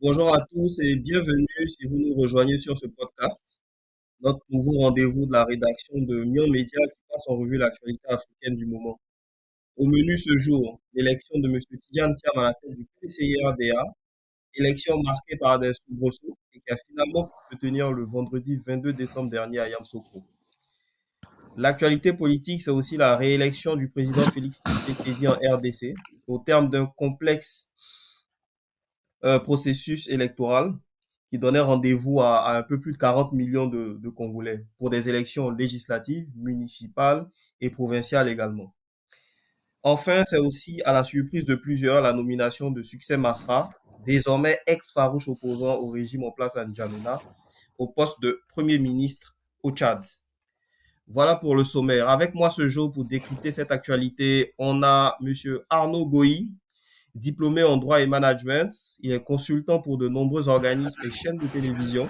Bonjour à tous et bienvenue si vous nous rejoignez sur ce podcast, notre nouveau rendez-vous de la rédaction de Mion Média qui passe en revue l'actualité africaine du moment. Au menu ce jour, l'élection de M. Tidjane Thiam à la tête du PCIRDA, élection marquée par des soubresauts et qui a finalement pu se tenir le vendredi 22 décembre dernier à Yamoussoukro. L'actualité politique, c'est aussi la réélection du président Félix Tshisekedi en RDC au terme d'un complexe processus électoral qui donnait rendez-vous à un peu plus de 40 millions de Congolais pour des élections législatives, municipales et provinciales également. Enfin, c'est aussi à la surprise de plusieurs la nomination de Succès Masra, désormais ex-farouche opposant au régime en place à N'Djamena, au poste de Premier ministre au Tchad. Voilà pour le sommaire. Avec moi ce jour pour décrypter cette actualité, on a Monsieur Arnaud Goï, diplômé en droit et management. Il est consultant pour de nombreux organismes et chaînes de télévision.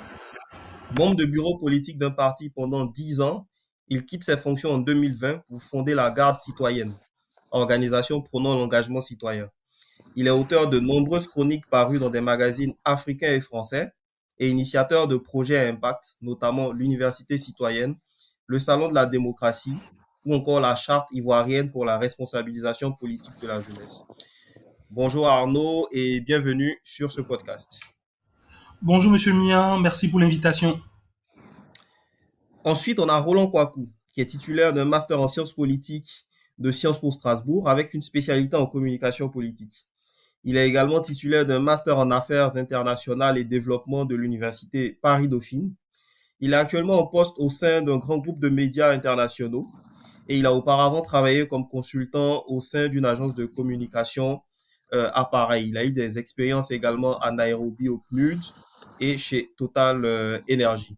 Membre de bureau politique d'un parti pendant 10 ans, il quitte ses fonctions en 2020 pour fonder la Garde citoyenne, organisation prônant l'engagement citoyen. Il est auteur de nombreuses chroniques parues dans des magazines africains et français et initiateur de projets à impact, notamment l'Université citoyenne, le Salon de la démocratie ou encore la Charte ivoirienne pour la responsabilisation politique de la jeunesse. Bonjour Arnaud et bienvenue sur ce podcast. Bonjour Monsieur Mian, merci pour l'invitation. Ensuite, on a Roland Kouakou, qui est titulaire d'un master en sciences politiques de Sciences Po Strasbourg avec une spécialité en communication politique. Il est également titulaire d'un master en affaires internationales et développement de l'université Paris-Dauphine. Il est actuellement en poste au sein d'un grand groupe de médias internationaux et il a auparavant travaillé comme consultant au sein d'une agence de communication à Paris. Il a eu des expériences également à Nairobi au PNUD et chez Total Energy.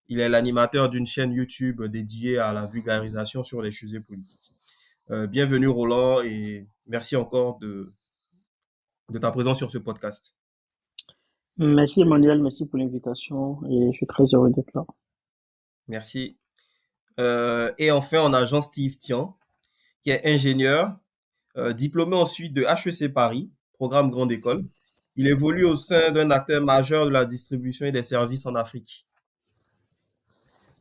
Il est l'animateur d'une chaîne YouTube dédiée à la vulgarisation sur les sujets politiques. Bienvenue Roland et merci encore de ta présence sur ce podcast. Merci Emmanuel, merci pour l'invitation et je suis très heureux d'être là. Merci. Et enfin, on a Jean-Steve Tian, qui est ingénieur, diplômé ensuite de HEC Paris, programme Grande École. Il évolue au sein d'un acteur majeur de la distribution et des services en Afrique.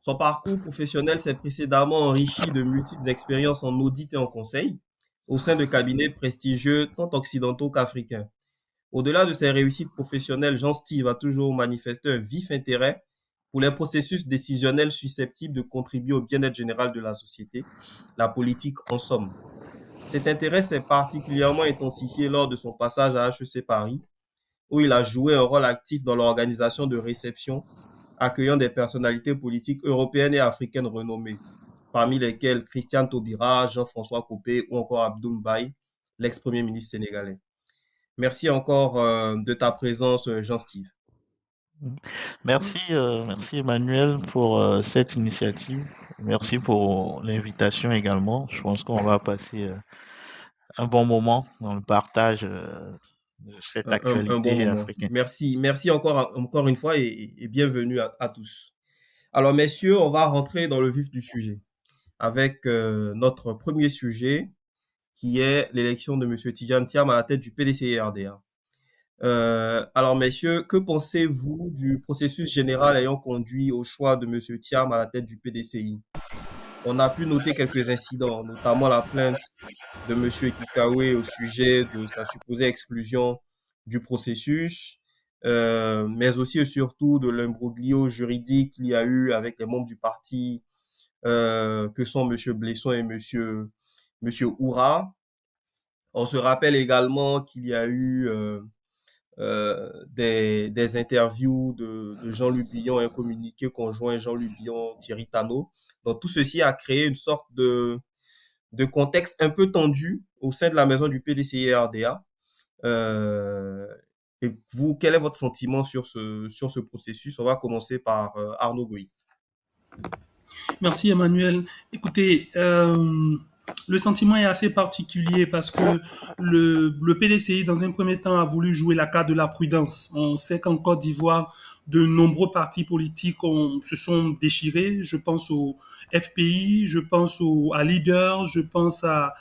Son parcours professionnel s'est précédemment enrichi de multiples expériences en audit et en conseil au sein de cabinets prestigieux tant occidentaux qu'africains. Au-delà de ses réussites professionnelles, Jean-Steve a toujours manifesté un vif intérêt pour les processus décisionnels susceptibles de contribuer au bien-être général de la société, la politique en somme. Cet intérêt s'est particulièrement intensifié lors de son passage à HEC Paris, où il a joué un rôle actif dans l'organisation de réceptions accueillant des personnalités politiques européennes et africaines renommées, parmi lesquelles Christiane Taubira, Jean-François Copé ou encore Abdoul Mbaye, l'ex-premier ministre sénégalais. Merci encore de ta présence, Jean-Steve. Merci Emmanuel pour cette initiative. Merci pour l'invitation également. Je pense qu'on va passer un bon moment dans le partage de cette Un bon actualité moment. africaine. Merci encore une fois et bienvenue à tous. Alors, messieurs, on va rentrer dans le vif du sujet avec notre premier sujet qui est l'élection de M. Tidjane Thiam à la tête du PDCRDA. Alors, messieurs, que pensez-vous du processus général ayant conduit au choix de M. Thiam à la tête du PDCI? On a pu noter quelques incidents, notamment la plainte de M. Kikawe au sujet de sa supposée exclusion du processus, mais aussi et surtout de l'imbroglio juridique qu'il y a eu avec les membres du parti que sont M. Blesson et Monsieur Oura. On se rappelle également qu'il y a eu des interviews de Jean-Luc Billon, un communiqué conjoint Jean-Luc Billon-Thierry Tano. Donc tout ceci a créé une sorte de contexte un peu tendu au sein de la maison du PDCI-RDA. Euh, et vous, quel est votre sentiment sur ce processus? On va commencer par Arnaud Goy. Merci Emmanuel. Écoutez, le sentiment est assez particulier parce que le PDCI, dans un premier temps, a voulu jouer la carte de la prudence. On sait qu'en Côte d'Ivoire, de nombreux partis politiques se sont déchirés. Je pense au FPI, je pense à Leader, je pense à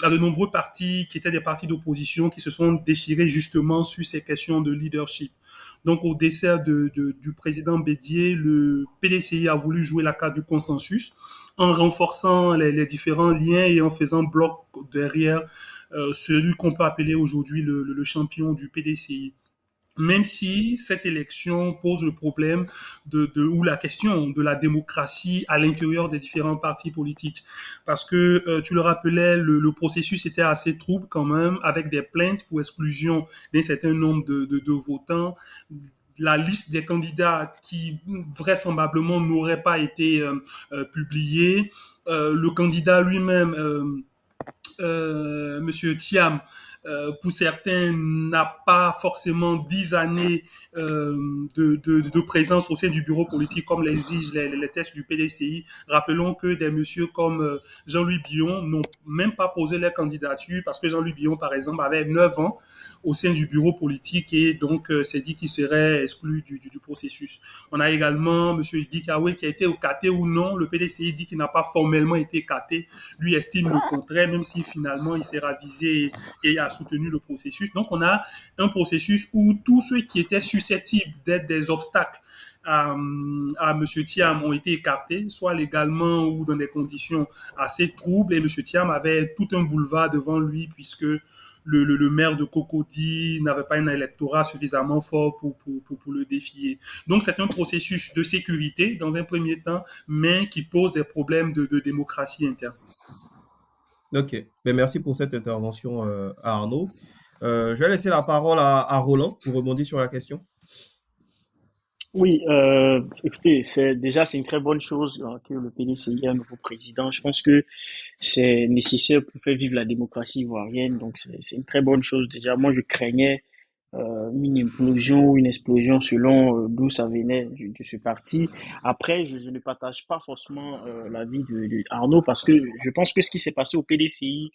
à de nombreux partis qui étaient des partis d'opposition qui se sont déchirés justement sur ces questions de leadership. Donc, au décès du président Bédier, le PDCI a voulu jouer la carte du consensus en renforçant les différents liens et en faisant bloc derrière celui qu'on peut appeler aujourd'hui le champion du PDCI. Même si cette élection pose le problème ou la question de la démocratie à l'intérieur des différents partis politiques. Parce que, tu le rappelais, le processus était assez trouble quand même, avec des plaintes pour exclusion d'un certain nombre de votants, la liste des candidats qui vraisemblablement n'aurait pas été publiée, le candidat lui-même, Monsieur Thiam, pour certains, n'a pas forcément 10 années de présence au sein du bureau politique comme l'exigent les tests du PDCI. Rappelons que des messieurs comme Jean-Louis Billon n'ont même pas posé leur candidature parce que Jean-Louis Billon, par exemple, avait 9 ans au sein du bureau politique et donc c'est dit qu'il serait exclu du processus. On a également M. Dikawe qui a été écarté ou non. Le PDCI dit qu'il n'a pas formellement été écarté. Lui estime le contraire, même si finalement il s'est ravisé et a soutenu le processus. Donc on a un processus où tous ceux qui étaient susceptibles d'être des obstacles à M. Thiam ont été écartés, soit légalement ou dans des conditions assez troubles. Et M. Thiam avait tout un boulevard devant lui puisque le maire de Cocody n'avait pas un électorat suffisamment fort pour le défier. Donc c'est un processus de sécurité dans un premier temps, mais qui pose des problèmes de démocratie interne. Ok, ben, merci pour cette intervention à Arnaud. Je vais laisser la parole à Roland pour rebondir sur la question. Oui, écoutez, c'est une très bonne chose que le PDCI ait un nouveau président. Je pense que c'est nécessaire pour faire vivre la démocratie ivoirienne. Donc c'est une très bonne chose déjà. Moi, je craignais une implosion ou une explosion selon d'où ça venait de ce parti. Après, je ne partage pas forcément l'avis de Arnaud parce que je pense que ce qui s'est passé au PDCI,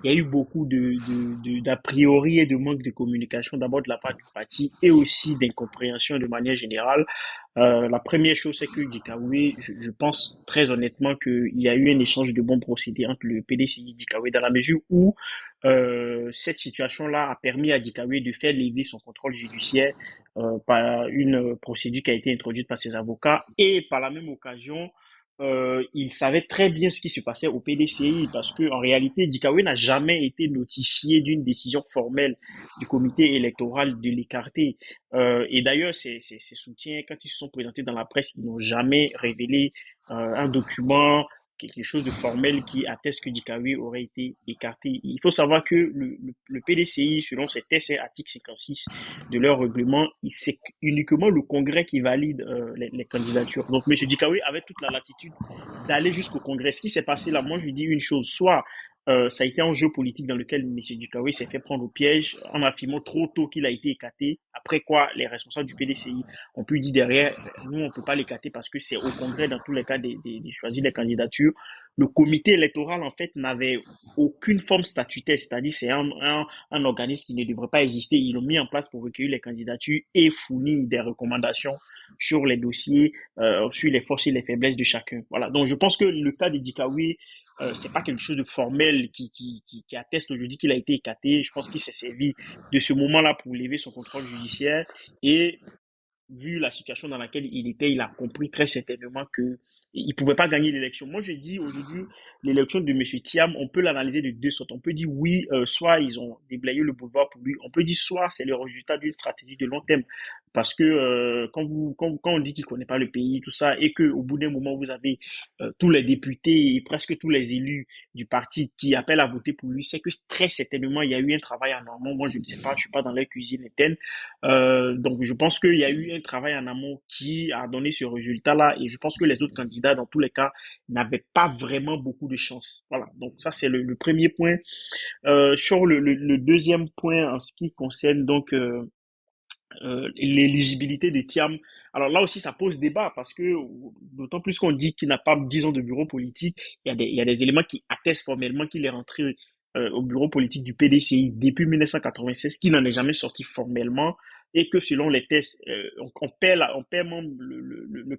il y a eu beaucoup d'a priori et de manque de communication d'abord de la part du parti et aussi d'incompréhension de manière générale. La première chose, c'est que Dikawe, je pense très honnêtement qu'il y a eu un échange de bons procédés entre le PDCI et Dikawe dans la mesure où cette situation-là a permis à Dikawe de faire lever son contrôle judiciaire par une procédure qui a été introduite par ses avocats et par la même occasion, il savait très bien ce qui se passait au PDCI parce que en réalité, Dikawe n'a jamais été notifié d'une décision formelle du comité électoral de l'écarter. Et d'ailleurs, ses soutiens, quand ils se sont présentés dans la presse, ils n'ont jamais révélé un document, quelque chose de formel qui atteste que Dikawe aurait été écarté. Il faut savoir que le PDCI, selon ses tests et article 56 de leur règlement, c'est uniquement le Congrès qui valide les candidatures. Donc, M. Dikawe avait toute la latitude d'aller jusqu'au Congrès. Ce qui s'est passé là, moi, je lui dis une chose, soit ça a été un jeu politique dans lequel M. Dikawe s'est fait prendre au piège en affirmant trop tôt qu'il a été écarté. Après quoi, les responsables du PDCI ont pu dire derrière, nous, on ne peut pas l'écarter parce que c'est au Congrès, dans tous les cas, de choisir les candidatures. Le comité électoral, en fait, n'avait aucune forme statutaire, c'est-à-dire c'est un organisme qui ne devrait pas exister. Ils l'ont mis en place pour recueillir les candidatures et fournir des recommandations sur les dossiers, sur les forces et les faiblesses de chacun. Voilà. Donc, je pense que le cas de Dikawe, c'est pas quelque chose de formel qui atteste aujourd'hui qu'il a été écarté. Je pense qu'il s'est servi de ce moment-là pour lever son contrôle judiciaire et vu la situation dans laquelle il était, il a compris très certainement que il pouvait pas gagner l'élection. Moi, je dis aujourd'hui, l'élection de M. Thiam, on peut l'analyser de deux sortes. On peut dire oui, soit ils ont déblayé le boulevard pour lui. On peut dire soit c'est le résultat d'une stratégie de long terme. Parce que quand on dit qu'il connaît pas le pays, tout ça, et que au bout d'un moment vous avez tous les députés et presque tous les élus du parti qui appellent à voter pour lui, c'est que très certainement il y a eu un travail en amont. Moi je ne sais pas, je suis pas dans la cuisine interne, donc je pense qu'il y a eu un travail en amont qui a donné ce résultat-là, et je pense que les autres candidats dans tous les cas n'avaient pas vraiment beaucoup de chance. Voilà, donc ça c'est le premier point. Sur le deuxième point en ce qui concerne donc l'éligibilité de Thiam. Alors là aussi, ça pose débat parce que d'autant plus qu'on dit qu'il n'a pas 10 ans de bureau politique, il y a des éléments qui attestent formellement qu'il est rentré au bureau politique du PDCI depuis 1996, qui n'en est jamais sorti formellement. et que selon les tests, on perd, on perd membre,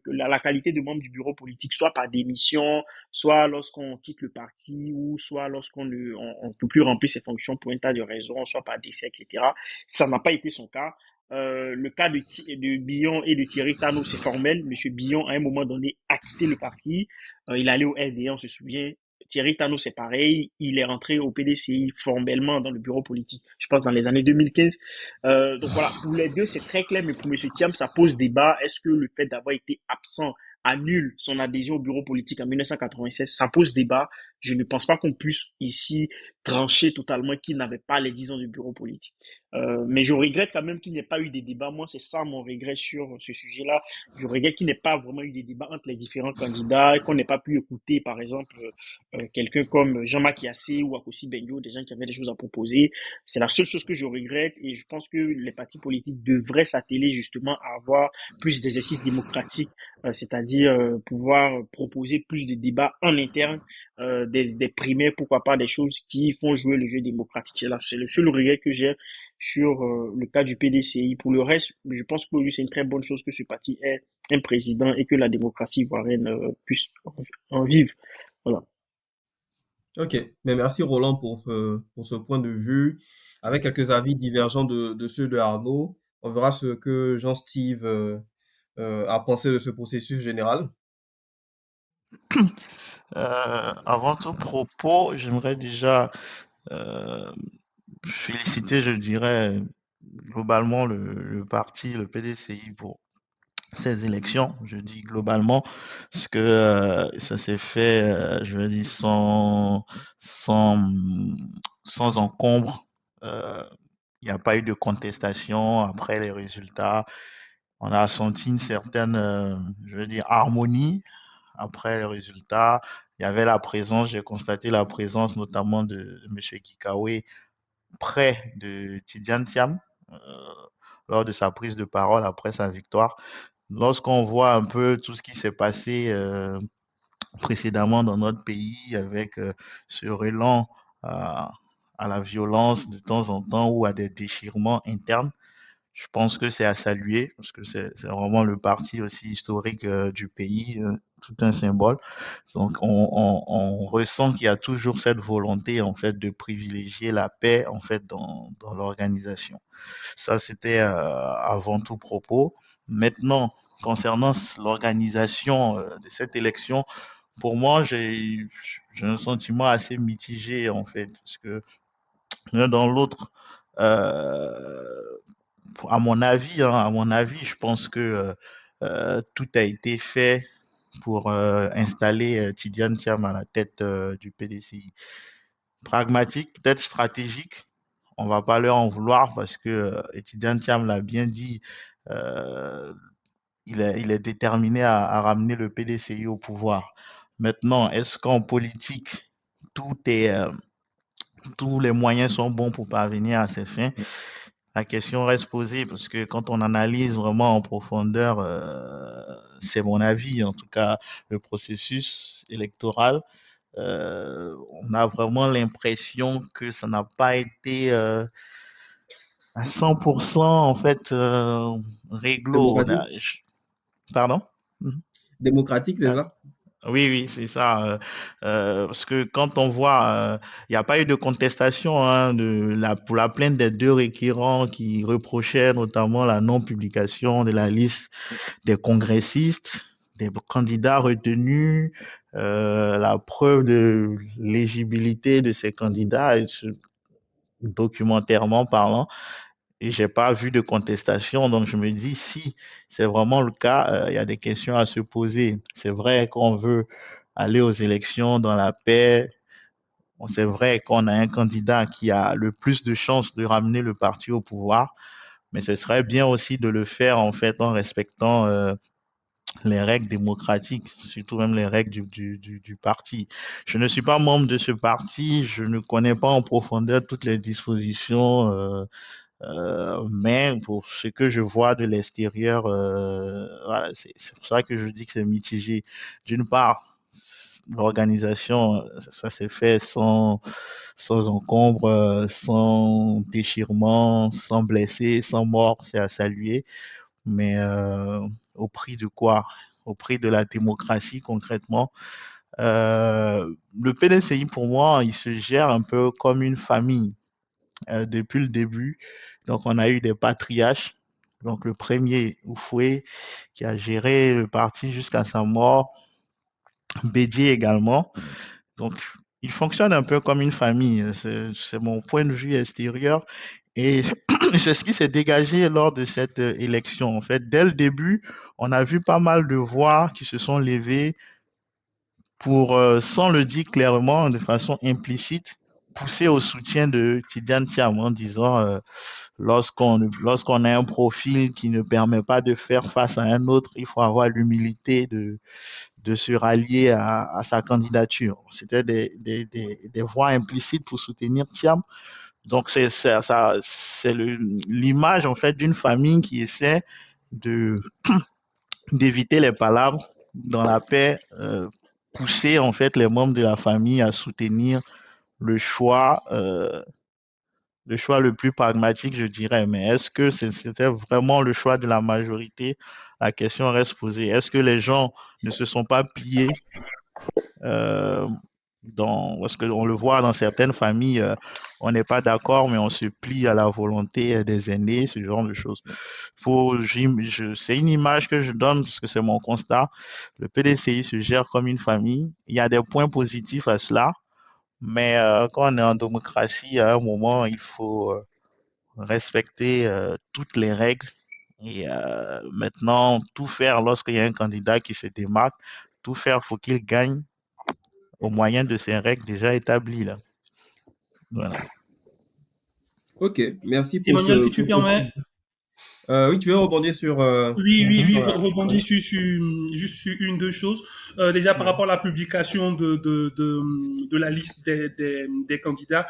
la qualité de membre du bureau politique, soit par démission, soit lorsqu'on quitte le parti, ou soit lorsqu'on ne on peut plus remplir ses fonctions pour un tas de raisons, soit par décès, etc. Ça n'a pas été son cas. Le cas de Billon et de Thierry Tano, c'est formel. Monsieur Billon, à un moment donné, a quitté le parti. Il allait au RDA, on se souvient. Thierry Tano, c'est pareil. Il est rentré au PDCI formellement dans le bureau politique, je pense, dans les années 2015. Donc voilà, pour les deux, c'est très clair, mais pour M. Thiam, ça pose débat. Est-ce que le fait d'avoir été absent annule son adhésion au bureau politique en 1996? Ça pose débat. Je ne pense pas qu'on puisse ici trancher totalement qu'il n'avait pas les 10 ans du bureau politique. Mais je regrette quand même qu'il n'y ait pas eu des débats. Moi, c'est ça mon regret sur ce sujet-là. Je regrette qu'il n'y ait pas vraiment eu des débats entre les différents candidats, qu'on n'ait pas pu écouter, par exemple, quelqu'un comme Jean-Marc Yassé ou Akossi Benjo, des gens qui avaient des choses à proposer. C'est la seule chose que je regrette et je pense que les partis politiques devraient s'atteler justement à avoir plus d'exercices démocratiques, c'est-à-dire pouvoir proposer plus de débats en interne, des primaires, pourquoi pas des choses qui font jouer le jeu démocratique. C'est le seul regret que j'ai sur le cas du PDCI. Pour le reste, je pense que c'est une très bonne chose que ce parti ait un président et que la démocratie ivoirienne puisse en vivre. Voilà. Ok, mais merci Roland pour ce point de vue. Avec quelques avis divergents de ceux de Arnaud, on verra ce que Jean-Steve a pensé de ce processus général. Avant tout propos, j'aimerais déjà euh, féliciter, je dirais, globalement le parti, le PDCI pour ces élections. Je dis globalement parce que ça s'est fait, je veux dire, sans, sans encombre. Euh, Il n'y a pas eu de contestation après les résultats. On a senti une certaine, je veux dire, harmonie après les résultats. Il y avait la présence, j'ai constaté la présence notamment de M. Kikawe près de Tidiane Thiam euh, lors de sa prise de parole après sa victoire. Lorsqu'on voit un peu tout ce qui s'est passé précédemment dans notre pays avec ce relan à la violence de temps en temps ou à des déchirements internes, je pense que c'est à saluer parce que c'est vraiment le parti aussi historique du pays, tout un symbole. Donc on ressent qu'il y a toujours cette volonté en fait de privilégier la paix en fait dans l'organisation. Ça c'était avant tout propos. Maintenant, concernant l'organisation de cette élection, pour moi j'ai un sentiment assez mitigé en fait parce que l'un dans l'autre. Euh, à mon avis, je pense que tout a été fait pour installer Tidiane Thiam à la tête du PDCI. Pragmatique, peut-être stratégique, on va pas leur en vouloir parce que Tidiane Thiam l'a bien dit, euh, il est déterminé à ramener le PDCI au pouvoir. Maintenant, est-ce qu'en politique, tout est, tous les moyens sont bons pour parvenir à ses fins? La question reste posée parce que quand on analyse vraiment en profondeur, c'est mon avis, en tout cas, le processus électoral, on a vraiment l'impression que ça n'a pas été à 100% en fait réglo. Démocratique? Pardon? Mhm. Démocratique, c'est Ah, ça? oui, oui, c'est ça. Parce que quand on voit, il n'y a pas eu de contestation hein, pour la plainte des deux requérants qui reprochaient notamment la non-publication de la liste des congressistes, des candidats retenus, la preuve de l'éligibilité de ces candidats, documentairement parlant. Et j'ai pas vu de contestation, donc je me dis si c'est vraiment le cas, il y a des questions à se poser. C'est vrai qu'on veut aller aux élections dans la paix. Bon, c'est vrai qu'on a un candidat qui a le plus de chances de ramener le parti au pouvoir, mais ce serait bien aussi de le faire en fait en respectant les règles démocratiques, surtout même les règles du parti. Je ne suis pas membre de ce parti, je ne connais pas en profondeur toutes les dispositions. Mais pour ce que je vois de l'extérieur, voilà, c'est pour ça que je dis que c'est mitigé. D'une part, l'organisation, ça s'est fait sans encombre, sans déchirement, sans blessés, sans morts, c'est à saluer. Mais au prix de quoi? Au prix de la démocratie concrètement. Le PDCI, pour moi, il se gère un peu comme une famille depuis le début. Donc, on a eu des patriarches. Donc, le premier, Oufoué, qui a géré le parti jusqu'à sa mort. Bédier également. Donc, il fonctionne un peu comme une famille. C'est mon point de vue extérieur. Et c'est ce qui s'est dégagé lors de cette élection. En fait, dès le début, on a vu pas mal de voix qui se sont levées pour, sans le dire clairement, de façon implicite, pousser au soutien de Tidiane Thiam en disant lorsqu'on a un profil qui ne permet pas de faire face à un autre, il faut avoir l'humilité de se rallier à sa candidature. C'était des voix implicites pour soutenir Thiam. Donc c'est l'image en fait d'une famille qui essaie de d'éviter les palabres dans la paix, pousser en fait les membres de la famille à soutenir le choix, euh, le choix le plus pragmatique, je dirais. Mais est-ce que c'était vraiment le choix de la majorité? La question reste posée. Est-ce que les gens ne se sont pas pliés euh, parce qu'on le voit dans certaines familles, on n'est pas d'accord, mais on se plie à la volonté des aînés, ce genre de choses. C'est une image que je donne parce que c'est mon constat. Le PDCI se gère comme une famille. Il y a des points positifs à cela, mais quand on est en démocratie, à un moment, il faut respecter toutes les règles et maintenant tout faire lorsqu'il y a un candidat qui se démarque, tout faire faut qu'il gagne au moyen de ces règles déjà établies là. Voilà. Ok, merci Emmanuel, si tu pour ce permets, feedback. Oui, tu veux rebondir sur, oui, oui, sur oui, la... rebondir juste sur une, deux choses. Déjà, par Ouais. rapport à la publication de la liste des candidats,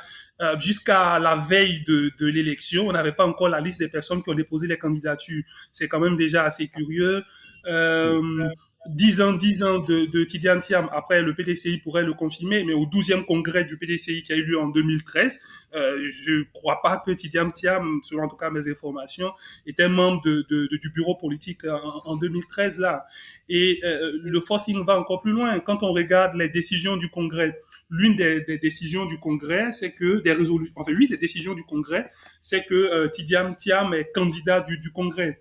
jusqu'à la veille de l'élection, on n'avait pas encore la liste des personnes qui ont déposé les candidatures. C'est quand même déjà assez curieux. Euh, 10 ans de Tidiane Thiam, après le PDCI pourrait le confirmer, mais au 12e congrès du PDCI qui a eu lieu en 2013, je ne crois pas que Tidiane Thiam, selon en tout cas mes informations, était membre du bureau politique en 2013 là. Et le forcing va encore plus loin. Quand on regarde les décisions du Congrès, l'une des décisions du Congrès, c'est que des résolutions, enfin oui, les décisions du Congrès, c'est que Tidiane Thiam est candidat du Congrès.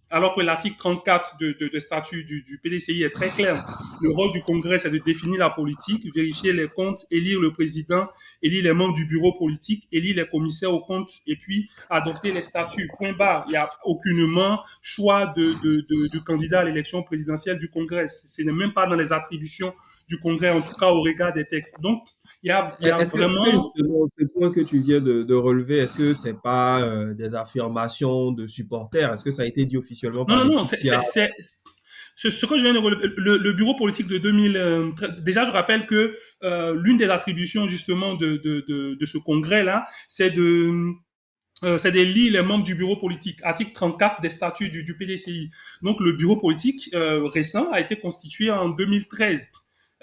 Alors que l'article 34 de statut du PDCI est très clair. Le rôle du Congrès, c'est de définir la politique, vérifier les comptes, élire le président, élire les membres du bureau politique, élire les commissaires aux comptes et puis adopter les statuts. Point barre. Il n'y a aucunement choix du candidat à l'élection présidentielle du Congrès. Ce n'est même pas dans les attributions du Congrès, en tout cas au regard des textes. Donc, il y a Est-ce que vraiment... justement, ce point que tu viens de relever, est-ce que c'est pas des affirmations de supporters? Est-ce que ça a été dit officiellement Non, par non, non, l'équipe Tia? ce que je viens de relever, le bureau politique de 2000, déjà je rappelle que l'une des attributions justement de ce congrès-là, c'est d'élire les membres du bureau politique, article 34 des statuts du PDCI. Donc le bureau politique récent a été constitué en 2013.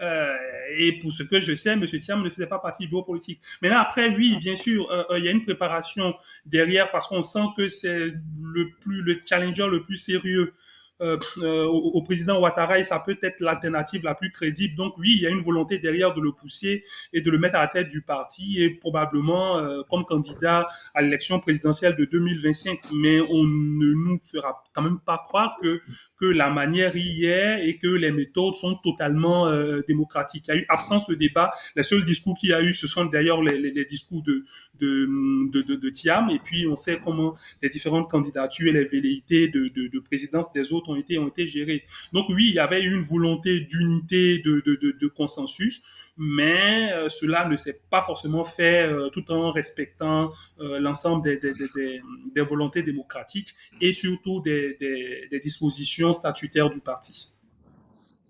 Euh, et pour ce que je sais, M. Thiam ne faisait pas partie du bureau politique. Mais là, après, oui, bien sûr, il y a une préparation derrière parce qu'on sent que c'est le challenger le plus sérieux au président Ouattara et ça peut être l'alternative la plus crédible. Donc oui, il y a une volonté derrière de le pousser et de le mettre à la tête du parti et probablement comme candidat à l'élection présidentielle de 2025. Mais on ne nous fera quand même pas croire que la manière y est et que les méthodes sont totalement démocratiques. Il y a eu absence de débat. Les seuls discours qu'il y a eu, ce sont d'ailleurs les discours de Thiam. Et puis, on sait comment les différentes candidatures et les velléités de présidence des autres ont été gérées. Donc oui, il y avait une volonté d'unité, de consensus, mais cela ne s'est pas forcément fait tout en respectant l'ensemble des volontés démocratiques et surtout des dispositions statutaires du parti.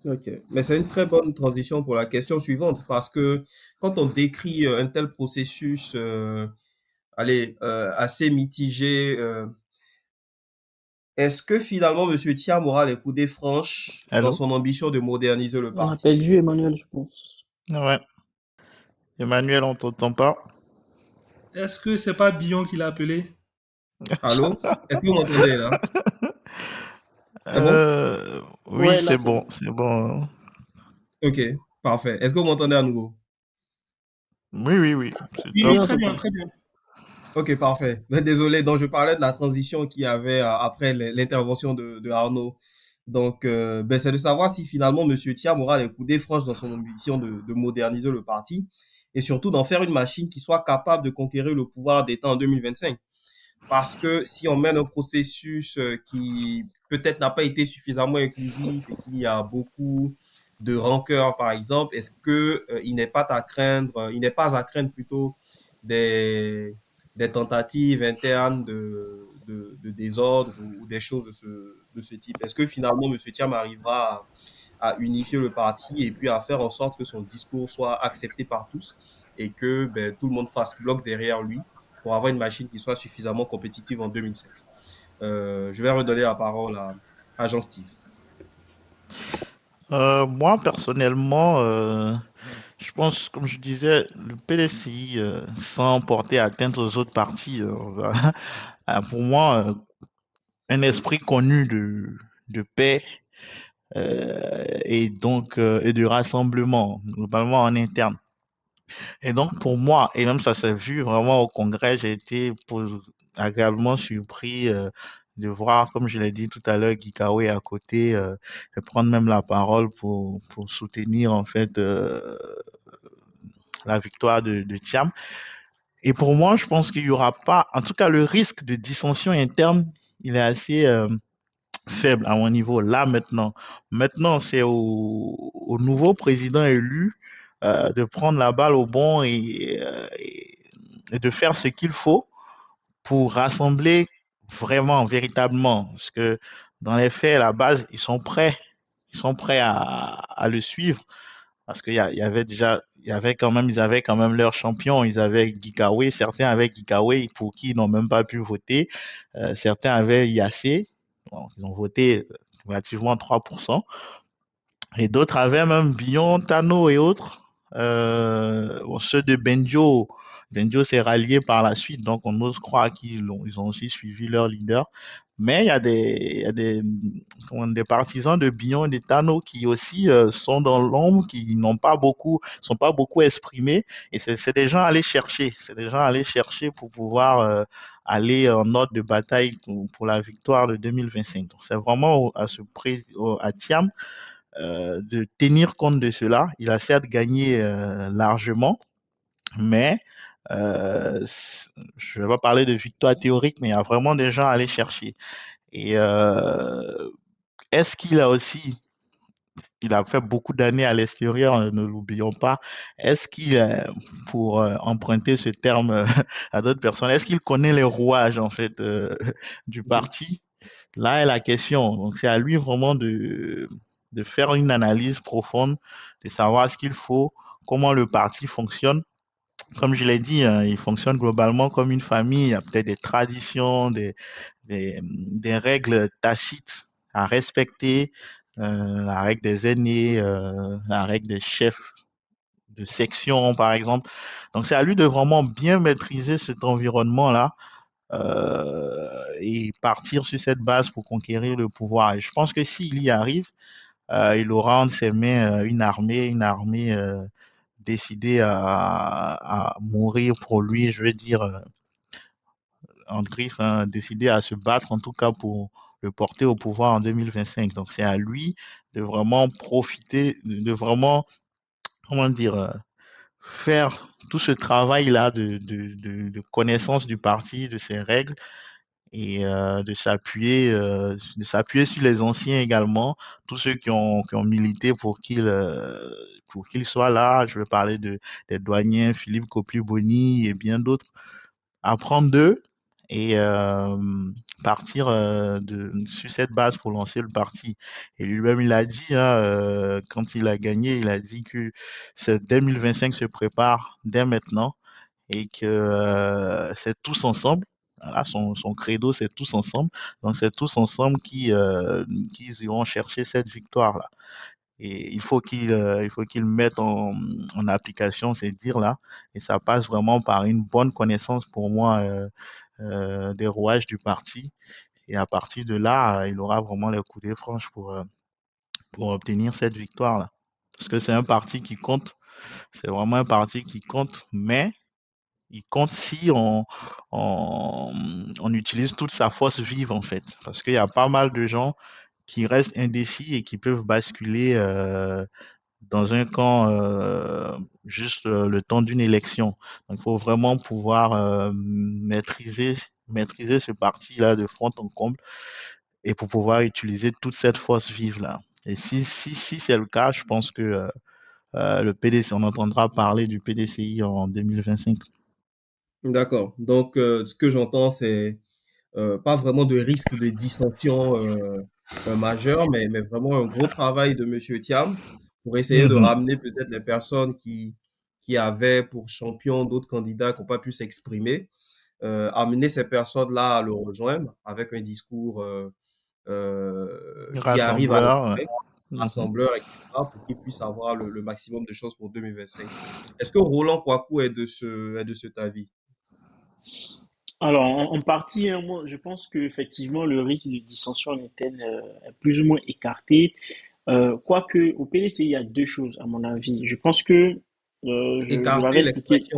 Ok, mais c'est une très bonne transition pour la question suivante parce que quand on décrit un tel processus, assez mitigé, Est-ce que finalement M. Thiam aura les coudées franches dans Allô? son ambition de moderniser le On a parti? perdu Emmanuel, je pense. Ouais. Emmanuel, on t'entend pas. Est-ce que c'est pas Billon qui l'a appelé? Allô? Est-ce que vous m'entendez là? C'est bon? Oui, Ouais, là, c'est c'est bon, bon. c'est bon. Ok, parfait. Est-ce que vous m'entendez à nouveau? Oui, oui, oui, c'est Oui, Oui, top. oui, on très bien, t'entend. très bien. Ok, parfait. Mais désolé, donc je parlais de la transition qu'il y avait après l'intervention de Arnaud. Donc, ben, c'est de savoir si finalement Monsieur Thiam aura les coudées franches dans son ambition de moderniser le parti et surtout d'en faire une machine qui soit capable de conquérir le pouvoir d'État en 2025. Parce que si on mène un processus qui peut-être n'a pas été suffisamment inclusif et qu'il y a beaucoup de rancœur, par exemple, est-ce que il n'est pas à craindre, il n'est pas à craindre plutôt des, des tentatives internes de désordre ou des choses de ce type? Est-ce que finalement, M. Thiam arrivera à unifier le parti et puis à faire en sorte que son discours soit accepté par tous et que ben, tout le monde fasse bloc derrière lui pour avoir une machine qui soit suffisamment compétitive en 2005. Je vais redonner la parole à Jean-Steve. Moi, personnellement, je pense, comme je disais, le PDCI, sans porter atteinte aux autres partis, a pour moi, un esprit connu de paix et de rassemblement, globalement en interne. Et donc, pour moi, et même ça s'est vu vraiment au Congrès, j'ai été agréablement surpris de voir, comme je l'ai dit tout à l'heure, Guy Kawe à côté, et prendre même la parole pour soutenir en fait la victoire de Thiam. Et pour moi, je pense qu'il n'y aura pas, en tout cas, le risque de dissension interne, il est assez faible à mon niveau, là maintenant. Maintenant, c'est au nouveau président élu de prendre la balle au bon et de faire ce qu'il faut pour rassembler vraiment, véritablement. Parce que dans les faits, à la base, ils sont prêts à le suivre. Parce qu'il y avait déjà, ils avaient quand même leur champion. Ils avaient Gikawe, certains avaient Gikawe pour qui ils n'ont même pas pu voter. Certains avaient Yassé. Bon, ils ont voté relativement 3%. Et d'autres avaient même Bion, Tano et autres. Bon, ceux de Benjo, Benjo s'est rallié par la suite, donc on ose croire ils ont aussi suivi leur leader. Mais il y a des partisans de Bion et de Tano qui aussi sont dans l'ombre, qui sont pas beaucoup exprimés. Et c'est des gens à aller chercher. C'est des gens à aller chercher pour pouvoir aller en ordre de bataille pour la victoire de 2025. Donc c'est vraiment à Thiam de tenir compte de cela. Il a certes gagné largement, mais je ne vais pas parler de victoire théorique, mais il y a vraiment des gens à aller chercher. Et est-ce qu'il a aussi, il a fait beaucoup d'années à l'extérieur, ne l'oublions pas, est-ce qu'il, pour emprunter ce terme à d'autres personnes, est-ce qu'il connaît les rouages en fait du parti? Là est la question. Donc, c'est à lui vraiment de faire une analyse profonde, de savoir ce qu'il faut, comment le parti fonctionne. Comme je l'ai dit, hein, il fonctionne globalement comme une famille. Il y a peut-être des traditions, des règles tacites à respecter, la règle des aînés, la règle des chefs de section, par exemple. Donc, c'est à lui de vraiment bien maîtriser cet environnement-là et partir sur cette base pour conquérir le pouvoir. Et je pense que s'il y arrive, il aura entre ses mains une armée décidée à mourir pour lui, je veux dire, en griffe, hein, décidée à se battre en tout cas pour le porter au pouvoir en 2025. Donc c'est à lui de vraiment profiter, de vraiment, comment dire, faire tout ce travail-là de connaissance du parti, de ses règles et de s'appuyer sur les anciens également, tous ceux qui ont milité pour qu'il soit là. Je vais parler des douaniers, Philippe Copley-Boni et bien d'autres. Apprendre d'eux et partir sur cette base pour lancer le parti. Et lui-même, il a dit, hein, quand il a gagné, il a dit que 2025 se prépare dès maintenant et que c'est tous ensemble voilà, son credo, c'est tous ensemble. Donc, c'est tous ensemble qui iront chercher cette victoire-là. Et il faut qu'ils mettent en application ces dires-là. Et ça passe vraiment par une bonne connaissance pour moi des rouages du parti. Et à partir de là, il aura vraiment les coudées franches pour obtenir cette victoire-là. Parce que c'est un parti qui compte, c'est vraiment un parti qui compte, mais il compte si on utilise toute sa force vive en fait. Parce qu'il y a pas mal de gens qui restent indécis et qui peuvent basculer dans un camp juste le temps d'une élection. Donc il faut vraiment pouvoir maîtriser ce parti-là de fond en comble et pour pouvoir utiliser toute cette force vive-là. Et si c'est le cas, je pense que le PDC, on entendra parler du PDCI en 2025. D'accord. Donc, ce que j'entends, c'est pas vraiment de risque de dissension majeur, mais vraiment un gros travail de Monsieur Thiam pour essayer de Mhm. ramener peut-être les personnes qui avaient pour champion d'autres candidats qui n'ont pas pu s'exprimer, amener ces personnes-là à le rejoindre avec un discours qui arrive à les Rassembleur. convaincre, Mhm. rassembleur, etc., pour qu'ils puissent avoir le maximum de choses pour 2025. Est-ce que Roland Kouakou est de cet avis? Alors, en partie, hein, moi, je pense qu'effectivement, le risque de dissension interne est plus ou moins écarté. Quoique, au PDC, il y a deux choses, à mon avis. Je pense que, je l'avais Écarter, expliqué.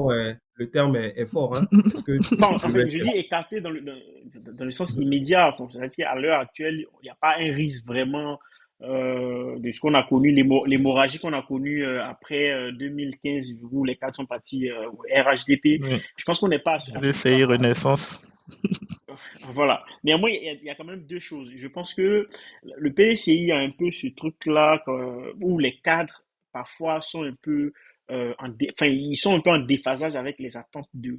le terme est fort, hein? Est-ce que Enfin, tu peux enfin, mettre je dis écarté dans le sens immédiat. Enfin, c'est-à-dire qu'à l'heure actuelle, il n'y a pas un risque vraiment de ce qu'on a connu, l'hémorragie qu'on a connue après 2015, où les cadres sont partis au RHDP. Oui. Je pense qu'on n'est pas à ce DCI stade-là. Renaissance. Voilà. Néanmoins, il y a quand même deux choses. Je pense que le PSCI a un peu ce truc-là où les cadres, parfois, sont un peu, enfin, ils sont un peu en déphasage avec les attentes de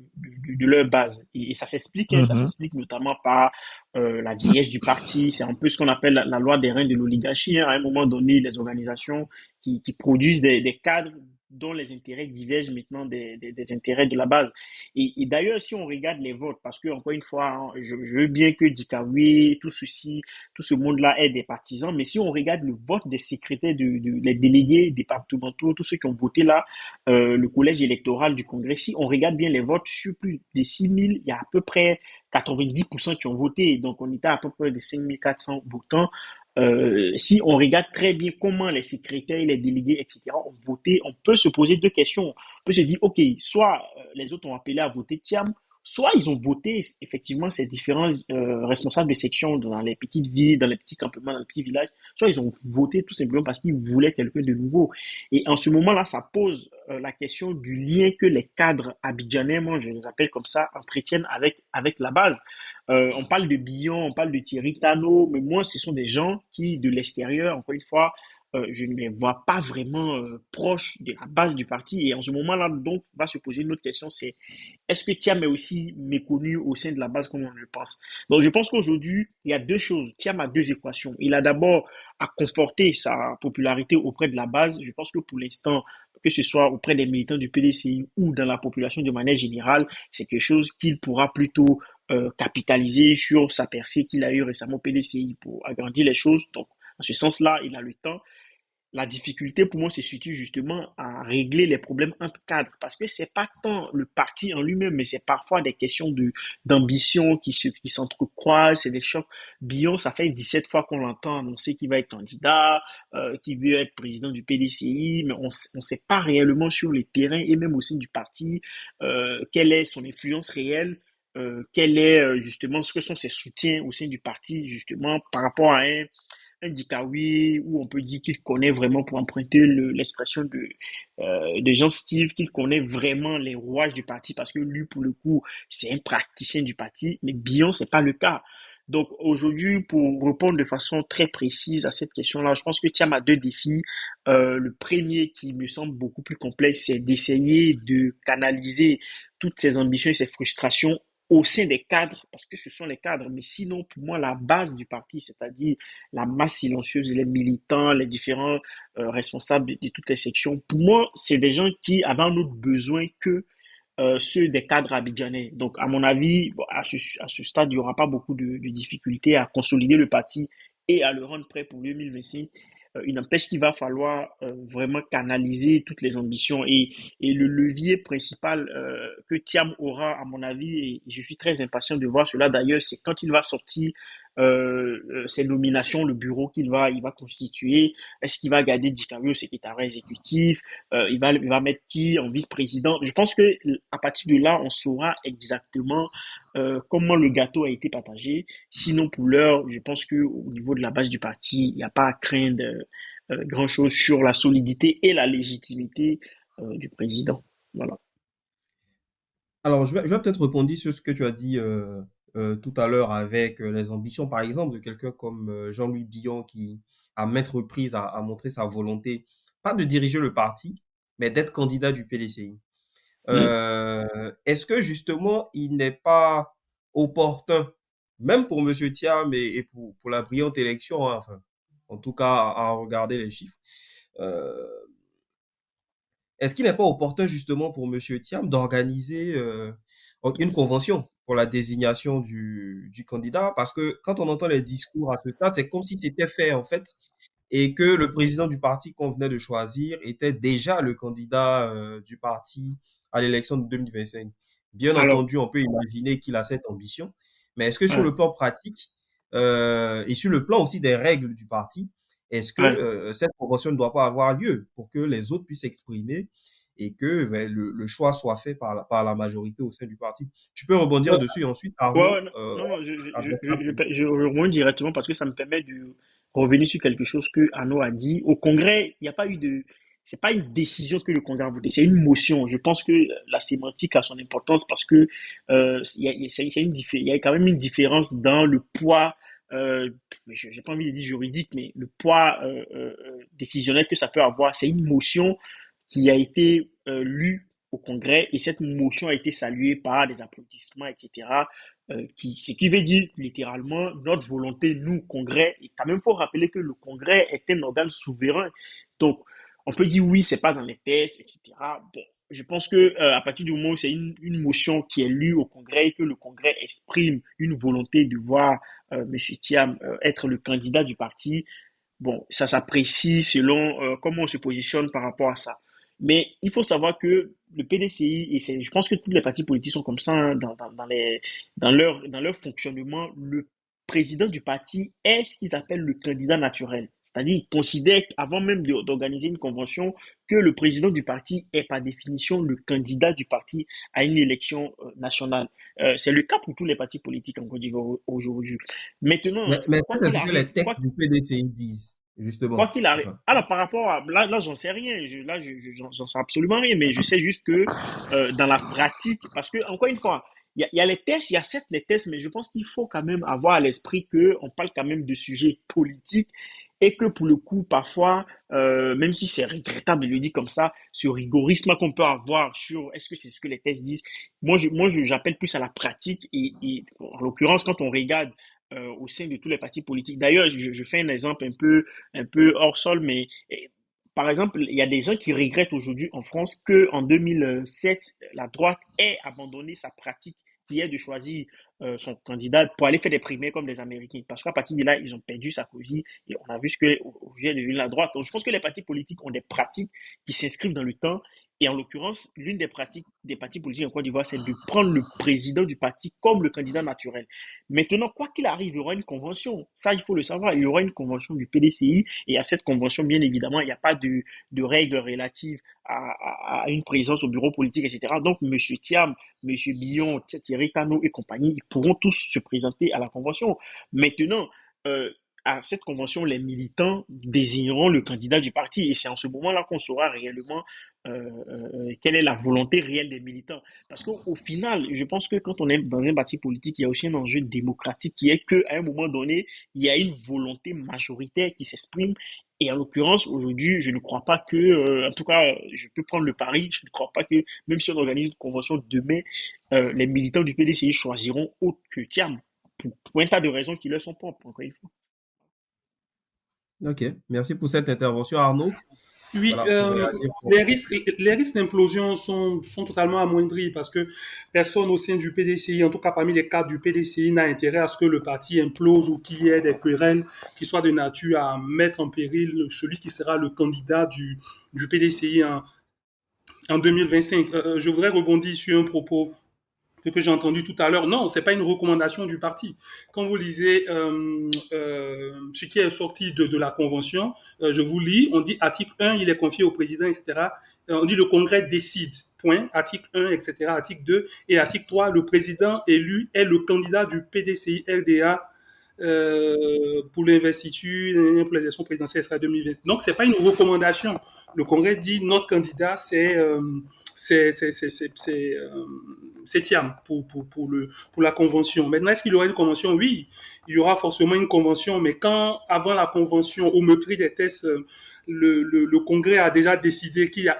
leur base. Et ça s'explique, hein, ça Mhm. s'explique notamment par la vieillesse du parti. C'est un peu ce qu'on appelle la loi des reins de l'oligarchie, hein. À un moment donné, les organisations qui produisent des cadres dont les intérêts divergent maintenant des intérêts de la base. Et d'ailleurs, si on regarde les votes, parce que encore une fois, hein, je veux bien que Dikawi, tout ceci, tout ce monde-là ait des partisans, mais si on regarde le vote des secrétaires, les délégués départementaux, tous ceux qui ont voté là, le collège électoral du Congrès, si on regarde bien les votes, sur plus de 6 000, il y a à peu près 90% qui ont voté. Donc, on était à peu près de 5 400 votants. Si on regarde très bien comment les secrétaires, les délégués, etc. ont voté, on peut se poser deux questions. On peut se dire, OK, soit les autres ont appelé à voter Thiam, soit ils ont voté effectivement ces différents responsables de section dans les petites villes, dans les petits campements, dans les petits villages, soit ils ont voté tout simplement parce qu'ils voulaient quelqu'un de nouveau. Et en ce moment-là, ça pose la question du lien que les cadres abidjanais, moi je les appelle comme ça, entretiennent avec la base. On parle de Billon, on parle de Thierry Tano, mais moi, ce sont des gens qui, de l'extérieur, encore une fois, je ne les vois pas vraiment proches de la base du parti. Et en ce moment-là, donc, va se poser une autre question, c'est est-ce que Thiam est aussi méconnu au sein de la base comme on le pense? Donc, je pense qu'aujourd'hui, il y a deux choses. Thiam a deux équations. Il a d'abord à conforter sa popularité auprès de la base. Je pense que pour l'instant, que ce soit auprès des militants du PDCI ou dans la population de manière générale, c'est quelque chose qu'il pourra plutôt capitaliser sur sa percée qu'il a eue récemment au PDCI pour agrandir les choses. Donc, en ce sens-là, il a le temps. La difficulté pour moi se situe justement à régler les problèmes entre cadres parce que c'est pas tant le parti en lui-même, mais c'est parfois des questions d'ambition qui s'entrecroisent, c'est des chocs. Billon, ça fait 17 fois qu'on l'entend annoncer qu'il va être candidat, qu'il veut être président du PDCI, mais on sait pas réellement sur les terrains et même au sein du parti quelle est son influence réelle. Quel est justement ce que sont ses soutiens au sein du parti justement par rapport à un Dikawi où on peut dire qu'il connaît vraiment, pour emprunter l'expression de Jean Steve, qu'il connaît vraiment les rouages du parti parce que lui, pour le coup, c'est un praticien du parti, mais Billon, c'est pas le cas. Donc aujourd'hui, pour répondre de façon très précise à cette question-là, je pense que Thiam a deux défis. Le premier qui me semble beaucoup plus complexe, c'est d'essayer de canaliser toutes ses ambitions et ses frustrations au sein des cadres, parce que ce sont les cadres, mais sinon, pour moi, la base du parti, c'est-à-dire la masse silencieuse, les militants, les différents responsables de toutes les sections. Pour moi, c'est des gens qui avaient un autre besoin que ceux des cadres abidjanais. Donc, à mon avis, bon, à ce stade, il n'y aura pas beaucoup de difficultés à consolider le parti et à le rendre prêt pour 2025. Il n'empêche qu'il va falloir vraiment canaliser toutes les ambitions et le levier principal que Thiam aura, à mon avis, et je suis très impatient de voir cela d'ailleurs, c'est quand il va sortir ses nominations, le bureau il va constituer. Est-ce qu'il va garder Dikario au secrétariat exécutif? Il va mettre qui en vice-président? Je pense que à partir de là, on saura exactement comment le gâteau a été partagé. Sinon, pour l'heure, je pense que au niveau de la base du parti, il n'y a pas à craindre grand-chose sur la solidité et la légitimité du président. Voilà. Alors, je vais peut-être répondre sur ce que tu as dit tout à l'heure avec les ambitions, par exemple, de quelqu'un comme Jean-Louis Billon qui, à maintes reprises, a montré sa volonté, pas de diriger le parti, mais d'être candidat du PDCI. Hmm? Est-ce que justement, il n'est pas opportun, même pour Monsieur Thiam et pour la brillante élection, hein, enfin, en tout cas, à regarder les chiffres, euh, est-ce qu'il n'est pas opportun justement pour Monsieur Thiam d'organiser une convention pour la désignation du candidat? Parce que quand on entend les discours à ce stade, c'est comme si c'était fait en fait et que le président du parti qu'on venait de choisir était déjà le candidat du parti à l'élection de 2025. Bien Alors, entendu, on peut imaginer qu'il a cette ambition, mais est-ce que sur ouais, le plan pratique et sur le plan aussi des règles du parti, est-ce que ouais, cette convention ne doit pas avoir lieu pour que les autres puissent s'exprimer et que ben, le choix soit fait par la majorité au sein du parti? Tu peux rebondir ouais, dessus et ensuite, ouais, Arnaud ouais, non, non, non, adressera son. je reviens directement parce que ça me permet de revenir sur quelque chose que Arnaud a dit. Au Congrès, il n'y a pas eu de, c'est pas une décision que le Congrès a votée, c'est une motion. Je pense que la sémantique a son importance parce que il y a quand même une différence dans le poids, j'ai pas envie de dire juridique, mais le poids décisionnel que ça peut avoir. C'est une motion qui a été lue au Congrès et cette motion a été saluée par des applaudissements, etc. Ce qui veut dire littéralement notre volonté, nous, Congrès. Et quand même, il faut rappeler que le Congrès est un organe souverain. Donc, on peut dire oui, c'est pas dans les tests, etc. Bon, je pense que à partir du moment où c'est une motion qui est lue au Congrès et que le Congrès exprime une volonté de voir Monsieur Thiam être le candidat du parti, bon, ça s'apprécie selon comment on se positionne par rapport à ça. Mais il faut savoir que le PDCI, et je pense que tous les partis politiques sont comme ça hein, dans leur fonctionnement, le président du parti est ce qu'ils appellent le candidat naturel. C'est-à-dire, ils considèrent avant même d'organiser une convention que le président du parti est par définition le candidat du parti à une élection nationale. C'est le cas pour tous les partis politiques en Côte d'Ivoire aujourd'hui. Maintenant, Mais ça, c'est ce que les textes du PDCI disent, quoi justement. qu'il arrive. Enfin, Alors, par rapport à. Là j'en sais rien. J'en sais absolument rien. Mais je sais juste que dans la pratique, parce que, encore une fois, il y a les tests, il y a certes les tests, mais je pense qu'il faut quand même avoir à l'esprit qu'on parle quand même de sujets politiques et que pour le coup, parfois, même si c'est regrettable de le dire comme ça, ce rigorisme qu'on peut avoir sur est-ce que c'est ce que les tests disent, j'appelle plus à la pratique et en l'occurrence, quand on regarde au sein de tous les partis politiques. D'ailleurs, je fais un exemple un peu hors sol, mais par exemple, il y a des gens qui regrettent aujourd'hui en France que en 2007, la droite ait abandonné sa pratique qui est de choisir son candidat pour aller faire des primaires comme les Américains. Parce qu'à partir de là, ils ont perdu Sarkozy et on a vu ce que aujourd'hui est devenu la droite. Donc, je pense que les partis politiques ont des pratiques qui s'inscrivent dans le temps. Et en l'occurrence, l'une des pratiques des partis politiques en Côte d'Ivoire, c'est de prendre le président du parti comme le candidat naturel. Maintenant, quoi qu'il arrive, il y aura une convention. Ça, il faut le savoir. Il y aura une convention du PDCI. Et à cette convention, bien évidemment, il n'y a pas de règles relatives à une présence au bureau politique, etc. Donc, M. Thiam, M. Billon, Thierry Cano et compagnie, ils pourront tous se présenter à la convention. Maintenant, à cette convention, les militants désigneront le candidat du parti. Et c'est en ce moment-là qu'on saura réellement quelle est la volonté réelle des militants. Parce qu'au final, je pense que quand on est dans un parti politique, il y a aussi un enjeu démocratique qui est qu'à un moment donné, il y a une volonté majoritaire qui s'exprime. Et en l'occurrence, aujourd'hui, je ne crois pas que, en tout cas, je peux prendre le pari, je ne crois pas que, même si on organise une convention demain, les militants du PDCI choisiront autre que Thiam, pour un tas de raisons qui leur sont propres, encore une fois. ok, merci pour cette intervention, Arnaud. Oui, Voilà, pour réagir les fort. risques, les risques d'implosion sont totalement amoindris parce que personne au sein du PDCI, en tout cas parmi les cadres du PDCI, n'a intérêt à ce que le parti implose ou qu'il y ait des querelles qui soient de nature à mettre en péril celui qui sera le candidat du PDCI en 2025. Je voudrais rebondir sur un propos que j'ai entendu tout à l'heure. Non, c'est pas une recommandation du parti. Quand vous lisez ce qui est sorti de la convention, je vous lis, on dit article 1, il est confié au président, etc. On dit le Congrès décide, point, article 1, etc. Article 2 et article 3, le président élu est le candidat du PDCI RDA pour l'investiture, pour les élections présidentielles, sera 2020. Donc, c'est pas une recommandation. Le Congrès dit notre candidat, c'est Thiam pour la convention. Maintenant, est-ce qu'il y aura une convention? Oui, il y aura forcément une convention, mais quand, avant la convention, au mépris des tests, le Congrès a déjà décidé il a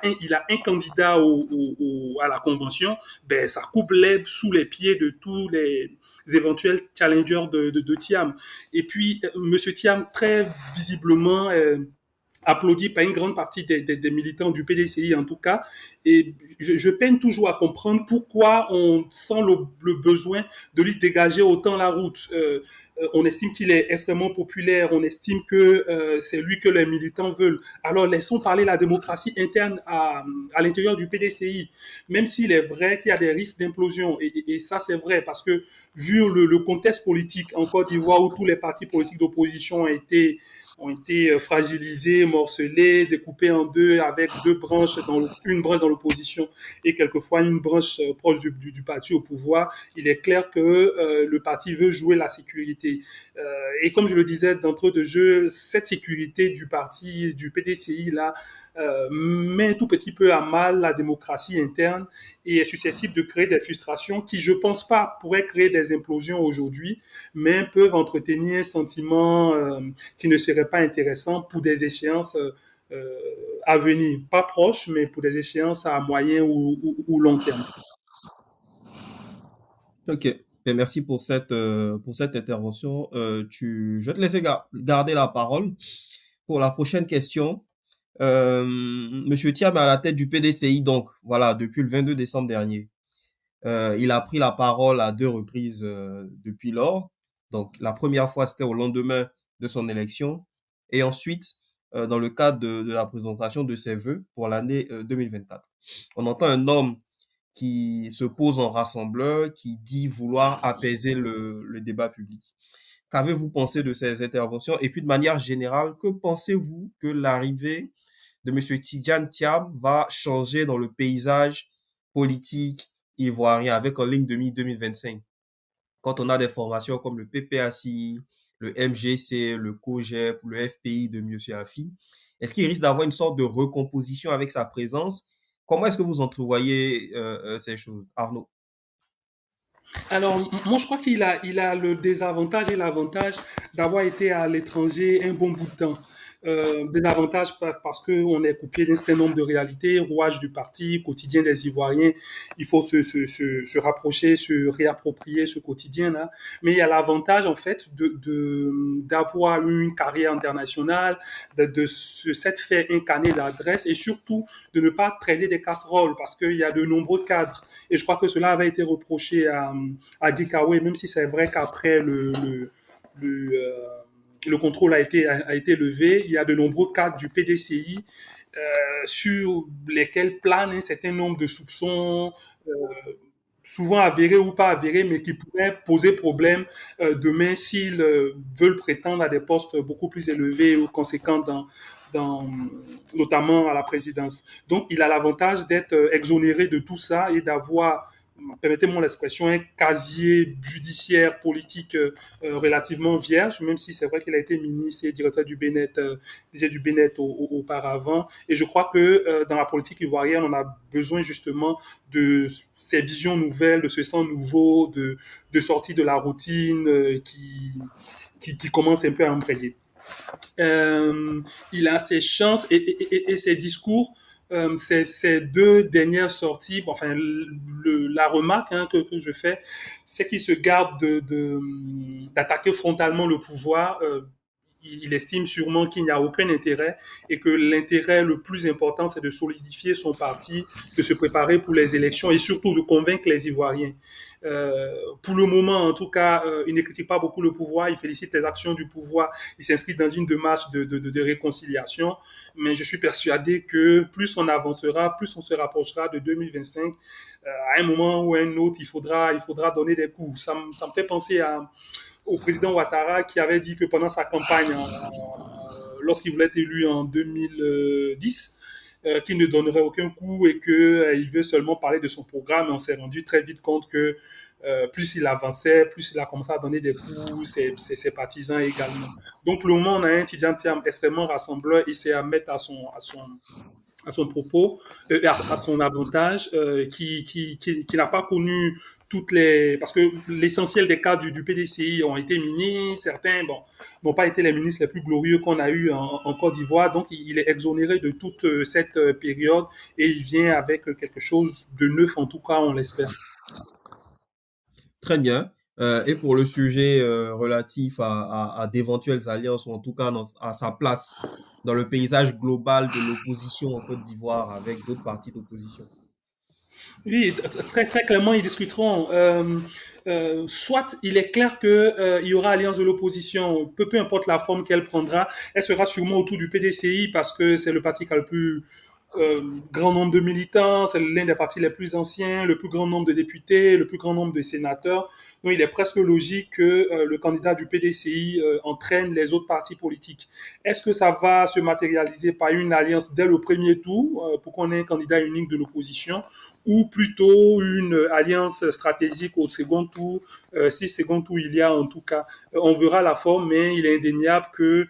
un candidat à la convention, ben, ça coupe l'herbe sous les pieds de tous les éventuels challengers de Thiam. Et puis, Monsieur Thiam, très visiblement, applaudi par une grande partie des militants du PDCI en tout cas. Et je peine toujours à comprendre pourquoi on sent le besoin de lui dégager autant la route. On estime qu'il est extrêmement populaire, on estime que c'est lui que les militants veulent. Alors laissons parler la démocratie interne à l'intérieur du PDCI, même s'il est vrai qu'il y a des risques d'implosion. Et ça c'est vrai parce que vu le contexte politique en Côte d'Ivoire où tous les partis politiques d'opposition ont été fragilisés, morcelés, découpés en deux avec une branche dans l'opposition et quelquefois une branche proche du parti au pouvoir, il est clair que le parti veut jouer la sécurité. Et comme je le disais d'entrée de jeu, cette sécurité du parti, du PDCI, là, met un tout petit peu à mal la démocratie interne et est susceptible de créer des frustrations qui, je pense pas, pourraient créer des implosions aujourd'hui, mais peuvent entretenir un sentiment qui ne serait pas intéressant pour des échéances à venir, pas proches, mais pour des échéances à moyen ou long terme. Ok. Et merci pour cette intervention. Je vais te laisser garder la parole pour la prochaine question. Monsieur Thiam est à la tête du PDCI, donc voilà, depuis le 22 décembre dernier. Il a pris la parole à deux reprises depuis lors. Donc la première fois, c'était au lendemain de son élection. Et ensuite, dans le cadre de la présentation de ses vœux pour l'année 2024. On entend un homme qui se pose en rassembleur, qui dit vouloir apaiser le débat public. Qu'avez-vous pensé de ces interventions? Et puis, de manière générale, que pensez-vous que l'arrivée de M. Tidjane Thiam va changer dans le paysage politique ivoirien avec en ligne de mire 2025? Quand on a des formations comme le PPACI, le MGC, le COGEP, le FPI de M. Afi, est-ce qu'il risque d'avoir une sorte de recomposition avec sa présence? Comment est-ce que vous entrevoyez ces choses, Arnaud? Alors, moi, je crois il a le désavantage et l'avantage d'avoir été à l'étranger un bon bout de temps. Désavantage parce qu'on est coupé d'un certain nombre de réalités, rouage du parti, quotidien des Ivoiriens. Il faut se rapprocher, se réapproprier ce quotidien-là. Mais il y a l'avantage, en fait, d'avoir eu une carrière internationale, de s'être fait incarner d'adresse et surtout de ne pas traîner des casseroles parce qu'il y a de nombreux cadres. Et je crois que cela avait été reproché à Gikawe, même si c'est vrai qu'après le, euh, le contrôle a été levé, il y a de nombreux cadres du PDCI sur lesquels plane un certain nombre de soupçons, souvent avérés ou pas avérés, mais qui pourraient poser problème demain s'ils veulent prétendre à des postes beaucoup plus élevés ou conséquents dans, notamment à la présidence. Donc, il a l'avantage d'être exonéré de tout ça et d'avoir, permettez-moi l'expression, un casier judiciaire politique relativement vierge, même si c'est vrai qu'il a été ministre et directeur du BNET, déjà du BNET auparavant. Et je crois que dans la politique ivoirienne, on a besoin justement de ces visions nouvelles, de ce sang nouveau, de sortie de la routine qui commence un peu à embrayer. Il a ses chances et ses discours. Ces deux dernières sorties, enfin la remarque que je fais, c'est qu'il se garde d'attaquer frontalement le pouvoir. il estime sûrement qu'il n'y a aucun intérêt et que l'intérêt le plus important, c'est de solidifier son parti, de se préparer pour les élections et surtout de convaincre les Ivoiriens. Pour le moment, en tout cas, il ne critique pas beaucoup le pouvoir, il félicite les actions du pouvoir, il s'inscrit dans une démarche de réconciliation, mais je suis persuadé que plus on avancera, plus on se rapprochera de 2025. À un moment ou à un autre, il faudra donner des coups. Ça me fait penser au président Ouattara qui avait dit que pendant sa campagne, lorsqu'il voulait être élu en 2010, qu'il ne donnerait aucun coup et qu'il veut seulement parler de son programme. Et on s'est rendu très vite compte que plus il avançait, plus il a commencé à donner des coups, ses partisans également. Donc pour le moment, on a un Tidjane Thiam extrêmement rassembleur, il sait à mettre à son propos, à son avantage, qui n'a pas connu toutes les... Parce que l'essentiel des cadres du PDCI ont été ministres, certains n'ont pas été les ministres les plus glorieux qu'on a eu en Côte d'Ivoire, donc il est exonéré de toute cette période et il vient avec quelque chose de neuf, en tout cas, on l'espère. Très bien. Et pour le sujet relatif à d'éventuelles alliances, ou en tout cas à sa place dans le paysage global de l'opposition en Côte d'Ivoire avec d'autres partis d'opposition. Oui, très, très clairement, ils discuteront. Soit il est clair qu'il y aura alliance de l'opposition, peu importe la forme qu'elle prendra, elle sera sûrement autour du PDCI parce que c'est le parti qui a le plus grand nombre de militants, c'est l'un des partis les plus anciens, le plus grand nombre de députés, le plus grand nombre de sénateurs. Donc il est presque logique que le candidat du PDCI entraîne les autres partis politiques. Est-ce que ça va se matérialiser par une alliance dès le premier tour pour qu'on ait un candidat unique de l'opposition ou plutôt une alliance stratégique au second tour, si second tour il y a en tout cas. On verra la forme, mais il est indéniable que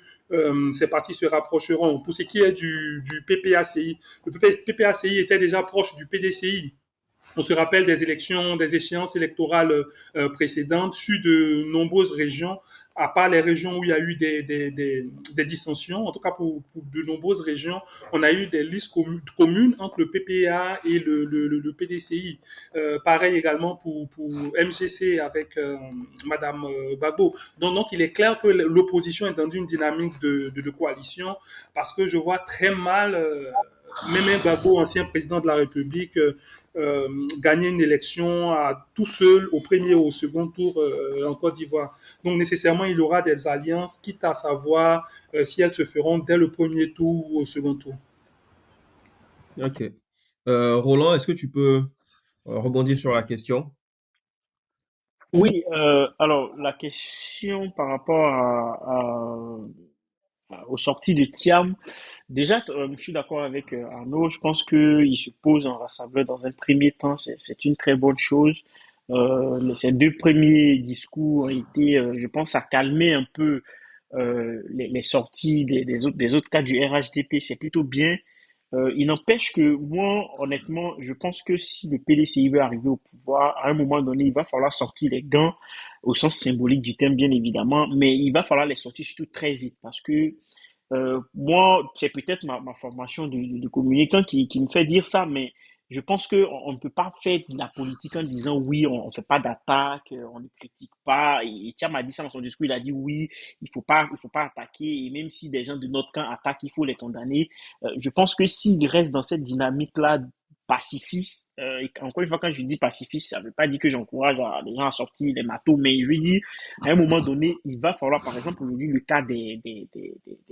ces partis se rapprocheront. Pour ce qui est du PPACI, le PPACI était déjà proche du PDCI. On se rappelle des élections, des échéances électorales précédentes sur de nombreuses régions, à part les régions où il y a eu des dissensions. En tout cas, pour de nombreuses régions, on a eu des listes communes entre le PPA et le PDCI. Pareil également pour MGC avec Madame Gbagbo. Donc, il est clair que l'opposition est dans une dynamique de coalition parce que je vois très mal... même un Gbagbo, ancien président de la République, gagner une élection à tout seul au premier ou au second tour en Côte d'Ivoire. Donc nécessairement, il y aura des alliances, quitte à savoir si elles se feront dès le premier tour ou au second tour. Ok. Roland, est-ce que tu peux rebondir sur la question? Oui, alors la question par rapport aux sorties de Thiam, déjà, je suis d'accord avec Arnaud. Je pense que il se pose en rassembleur dans un premier temps. C'est une très bonne chose. Ces deux premiers discours ont été, je pense, à calmer un peu les sorties des autres cas du RHDP. C'est plutôt bien. Il n'empêche que moi, honnêtement, je pense que si le PDCI veut arriver au pouvoir, à un moment donné, il va falloir sortir les gants au sens symbolique du terme, bien évidemment, mais il va falloir les sortir surtout très vite parce que moi, c'est peut-être ma formation de communicant qui me fait dire ça, mais je pense que on ne peut pas faire de la politique en disant oui, on ne fait pas d'attaque, on ne critique pas. Et Thiam a dit ça dans son discours, il a dit oui, il faut pas attaquer, et même si des gens de notre camp attaquent, il faut les condamner. Je pense que s'il reste dans cette dynamique-là pacifiste, et encore une fois, quand je dis pacifiste, ça ne veut pas dire que j'encourage les gens à sortir les marteaux, mais je veux dire, à un moment donné, il va falloir, par exemple, aujourd'hui, le cas des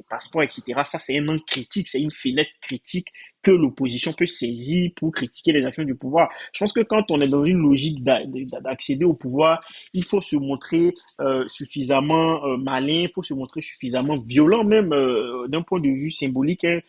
passeports, etc., ça, c'est un angle critique, c'est une fenêtre critique que l'opposition peut saisir pour critiquer les actions du pouvoir. Je pense que quand on est dans une logique d'accéder au pouvoir, il faut se montrer suffisamment malin, il faut se montrer suffisamment violent, même d'un point de vue symbolique, hein,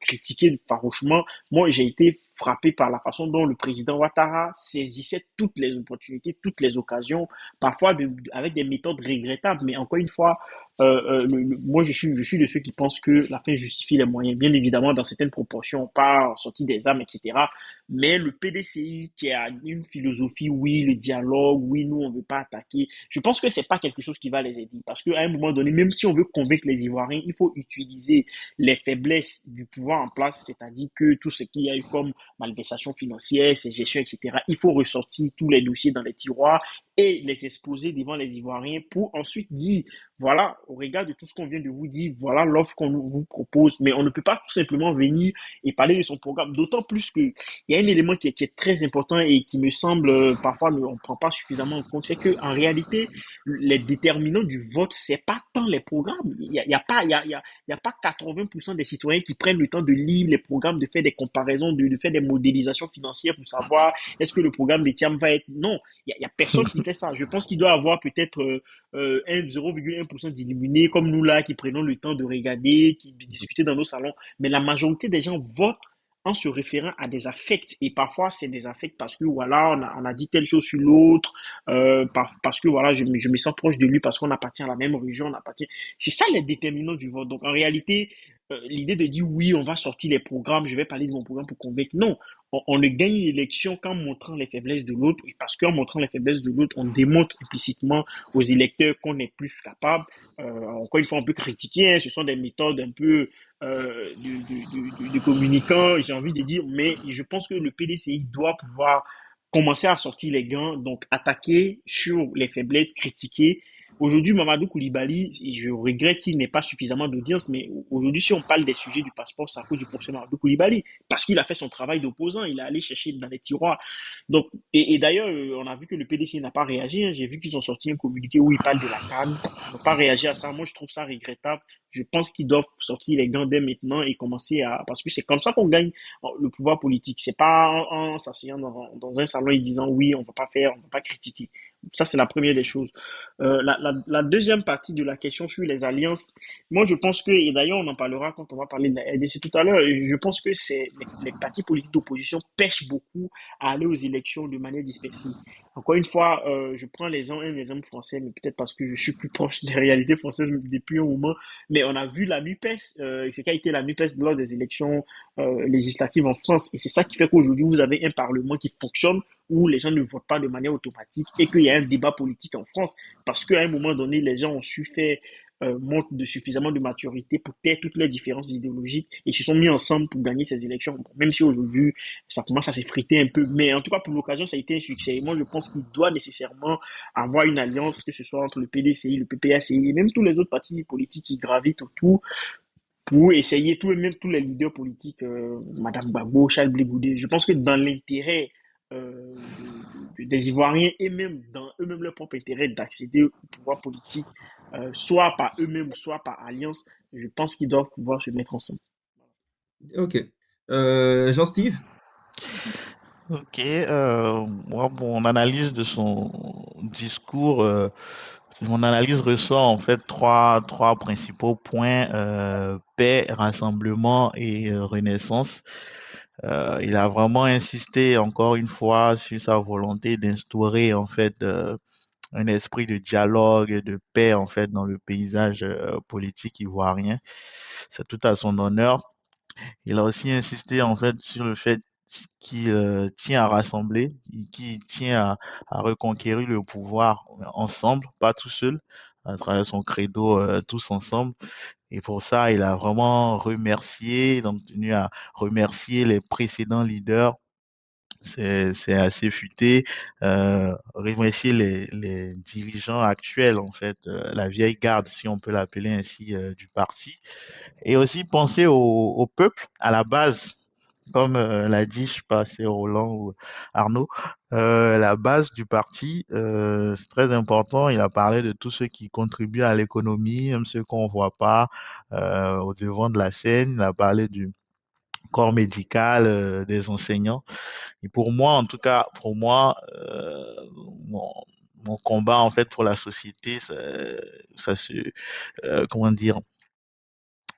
critiquer farouchement. Moi, j'ai été frappé par la façon dont le président Ouattara saisissait toutes les opportunités, toutes les occasions, parfois avec des méthodes regrettables, mais encore une fois, moi je suis de ceux qui pensent que la fin justifie les moyens, bien évidemment dans certaines proportions, pas en sortie des armes, etc. Mais le PDCI qui a une philosophie, oui, le dialogue, oui, nous on veut pas attaquer, je pense que c'est pas quelque chose qui va les aider, parce qu'à un moment donné, même si on veut convaincre les Ivoiriens, il faut utiliser les faiblesses du pouvoir en place, c'est-à-dire que tout ce qu'il y a eu comme malversation financière, ces gestions, etc., il faut ressortir tous les dossiers dans les tiroirs et les exposer devant les Ivoiriens pour ensuite dire, voilà, au regard de tout ce qu'on vient de vous dire, voilà l'offre qu'on vous propose. Mais on ne peut pas tout simplement venir et parler de son programme, d'autant plus que il y a un élément qui est très important et qui me semble parfois on ne prend pas suffisamment en compte, c'est que en réalité, les déterminants du vote, c'est pas tant les programmes. Il y a pas 80% des citoyens qui prennent le temps de lire les programmes, de faire des comparaisons, de faire des modélisations financières pour savoir est-ce que le programme des TIAM va être... Non, il y a personne qui fait ça. Je pense qu'il doit avoir peut-être 0,1% d'illuminés comme nous là qui prenons le temps de regarder, qui de discuter dans nos salons. Mais la majorité des gens votent en se référant à des affects. Et parfois, c'est des affects parce que voilà, on a dit telle chose sur l'autre, parce que voilà, je me sens proche de lui parce qu'on appartient à la même région, on appartient. C'est ça les déterminants du vote. Donc en réalité, l'idée de dire oui, on va sortir les programmes, je vais parler de mon programme pour convaincre. Non, on ne gagne l'élection qu'en montrant les faiblesses de l'autre, et parce qu'en montrant les faiblesses de l'autre, on démontre implicitement aux électeurs qu'on est plus capable. Encore une fois, on peut critiquer, hein, ce sont des méthodes un peu de communicants, j'ai envie de dire, mais je pense que le PDCI doit pouvoir commencer à sortir les gants, donc attaquer sur les faiblesses, critiquer. Aujourd'hui, Mamadou Koulibaly, je regrette qu'il n'ait pas suffisamment d'audience, mais aujourd'hui, si on parle des sujets du passeport, c'est à cause du professeur Mamadou Koulibaly, parce qu'il a fait son travail d'opposant, il est allé chercher dans les tiroirs. Donc, et d'ailleurs, on a vu que le PDC n'a pas réagi, hein. J'ai vu qu'ils ont sorti un communiqué où ils parlent de la CAN. Ils n'ont pas réagi à ça. Moi, je trouve ça regrettable. Je pense qu'ils doivent sortir les gants dès maintenant et commencer à... Parce que c'est comme ça qu'on gagne le pouvoir politique. C'est pas en s'asseyant dans un salon et disant oui, on va pas faire, on va pas critiquer. Ça, c'est la première des choses. La deuxième partie de la question sur les alliances, moi, je pense que, et d'ailleurs, on en parlera quand on va parler de la RDC tout à l'heure, je pense que c'est les partis politiques d'opposition pêchent beaucoup à aller aux élections de manière dispersive. Encore une fois, je prends un exemple français, mais peut-être parce que je suis plus proche des réalités françaises depuis un moment, mais on a vu la NUPES, c'est qu'a été la NUPES lors des élections législatives en France, et c'est ça qui fait qu'aujourd'hui, vous avez un parlement qui fonctionne, où les gens ne votent pas de manière automatique et qu'il y a un débat politique en France parce qu'à un moment donné, les gens ont su faire montre de suffisamment de maturité pour taire toutes les différences idéologiques et se sont mis ensemble pour gagner ces élections. Bon, même si aujourd'hui, ça commence à s'effriter un peu, mais en tout cas, pour l'occasion, ça a été un succès. Et moi, je pense qu'il doit nécessairement avoir une alliance, que ce soit entre le PDCI, le PPACI et même tous les autres partis politiques qui gravitent autour pour essayer, même tous les leaders politiques, Madame Gbagbo, Charles Blé Goudé, je pense que dans l'intérêt des Ivoiriens et même dans eux-mêmes leur propre intérêt d'accéder au pouvoir politique, soit par eux-mêmes, soit par alliance, je pense qu'ils doivent pouvoir se mettre ensemble. Ok. Jean-Steve? Ok, moi, mon analyse de son discours, mon analyse ressort en fait trois principaux points, paix, rassemblement et renaissance. Il a vraiment insisté encore une fois sur sa volonté d'instaurer en fait un esprit de dialogue et de paix en fait dans le paysage politique ivoirien. C'est tout à son honneur. Il a aussi insisté en fait sur le fait qu'il tient à rassembler, qu'il tient à reconquérir le pouvoir ensemble, pas tout seul, à travers son credo tous ensemble. Et pour ça, il a vraiment remercié, donc tenu à remercier les précédents leaders. C'est assez futé. Remercier les dirigeants actuels, en fait, la vieille garde, si on peut l'appeler ainsi, du parti. Et aussi penser au peuple, à la base, comme l'a dit, je sais pas, c'est Roland ou Arnaud, la base du parti, c'est très important. Il a parlé de tous ceux qui contribuent à l'économie, même ceux qu'on voit pas au devant de la scène. Il a parlé du corps médical, des enseignants. Et pour moi, en tout cas, pour moi, mon, mon combat en fait pour la société, ça se, comment dire,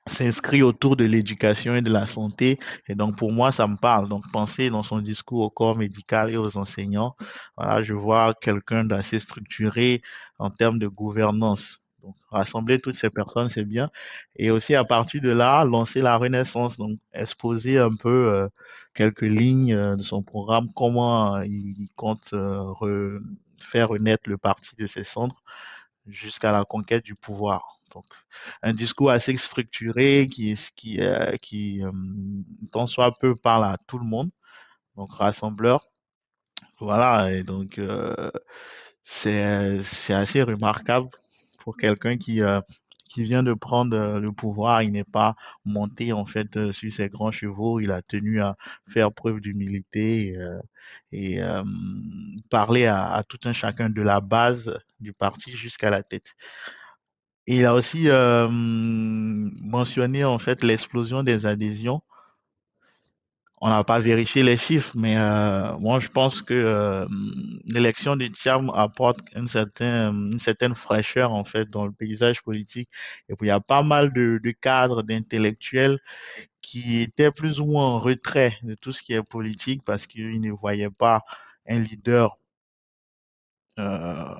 s'inscrit autour de l'éducation et de la santé. Et donc, pour moi, ça me parle. Donc, penser dans son discours au corps médical et aux enseignants, voilà, je vois quelqu'un d'assez structuré en termes de gouvernance. Donc, rassembler toutes ces personnes, c'est bien. Et aussi, à partir de là, lancer la renaissance. Donc, exposer un peu quelques lignes de son programme, comment il compte faire renaître le parti de ses cendres jusqu'à la conquête du pouvoir. Donc, un discours assez structuré qui tant soit peu parle à tout le monde, donc rassembleur. Voilà, et donc c'est assez remarquable pour quelqu'un qui vient de prendre le pouvoir. Il n'est pas monté en fait sur ses grands chevaux. Il a tenu à faire preuve d'humilité et parler à tout un chacun de la base du parti jusqu'à la tête. Et il a aussi mentionné en fait l'explosion des adhésions. On n'a pas vérifié les chiffres, mais moi je pense que l'élection de Thiam apporte une certaine fraîcheur en fait dans le paysage politique. Et puis il y a pas mal de cadres, d'intellectuels qui étaient plus ou moins en retrait de tout ce qui est politique parce qu'ils ne voyaient pas un leader euh,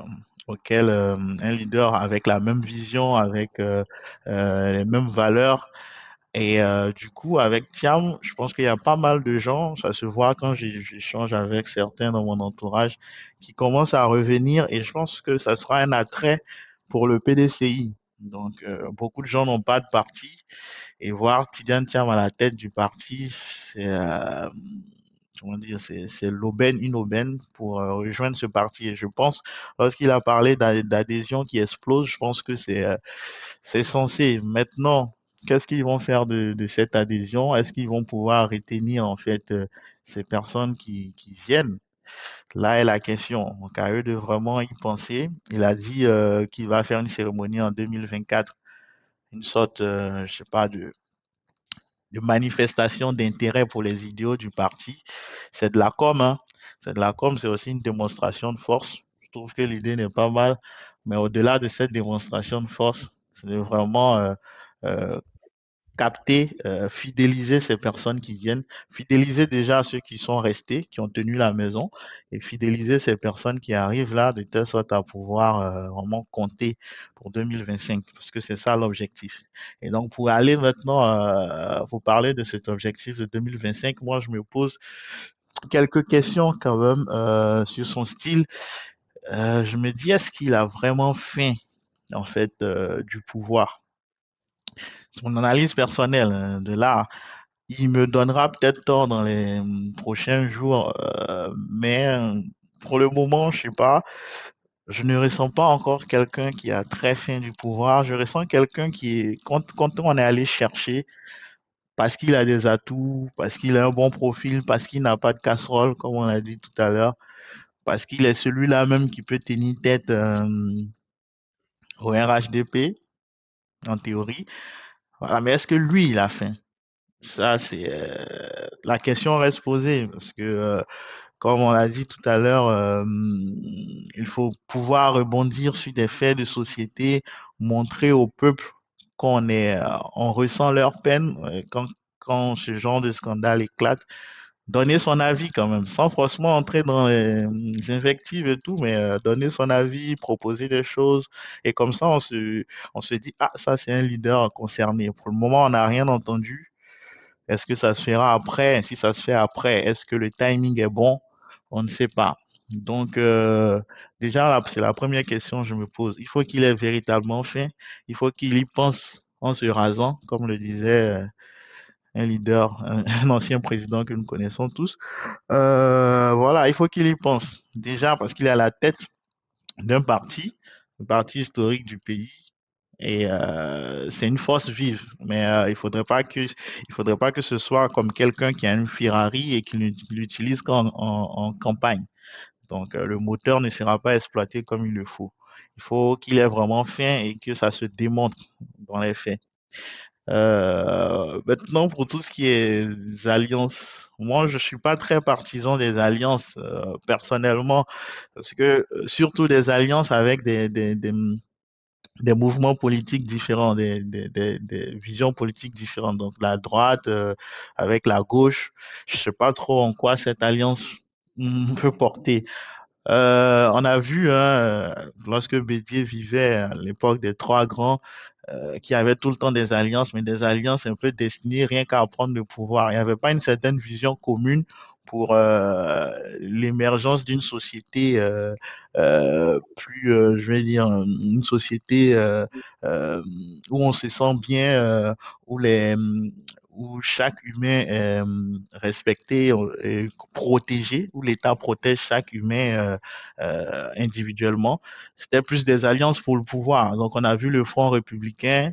un leader avec la même vision, avec les mêmes valeurs. Et du coup, avec Thiam, je pense qu'il y a pas mal de gens, ça se voit quand j'échange avec certains dans mon entourage, qui commencent à revenir et je pense que ça sera un attrait pour le PDCI. Donc, beaucoup de gens n'ont pas de parti et voir Tidiane Thiam à la tête du parti, c'est comment dire, c'est l'aubaine, une aubaine pour rejoindre ce parti. Et je pense, lorsqu'il a parlé d'adhésion qui explose, je pense que c'est censé. Maintenant, qu'est-ce qu'ils vont faire de cette adhésion? Est-ce qu'ils vont pouvoir retenir en fait ces personnes qui viennent? Là est la question. Donc à eux de vraiment y penser. Il a dit qu'il va faire une cérémonie en 2024, une sorte, je sais pas, de manifestation d'intérêt pour les idéaux du parti. C'est de la com, hein. C'est de la com, c'est aussi une démonstration de force. Je trouve que l'idée n'est pas mal, mais au-delà de cette démonstration de force, c'est de vraiment euh, capter, fidéliser ces personnes qui viennent, fidéliser déjà ceux qui sont restés, qui ont tenu la maison, et fidéliser ces personnes qui arrivent là de telle sorte à pouvoir vraiment compter pour 2025, parce que c'est ça l'objectif. Et donc pour aller maintenant, vous parler de cet objectif de 2025, moi je me pose quelques questions quand même sur son style. Je me dis, est-ce qu'il a vraiment faim en fait du pouvoir? Son analyse personnelle de là, il me donnera peut-être tort dans les prochains jours, mais pour le moment, je sais pas, je ne ressens pas encore quelqu'un qui a très faim du pouvoir. Je ressens quelqu'un qui est, quand on est allé chercher, parce qu'il a des atouts, parce qu'il a un bon profil, parce qu'il n'a pas de casserole, comme on l'a dit tout à l'heure, parce qu'il est celui-là même qui peut tenir tête au RHDP, en théorie. Voilà, mais est-ce que lui, il a faim? Ça, c'est la question reste posée parce que, comme on l'a dit tout à l'heure, il faut pouvoir rebondir sur des faits de société, montrer au peuple on ressent leur peine quand ce genre de scandale éclate, donner son avis quand même, sans forcément entrer dans les invectives et tout, mais donner son avis, proposer des choses, et comme ça on se dit, ah, ça c'est un leader concerné. Pour le moment, on n'a rien entendu. Est-ce que ça se fera après? Si ça se fait après, est-ce que le timing est bon? On ne sait pas. Donc, déjà, là, c'est la première question que je me pose. Il faut qu'il ait véritablement faim. Il faut qu'il y pense en se rasant, comme le disait un leader, un ancien président que nous connaissons tous. Voilà, il faut qu'il y pense. Déjà, parce qu'il est à la tête d'un parti, un parti historique du pays. Et c'est une force vive, mais il faudrait pas que ce soit comme quelqu'un qui a une Ferrari et qui l'utilise en campagne. Donc le moteur ne sera pas exploité comme il le faut. Il faut qu'il ait vraiment faim et que ça se démontre dans les faits. Maintenant, pour tout ce qui est des alliances, moi, je suis pas très partisan des alliances personnellement, parce que surtout des alliances avec des mouvements politiques différents, des visions politiques différentes. Donc la droite avec la gauche, je sais pas trop en quoi cette alliance peut porter. On a vu, hein, lorsque Bédier vivait à l'époque des trois grands, qui avaient tout le temps des alliances, mais des alliances un peu destinées rien qu'à prendre le pouvoir. Il n'y avait pas une certaine vision commune pour l'émergence d'une société plus, je vais dire, une société euh, où on se sent bien, où où chaque humain est respecté et protégé, où l'État protège chaque humain individuellement. C'était plus des alliances pour le pouvoir. Donc on a vu le Front républicain.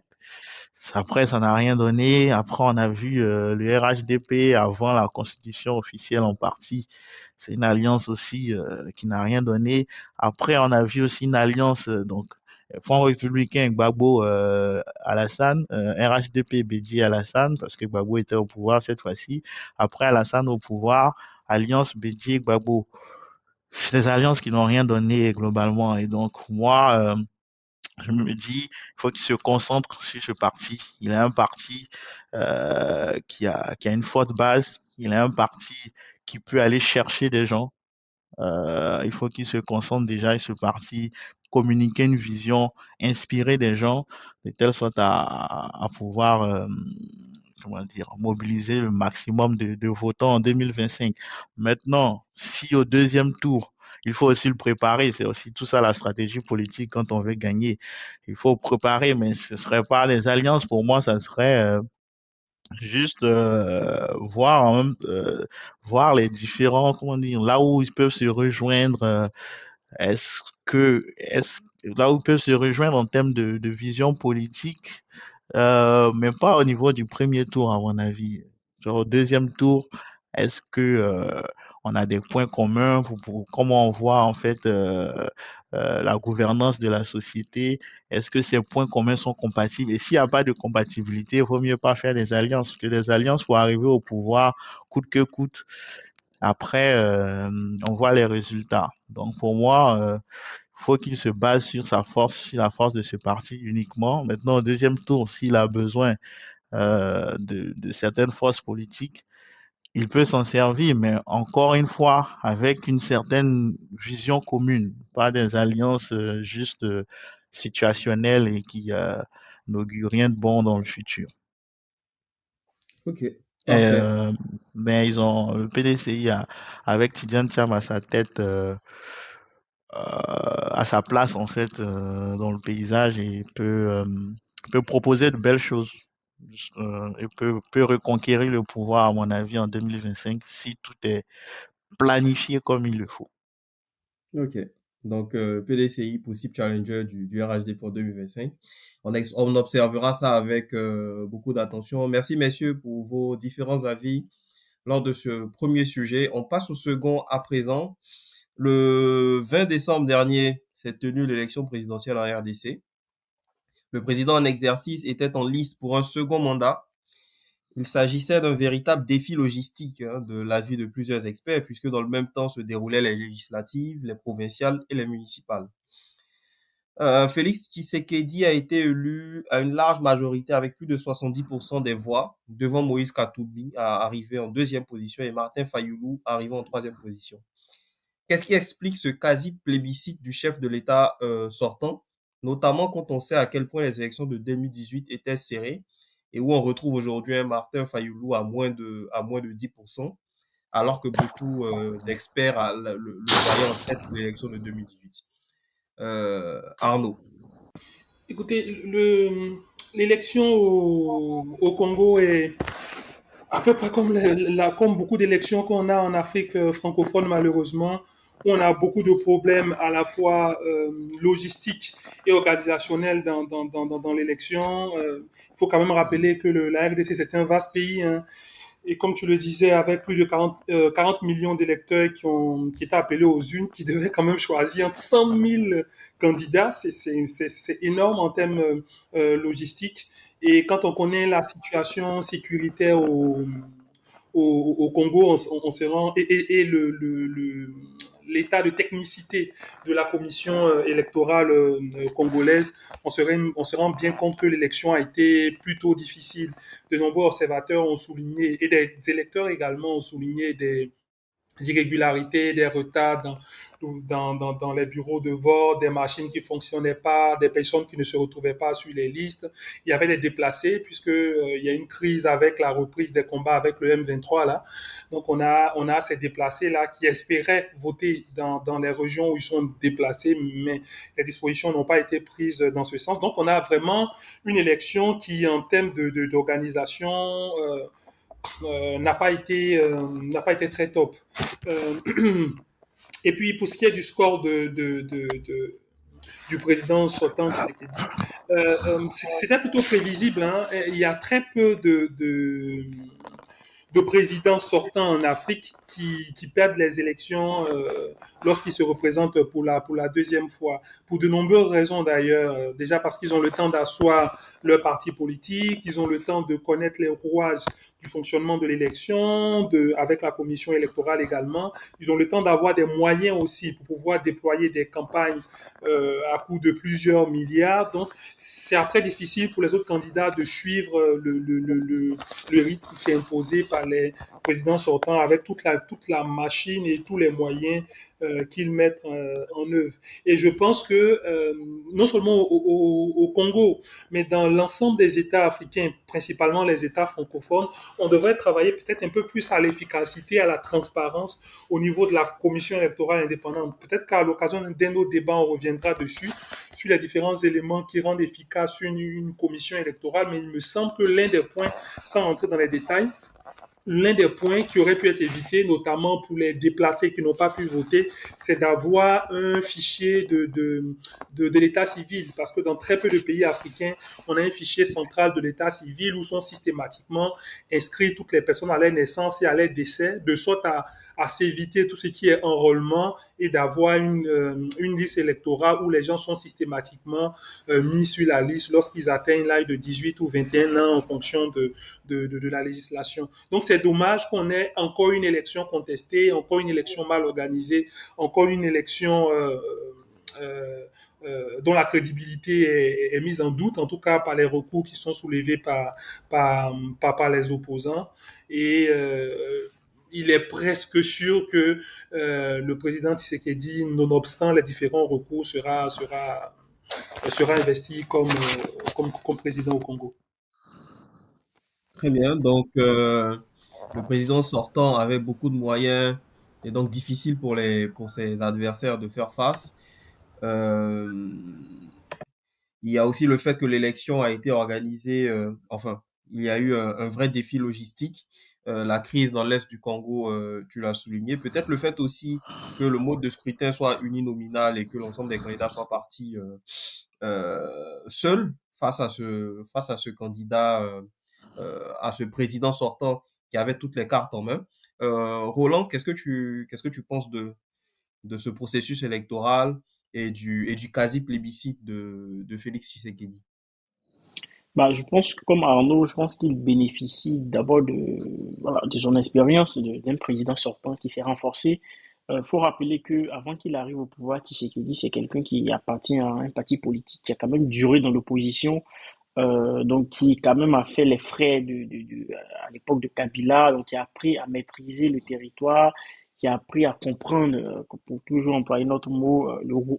Après, ça n'a rien donné. Après, on a vu le RHDP avant la constitution officielle en partie. C'est une alliance aussi qui n'a rien donné. Après, on a vu aussi une alliance, donc, Front républicain, Gbagbo Alassane, RHDP Bédié Alassane, parce que Gbagbo était au pouvoir cette fois-ci. Après, Alassane au pouvoir, alliance Bédié Gbagbo. C'est des alliances qui n'ont rien donné globalement. Et donc, moi, je me dis, il faut qu'il se concentre sur ce parti. Il a un parti qui a une forte base. Il a un parti qui peut aller chercher des gens. Il faut qu'il se concentre déjà sur ce parti, communiquer une vision, inspirer des gens, de telle sorte à pouvoir, comment dire, mobiliser le maximum de votants en 2025. Maintenant, si au deuxième tour, il faut aussi le préparer, c'est aussi tout ça la stratégie politique quand on veut gagner. Il faut préparer, mais ce ne serait pas les alliances, pour moi, ça serait juste voir les différents, comment dire, là où ils peuvent se rejoindre. Est-ce est-ce, là où ils peuvent se rejoindre en termes de vision politique, mais pas au niveau du premier tour, à mon avis. Genre, au deuxième tour, est-ce que on a des points communs pour comment on voit en fait la gouvernance de la société? Est-ce que ces points communs sont compatibles? Et s'il n'y a pas de compatibilité, il vaut mieux pas faire des alliances, parce que des alliances pour arriver au pouvoir coûte que coûte. Après, on voit les résultats. Donc pour moi, faut qu'il se base sur sa force, sur la force de ce parti uniquement. Maintenant, au deuxième tour, s'il a besoin de certaines forces politiques, il peut s'en servir, mais encore une fois, avec une certaine vision commune, pas des alliances juste situationnelles et qui n'augurent rien de bon dans le futur. Ok, parfait. Euh, mais ils ont le PDCI avec Tidiane Cham à sa tête, à sa place en fait dans le paysage et peut proposer de belles choses. Et peut reconquérir le pouvoir, à mon avis, en 2025 si tout est planifié comme il le faut. Ok. Donc, PDCI, possible challenger du RHD pour 2025. On observera ça avec beaucoup d'attention. Merci, messieurs, pour vos différents avis lors de ce premier sujet. On passe au second à présent. Le 20 décembre dernier s'est tenue l'élection présidentielle en RDC. Le président en exercice était en lice pour un second mandat. Il s'agissait d'un véritable défi logistique de l'avis de plusieurs experts, puisque dans le même temps se déroulaient les législatives, les provinciales et les municipales. Félix Tshisekedi a été élu à une large majorité avec plus de 70% des voix, devant Moïse Katumbi, arrivé en deuxième position, et Martin Fayoulou, arrivé en troisième position. Qu'est-ce qui explique ce quasi-plébiscite du chef de l'État sortant, notamment quand on sait à quel point les élections de 2018 étaient serrées et où on retrouve aujourd'hui un Martin Fayoulou à moins de 10%, alors que beaucoup d'experts le voyaient en tête de l'élection de 2018. Arnaud. Écoutez, l'élection au Congo est à peu près comme, comme beaucoup d'élections qu'on a en Afrique francophone, malheureusement, où on a beaucoup de problèmes à la fois logistiques et organisationnels dans l'élection. Il faut quand même rappeler que la RDC, c'est un vaste pays, hein, et comme tu le disais, avec plus de 40 millions d'électeurs qui étaient appelés aux urnes, qui devaient quand même choisir entre 100 000 candidats, c'est énorme en termes logistiques. Et quand on connaît la situation sécuritaire au Congo, on se rend et l'état de technicité de la commission électorale congolaise, on se rend bien compte que l'élection a été plutôt difficile. De nombreux observateurs ont souligné, et des électeurs également ont souligné irrégularités, des retards dans les bureaux de vote, des machines qui fonctionnaient pas, des personnes qui ne se retrouvaient pas sur les listes. Il y avait des déplacés puisque il y a une crise avec la reprise des combats avec le M23 là. Donc on a ces déplacés là qui espéraient voter dans les régions où ils sont déplacés, mais les dispositions n'ont pas été prises dans ce sens. Donc on a vraiment une élection qui en termes d'organisation n'a pas été très top. Euh, et puis pour ce qui est du score du président sortant Tshisekedi, c'était plutôt prévisible. Hein. Il y a très peu de présidents sortants en Afrique qui perdent les élections lorsqu'ils se représentent pour la deuxième fois. Pour de nombreuses raisons d'ailleurs. Déjà parce qu'ils ont le temps d'asseoir leur parti politique, ils ont le temps de connaître les rouages du fonctionnement de l'élection, avec la commission électorale également. Ils ont le temps d'avoir des moyens aussi pour pouvoir déployer des campagnes à coût de plusieurs milliards. Donc, c'est après difficile pour les autres candidats de suivre le rythme qui est imposé par les présidents sortants avec toute la machine et tous les moyens qu'ils mettent en œuvre. Et je pense que non seulement au Congo, mais dans l'ensemble des États africains, principalement les États francophones, on devrait travailler peut-être un peu plus à l'efficacité, à la transparence au niveau de la commission électorale indépendante. Peut-être qu'à l'occasion d'un autre débat, on reviendra dessus, sur les différents éléments qui rendent efficace une commission électorale, mais il me semble que l'un des points, sans entrer dans les détails, l'un des points qui aurait pu être évité, notamment pour les déplacés qui n'ont pas pu voter, c'est d'avoir un fichier de l'état civil. Parce que dans très peu de pays africains, on a un fichier central de l'état civil où sont systématiquement inscrites toutes les personnes à leur naissance et à leur décès, de sorte à s'éviter tout ce qui est enrôlement et d'avoir une liste électorale où les gens sont systématiquement mis sur la liste lorsqu'ils atteignent l'âge de 18 ou 21 ans en fonction de la législation. Donc c'est dommage qu'on ait encore une élection contestée, encore une élection mal organisée, encore une élection dont la crédibilité est mise en doute, en tout cas par les recours qui sont soulevés par les opposants. Et il est presque sûr que le président Tshisekedi, nonobstant les différents recours, sera investi comme président au Congo. Très bien. Donc, le président sortant avait beaucoup de moyens et donc difficile pour ses adversaires de faire face. Euh, il y a aussi le fait que l'élection a été organisée, enfin, il y a eu un vrai défi logistique. La crise dans l'Est du Congo, tu l'as souligné. Peut-être le fait aussi que le mode de scrutin soit uninominal et que l'ensemble des candidats soient partis seuls face à ce candidat, à ce président sortant qui avait toutes les cartes en main. Roland, qu'est-ce que tu penses de ce processus électoral et du quasi-plébiscite de Félix Tshisekedi? Bah, je pense que comme Arnaud, je pense qu'il bénéficie d'abord voilà, de son expérience d'un président sortant qui s'est renforcé. Faut rappeler que avant qu'il arrive au pouvoir, Tshisekedi, c'est quelqu'un qui appartient à un parti politique qui a quand même duré dans l'opposition, donc qui quand même a fait les frais à l'époque de Kabila, donc qui a appris à maîtriser le territoire, qui a appris à comprendre, pour toujours employer notre mot,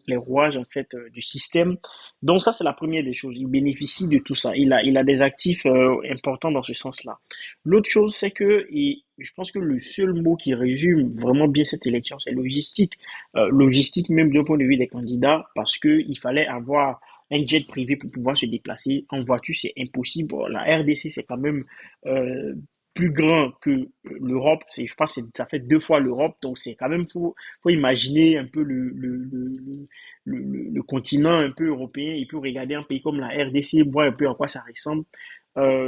les rouages en fait du système. Donc ça c'est la première des choses. Il bénéficie de tout ça. Il a des actifs importants dans ce sens-là. L'autre chose c'est que et je pense que le seul mot qui résume vraiment bien cette élection, c'est logistique. Logistique même d'un point de vue des candidats, parce que il fallait avoir un jet privé pour pouvoir se déplacer. En voiture, c'est impossible. Bon, la RDC, c'est quand même euh, plus grand que l'Europe. Je pense que ça fait 2 fois l'Europe. Donc, c'est quand même, faut imaginer un peu le continent un peu européen et puis regarder un pays comme la RDC, voir un peu à quoi ça ressemble.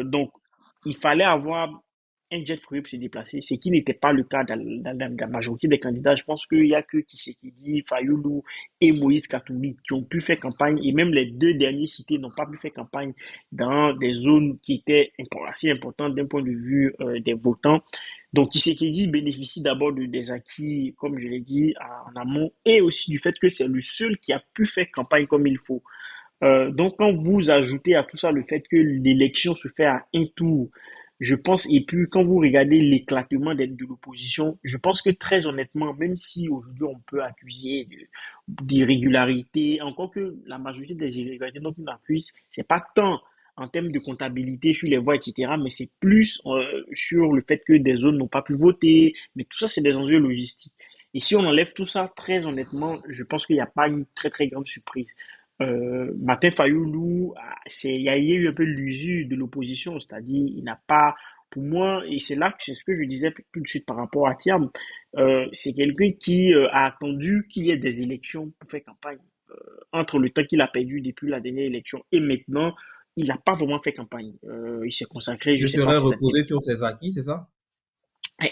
Donc, il fallait avoir un jet privé pour se déplacer, ce qui n'était pas le cas dans la majorité des candidats. Je pense qu'il n'y a que Tshisekedi, Fayoulou et Moïse Katumbi qui ont pu faire campagne, et même les deux derniers cités n'ont pas pu faire campagne dans des zones qui étaient assez importantes d'un point de vue des votants. Donc Tshisekedi bénéficie d'abord des acquis, comme je l'ai dit, en amont, et aussi du fait que c'est le seul qui a pu faire campagne comme il faut. Donc quand vous ajoutez à tout ça le fait que l'élection se fait à un tour, Je pense, et puis quand vous regardez l'éclatement de l'opposition, je pense que très honnêtement, même si aujourd'hui on peut accuser d'irrégularités, encore que la majorité des irrégularités dont on accuse, c'est pas tant en termes de comptabilité sur les voix, etc., mais c'est plus sur le fait que des zones n'ont pas pu voter, mais tout ça, c'est des enjeux logistiques. Et si on enlève tout ça, très honnêtement, je pense qu'il n'y a pas une très très grande surprise. Martin Fayoulou, il y a eu un peu l'usure de l'opposition, c'est-à-dire il n'a pas, pour moi, et c'est là que c'est ce que je disais tout de suite par rapport à Thiam, c'est quelqu'un qui a attendu qu'il y ait des élections pour faire campagne. Entre le temps qu'il a perdu depuis la dernière élection et maintenant, il n'a pas vraiment fait campagne. Il s'est consacré, Il je se sais pas, à serait ses reposé activités. sur ses acquis, c'est ça?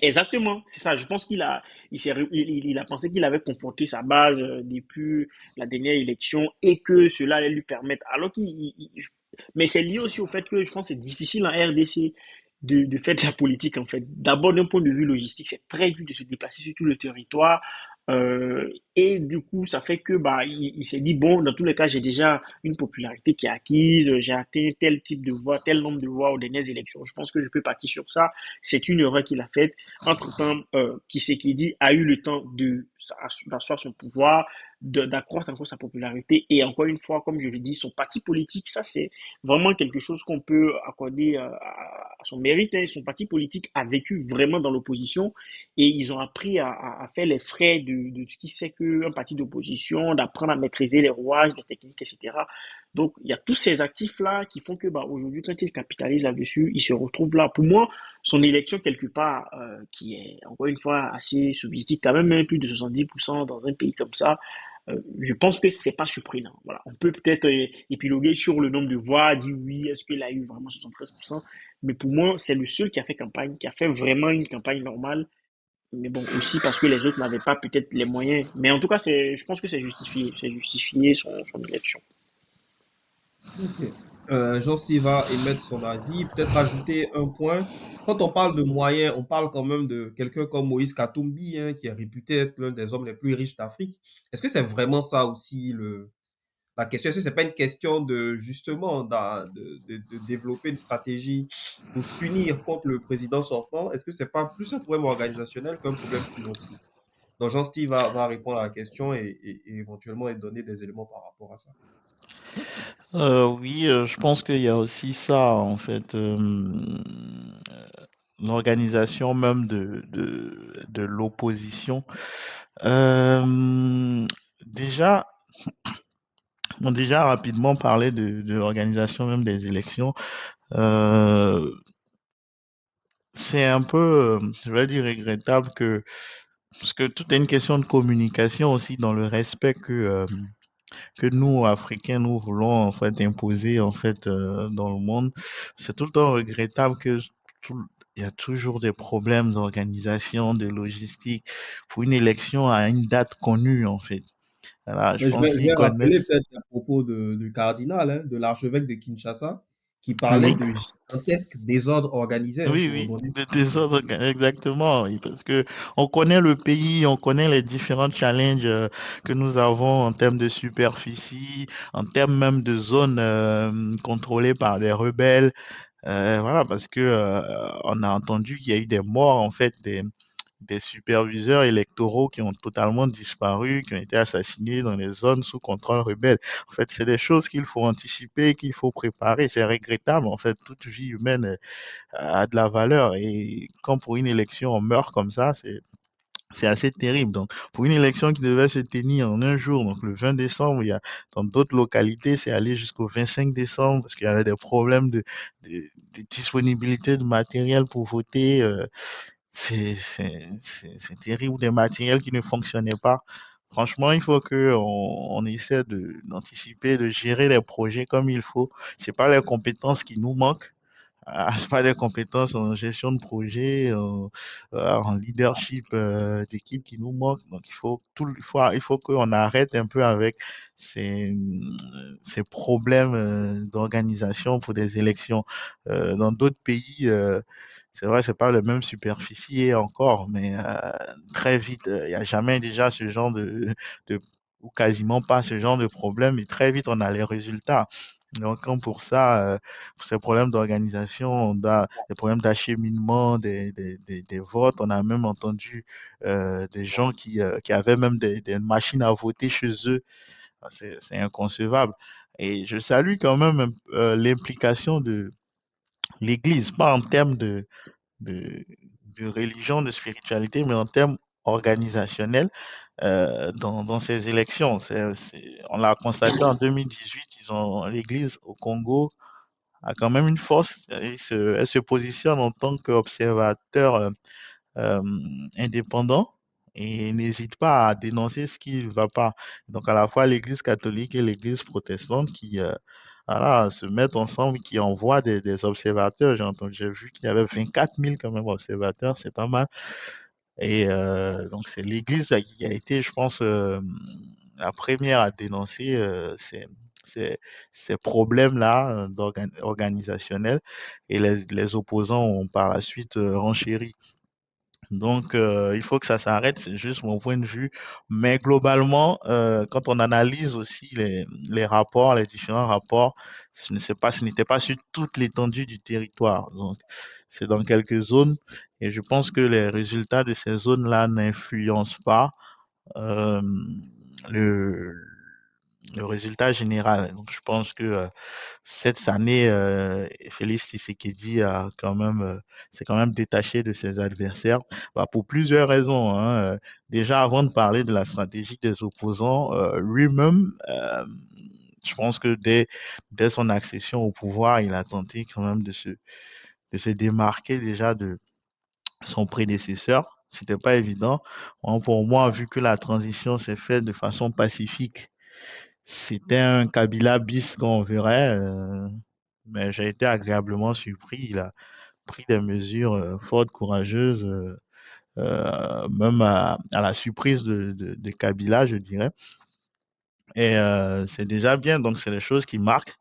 Exactement, c'est ça. Je pense il a pensé qu'il avait conforté sa base depuis la dernière élection et que cela allait lui permettre. Mais c'est lié aussi au fait que je pense que c'est difficile en RDC de faire de la politique en fait. D'abord d'un point de vue logistique, c'est très dur de se déplacer sur tout le territoire. Et du coup, ça fait que bah il s'est dit bon, dans tous les cas, j'ai déjà une popularité qui est acquise, j'ai atteint tel type de voix, tel nombre de voix aux dernières élections. Je pense que je peux partir sur ça. C'est une erreur qu'il a faite. Entre-temps, Tshisekedi a eu le temps d'asseoir son pouvoir, d'accroître encore sa popularité. Et encore une fois, comme je l'ai dit, son parti politique, ça c'est vraiment quelque chose qu'on peut accorder à son mérite. Hein. Son parti politique a vécu vraiment dans l'opposition et ils ont appris à faire les frais de ce qui c'est qu'un parti d'opposition, d'apprendre à maîtriser les rouages, les techniques, etc. Donc, il y a tous ces actifs-là qui font que bah, aujourd'hui, quand il capitalise là-dessus, il se retrouve là. Pour moi, son élection quelque part, qui est encore une fois assez subjective, quand même plus de 70% dans un pays comme ça, je pense que c'est pas surprenant. Voilà. On peut peut-être épiloguer sur le nombre de voix, dire oui, est-ce qu'il a eu vraiment 73%, mais pour moi, c'est le seul qui a fait campagne, qui a fait vraiment une campagne normale, mais bon, aussi parce que les autres n'avaient pas peut-être les moyens. Mais en tout cas, je pense que c'est justifié son élection. Ok. Jean-Steve va émettre son avis, peut-être ajouter un point. Quand on parle de moyens, on parle quand même de quelqu'un comme Moïse Katumbi, hein, qui est réputé être l'un des hommes les plus riches d'Afrique. Est-ce que c'est vraiment ça aussi la question? Est-ce que c'est pas une question de justement de développer une stratégie pour s'unir contre le président sortant? Est-ce que c'est pas plus un problème organisationnel qu'un problème financier? Donc Jean-Steve va répondre à la question et éventuellement donner des éléments par rapport à ça. Oui, je pense qu'il y a aussi ça, en fait, l'organisation même de l'opposition. Euh, déjà, on a déjà rapidement parlé de l'organisation même des élections. Euh, c'est un peu, je vais dire, regrettable parce que tout est une question de communication aussi dans le respect que nous, Africains, nous voulons en fait imposer en fait dans le monde. C'est tout le temps regrettable que il y a toujours des problèmes d'organisation, de logistique pour une élection à une date connue en fait. Voilà, je Mais pense je qu'ils vais rappeler connaissent. peut-être à propos du cardinal, hein, de l'archevêque de Kinshasa, qui parlait Oui, de gigantesques désordres organisés, hein, oui, pour oui, rebondir des sur ce que tu désordres, dis. exactement, oui, parce que on connaît le pays, on connaît les différents challenges que nous avons en termes de superficie, en termes même de zones contrôlées par des rebelles. Voilà, parce que on a entendu qu'il y a eu des morts, en fait, des superviseurs électoraux qui ont totalement disparu, qui ont été assassinés dans les zones sous contrôle rebelle. En fait, c'est des choses qu'il faut anticiper, qu'il faut préparer. C'est regrettable, en fait, toute vie humaine a de la valeur. Et quand pour une élection on meurt comme ça, c'est assez terrible. Donc, pour une élection qui devait se tenir en un jour, donc le 20 décembre, il y a dans d'autres localités, c'est allé jusqu'au 25 décembre parce qu'il y avait des problèmes de disponibilité de matériel pour voter. C'est terrible, des matériels qui ne fonctionnaient pas. Franchement, il faut que on essaie d'anticiper, de gérer les projets comme il faut. C'est pas les compétences qui nous manquent. C'est pas des compétences en gestion de projet, en leadership d'équipe qui nous manquent. Donc il faut qu'on arrête un peu avec ces, ces problèmes d'organisation pour des élections. Dans d'autres pays, c'est vrai, c'est pas le même superficie encore, mais très vite, il n'y a jamais déjà ce genre de ou quasiment pas ce genre de problème, et très vite on a les résultats. Donc, comme pour ça, pour ces problèmes d'organisation, des problèmes d'acheminement des votes, on a même entendu des gens qui avaient même des machines à voter chez eux. C'est inconcevable. Et je salue quand même l'implication de l'Église, pas en termes de, de religion, de spiritualité, mais en termes organisationnels dans ces élections. On l'a constaté en 2018, l'Église au Congo a quand même une force. Elle se positionne en tant qu'observateur euh, indépendant et n'hésite pas à dénoncer ce qui ne va pas. Donc à la fois l'Église catholique et l'Église protestante qui voilà, se mettent ensemble, qui envoient des observateurs. J'ai vu qu'il y avait 24 000 quand même observateurs, c'est pas mal. Et donc c'est l'Église qui a été, je pense, la première à dénoncer ces, ces problèmes-là organisationnels et les opposants ont par la suite renchéri. Donc, il faut que ça s'arrête, c'est juste mon point de vue. Mais globalement, quand on analyse aussi les rapports, les différents rapports, ce n'était pas sur toute l'étendue du territoire. Donc, c'est dans quelques zones. Et je pense que les résultats de ces zones-là n'influencent pas euh, le, le résultat général. Donc, je pense que cette année, Félix Tshisekedi s'est quand même détaché de ses adversaires bah, pour plusieurs raisons, hein. Déjà, avant de parler de la stratégie des opposants, lui-même, je pense que dès son accession au pouvoir, il a tenté quand même de se démarquer déjà de son prédécesseur. C'était pas évident. Bon, pour moi, vu que la transition s'est faite de façon pacifique, c'était un Kabila bis qu'on verrait, mais j'ai été agréablement surpris. Il a pris des mesures fortes, courageuses, même à la surprise de Kabila, je dirais. Et c'est déjà bien, donc c'est des choses qui marquent.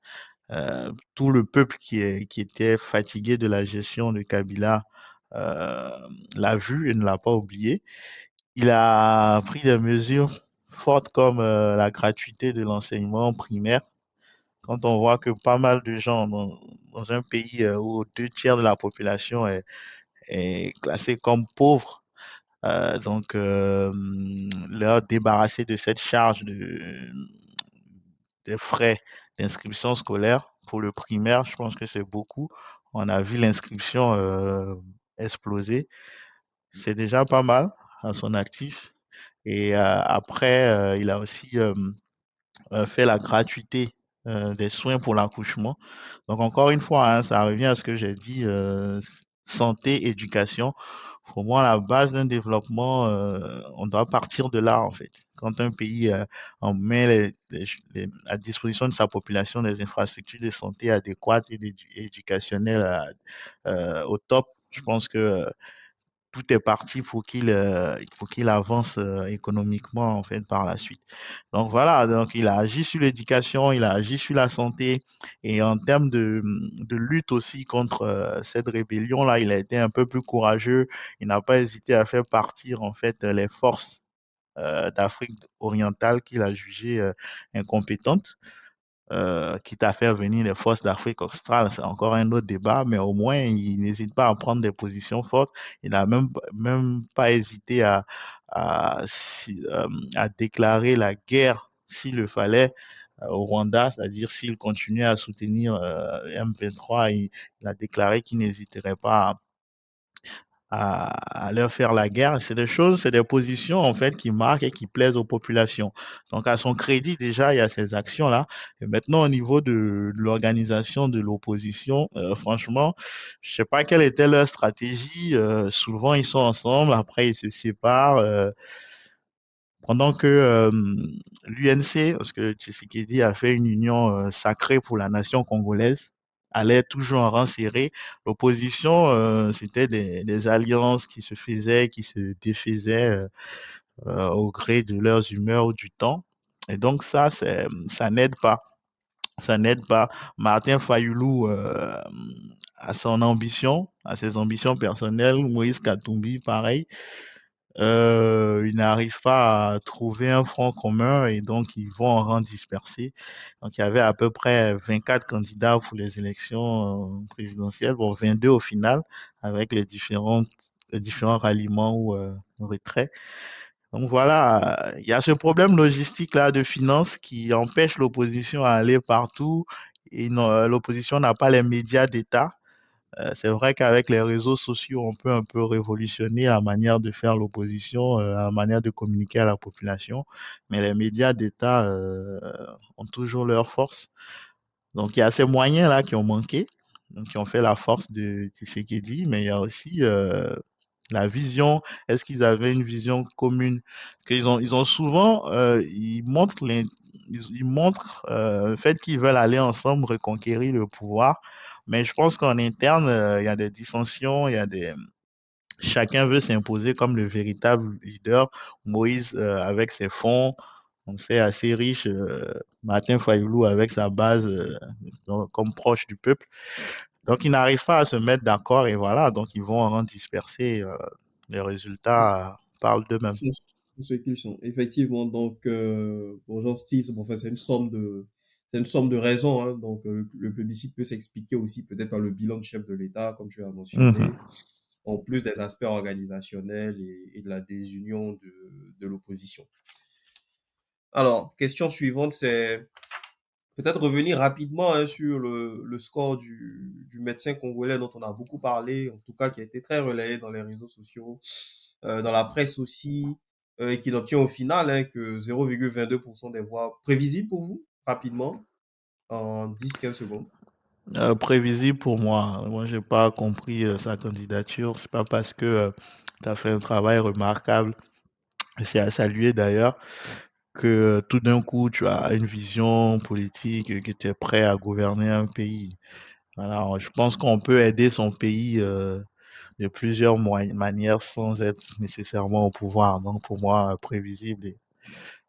Tout le peuple qui était fatigué de la gestion de Kabila euh, l'a vu et ne l'a pas oublié. Il a pris des mesures fortes comme la gratuité de l'enseignement primaire. Quand on voit que pas mal de gens dans un pays où deux tiers de la population est classée comme pauvre, leur débarrasser de cette charge des frais d'inscription scolaire pour le primaire, je pense que c'est beaucoup. On a vu l'inscription exploser. C'est déjà pas mal à son actif. Et après, il a aussi fait la gratuité des soins pour l'accouchement. Donc encore une fois, hein, ça revient à ce que j'ai dit, santé, éducation. Pour moi, la base d'un développement, on doit partir de là en fait. Quand un pays en met à disposition de sa population des infrastructures de santé adéquates et éducationnelles au top, je pense que tout est parti pour qu'il avance économiquement en fait par la suite. Donc voilà, donc il a agi sur l'éducation, il a agi sur la santé et en termes de lutte aussi contre cette rébellion-là, il a été un peu plus courageux. Il n'a pas hésité à faire partir en fait les forces d'Afrique orientale qu'il a jugées incompétentes, quitte à faire venir les forces d'Afrique australe, c'est encore un autre débat, mais au moins, il n'hésite pas à prendre des positions fortes. Il n'a même pas hésité à déclarer la guerre s'il le fallait au Rwanda, c'est-à-dire s'il continuait à soutenir M23, il a déclaré qu'il n'hésiterait pas à leur faire la guerre. C'est des choses, c'est des positions en fait qui marquent et qui plaisent aux populations. Donc à son crédit déjà, il y a ces actions-là. Et maintenant au niveau de l'organisation de l'opposition, franchement, je sais pas quelle était leur stratégie. Souvent ils sont ensemble, après ils se séparent. Pendant que l'UNC, parce que Tshisekedi a fait une union sacrée pour la nation congolaise, allait toujours en rang serré. L'opposition, c'était des alliances qui se faisaient, qui se défaisaient au gré de leurs humeurs ou du temps. Et donc ça n'aide pas. Ça n'aide pas. Martin Fayoulou a son ambition, a ses ambitions personnelles. Moïse Katumbi, pareil. ils n'arrivent pas à trouver un front commun et donc ils vont en rang dispersé. Donc il y avait à peu près 24 candidats pour les élections présidentielles, bon 22 au final, avec les différents ralliements ou retraits. Donc voilà, il y a ce problème logistique là de finances qui empêche l'opposition à aller partout et l'opposition n'a pas les médias d'État. C'est vrai qu'avec les réseaux sociaux, on peut un peu révolutionner la manière de faire l'opposition, la manière de communiquer à la population, mais les médias d'État ont toujours leur force. Donc il y a ces moyens-là qui ont manqué, donc qui ont fait la force de Tshisekedi, mais il y a aussi la vision. Est-ce qu'ils avaient une vision commune? Parce ils ont souvent, ils montrent le fait qu'ils veulent aller ensemble reconquérir le pouvoir, mais je pense qu'en interne, il y a des dissensions, chacun veut s'imposer comme le véritable leader. Moïse avec ses fonds, on sait assez riche, Martin Fayoulou avec sa base comme proche du peuple. Donc, ils n'arrivent pas à se mettre d'accord et voilà, donc ils vont en disperser. Les résultats parlent d'eux-mêmes. Sont ce qu'ils sont. Effectivement, donc, pour Jean-Steve, bon, enfin, c'est une somme de raisons, hein. Donc, le plébiscite peut s'expliquer aussi peut-être par le bilan de chef de l'État, comme tu as Mhm. mentionné, en plus des aspects organisationnels et de la désunion de l'opposition. Alors, question suivante, c'est peut-être revenir rapidement, hein, sur le score du médecin congolais dont on a beaucoup parlé, en tout cas qui a été très relayé dans les réseaux sociaux, dans la presse aussi, et qui n'obtient au final, hein, que 0,22% des voix. Prévisible pour vous, rapidement, en 10-15 secondes? Prévisible pour moi. Moi, j'ai pas compris sa candidature. C'est pas parce que tu as fait un travail remarquable, et c'est à saluer d'ailleurs, que tout d'un coup tu as une vision politique, que tu es prêt à gouverner un pays. Alors, je pense qu'on peut aider son pays de plusieurs manières sans être nécessairement au pouvoir. Donc, pour moi, prévisible et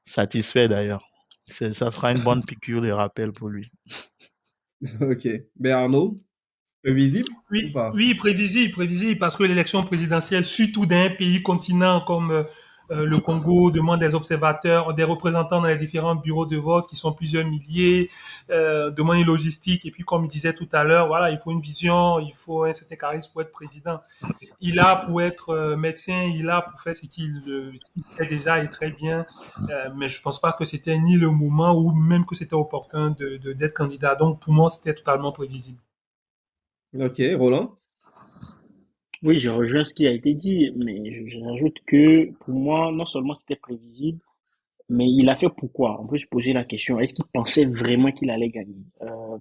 satisfait d'ailleurs. Ça sera une bonne piqûre de rappel pour lui. Ok. Mais Arnaud, prévisible ou Oui, pas? oui, prévisible, prévisible, parce que l'élection présidentielle, surtout d'un pays continent comme le Congo, demande des observateurs, des représentants dans les différents bureaux de vote qui sont plusieurs milliers, demande une logistique. Et puis, comme il disait tout à l'heure, voilà, il faut une vision, il faut un certain charisme pour être président. Il a pour être médecin, il a pour faire ce qu'il fait déjà et très bien. Mais je pense pas que c'était ni le moment ou même que c'était opportun d'être candidat. Donc, pour moi, c'était totalement prévisible. Ok, Roland? Oui, je rejoins ce qui a été dit, mais j'ajoute que pour moi, non seulement c'était prévisible, mais il a fait pourquoi? On peut se poser la question, est-ce qu'il pensait vraiment qu'il allait gagner?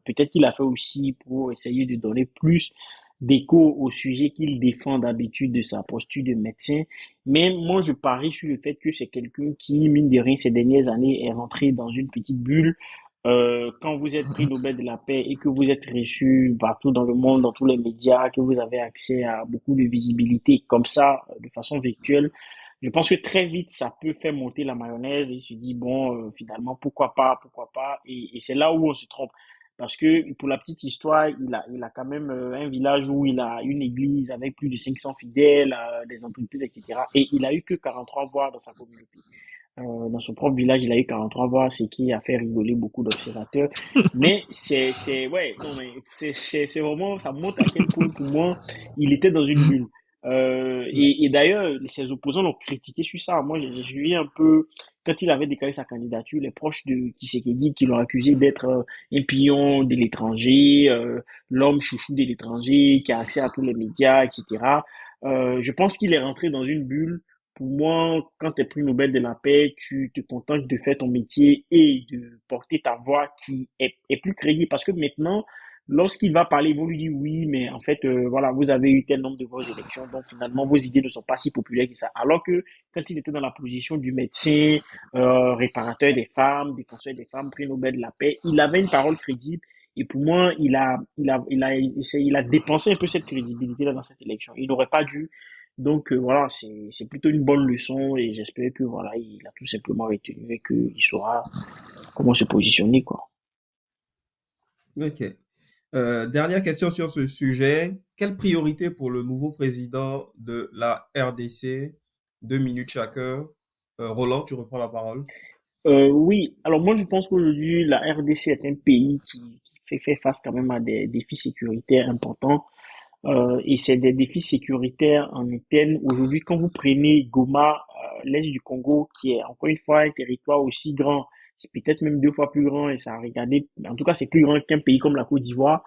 Peut-être qu'il a fait aussi pour essayer de donner plus d'écho au sujet qu'il défend d'habitude de sa posture de médecin. Mais moi, je parie sur le fait que c'est quelqu'un qui, mine de rien, ces dernières années, est rentré dans une petite bulle. Quand vous êtes prix Nobel de la paix et que vous êtes reçu partout dans le monde, dans tous les médias, que vous avez accès à beaucoup de visibilité comme ça, de façon virtuelle, je pense que très vite, ça peut faire monter la mayonnaise. Il se dit, bon, finalement, pourquoi pas. Et c'est là où on se trompe. Parce que pour la petite histoire, il a quand même un village où il a une église avec plus de 500 fidèles, des entreprises, etc. Et il a eu que 43 voix dans sa communauté. Dans son propre village, il a eu 43 voix, ce qui a fait rigoler beaucoup d'observateurs. Mais ouais, non, mais c'est vraiment, ça montre à quel point, pour moi, il était dans une bulle. Et d'ailleurs, ses opposants l'ont critiqué sur ça. Moi, j'ai suivi un peu, quand il avait déclaré sa candidature, les proches de Tshisekedi qui l'ont accusé d'être un pion de l'étranger, l'homme chouchou de l'étranger, qui a accès à tous les médias, etc. Je pense qu'il est rentré dans une bulle. Pour moi, quand tu es prix Nobel de la paix, tu te contentes de faire ton métier et de porter ta voix qui est plus crédible. Parce que maintenant, lorsqu'il va parler, ils vont lui dire oui, mais en fait, voilà, vous avez eu tel nombre de vos élections, donc finalement, vos idées ne sont pas si populaires que ça. Alors que quand il était dans la position du médecin, réparateur des femmes, défenseur des femmes, prix Nobel de la paix, il avait une parole crédible. Et pour moi, il a dépensé un peu cette crédibilité-là dans cette élection. Il n'aurait pas dû. Donc voilà, c'est plutôt une bonne leçon et j'espère que voilà, il a tout simplement retenu et qu'il saura comment se positionner quoi. Ok. Dernière question sur ce sujet. Quelle priorité pour le nouveau président de la RDC 2 minutes chacun. Roland, tu reprends la parole. Oui, alors moi je pense qu'aujourd'hui la RDC est un pays qui fait face quand même à des défis sécuritaires importants. Et c'est des défis sécuritaires en interne. Aujourd'hui, quand vous prenez Goma, l'est du Congo, qui est encore une fois un territoire aussi grand, c'est peut-être même 2 fois plus grand, et ça a regardé, en tout cas c'est plus grand qu'un pays comme la Côte d'Ivoire.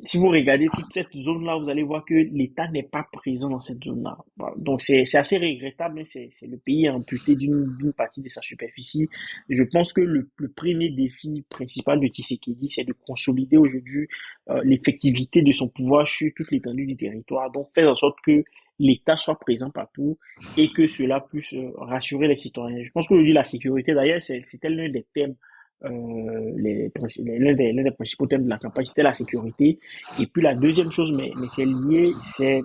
Si vous regardez toute cette zone-là, vous allez voir que l'État n'est pas présent dans cette zone-là. Voilà. Donc c'est assez regrettable, mais c'est le pays amputé d'une partie de sa superficie. Et je pense que le premier défi principal de Tshisekedi, c'est de consolider aujourd'hui l'effectivité de son pouvoir sur toute l'étendue du territoire. Donc faire en sorte que l'État soit présent partout et que cela puisse rassurer les citoyens. Je pense qu'aujourd'hui la sécurité, d'ailleurs, c'était l'un des thèmes l'un des principaux thèmes de la campagne, c'était la sécurité. Et puis la deuxième chose, mais c'est lié, c'est